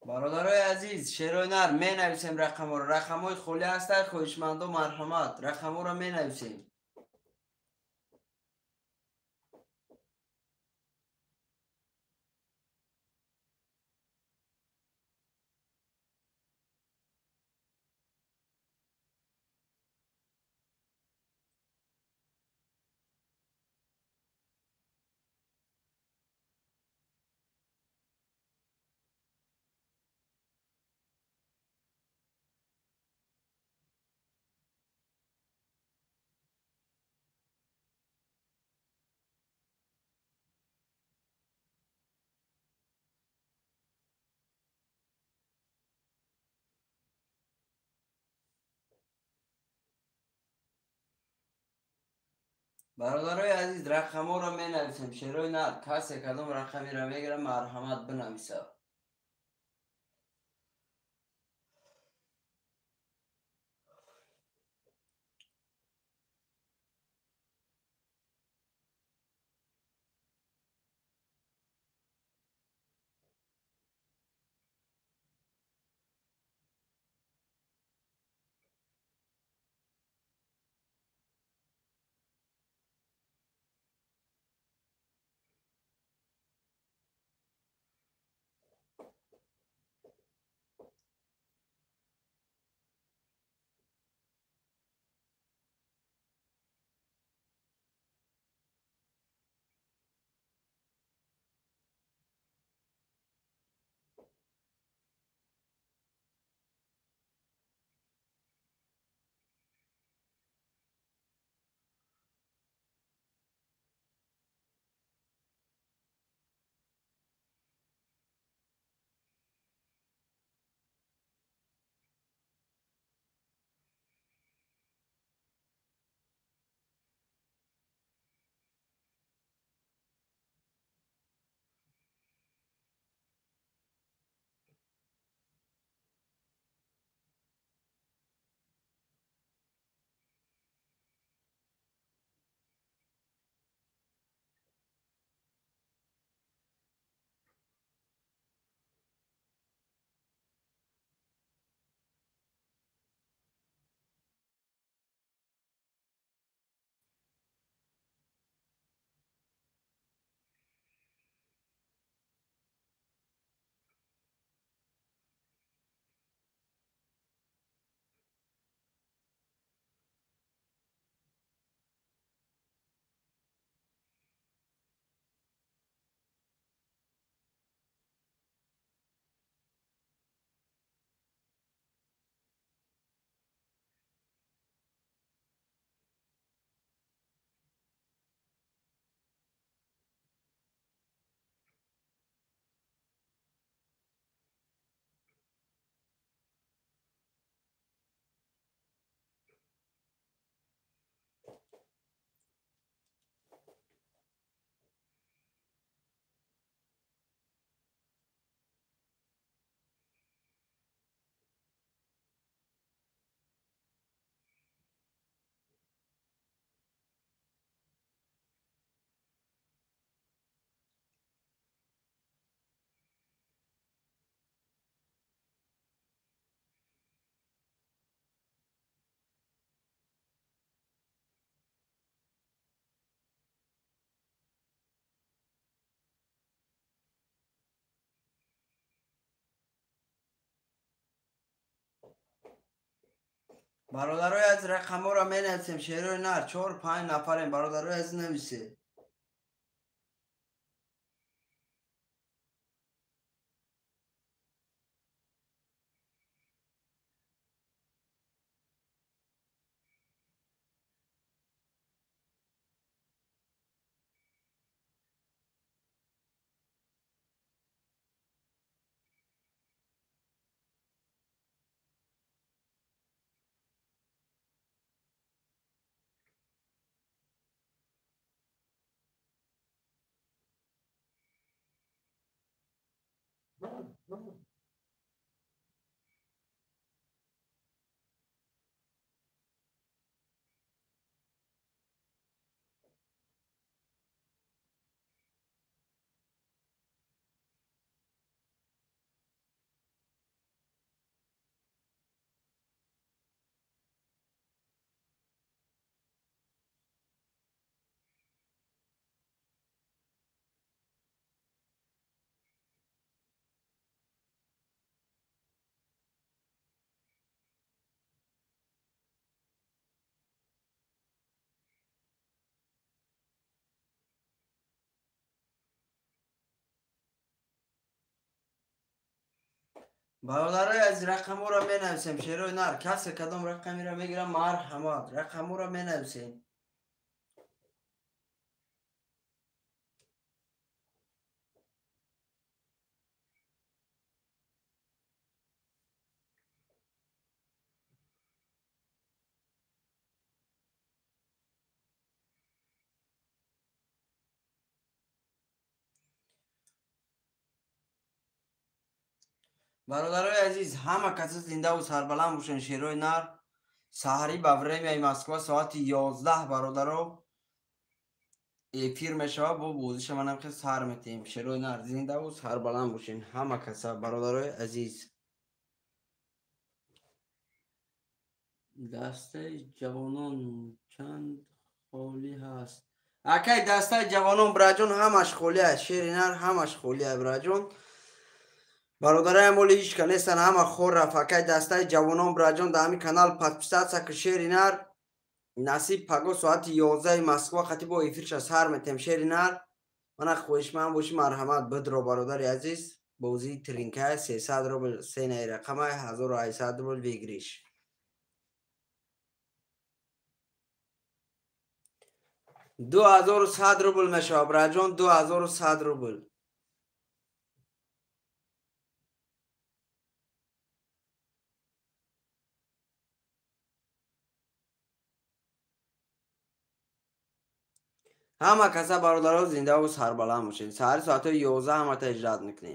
برادرای عزیز شعر هنر می نویسیم رقم ها را رقم های خالی هست خوشمندم مرحمت رقم ها را می نویسیم برادرای عزیز رقم ها را می نویسیم شعر هنر کسی کدام رقمی را میگیره مرحمت بنویسه برادرای از رقم را می نویسیم. شیروی نر 4-5 نفریم. برادرای از نویسی. برادرای از رقم را می نویسیم. شیروی نر کسی کدام رقمی را میگیرم مرحمت. رقم را می نویسیم. برادرای عزیز همه کسی زنده و سربلند باشین. شیروی نر سحری به وریمیای مسکو ساعت 11 برادرو افیر میشه. با بوزش منم که سر میتیم. شیروی نر زنده و سربلند باشین همه کسی برادرای عزیز. دسته جوانان چند خالی هست. اکی دسته جوانان براجون همش خالی است. شیروی نر همش خالی است براجون. برادرای مولی هیچ کنیستن همه خور رفت. اکی دسته جوانان براجون در همین کانال پس که شیروی نر نصیب پگو ساعت 11 مسکو خطی با افیرش از هر میتیم. شیروی نر من خویش من باشی مرحمت بدرو برادر عزیز. بوزی ترینکه 300 روبل سینه رقم 1800 روبل بگیریش. 2100 روبل میشه براجون. 2100 روبل. همه کسا برادرها زنده و سربلند باشین. ساعت 11 همه تا اجرات میکنیم.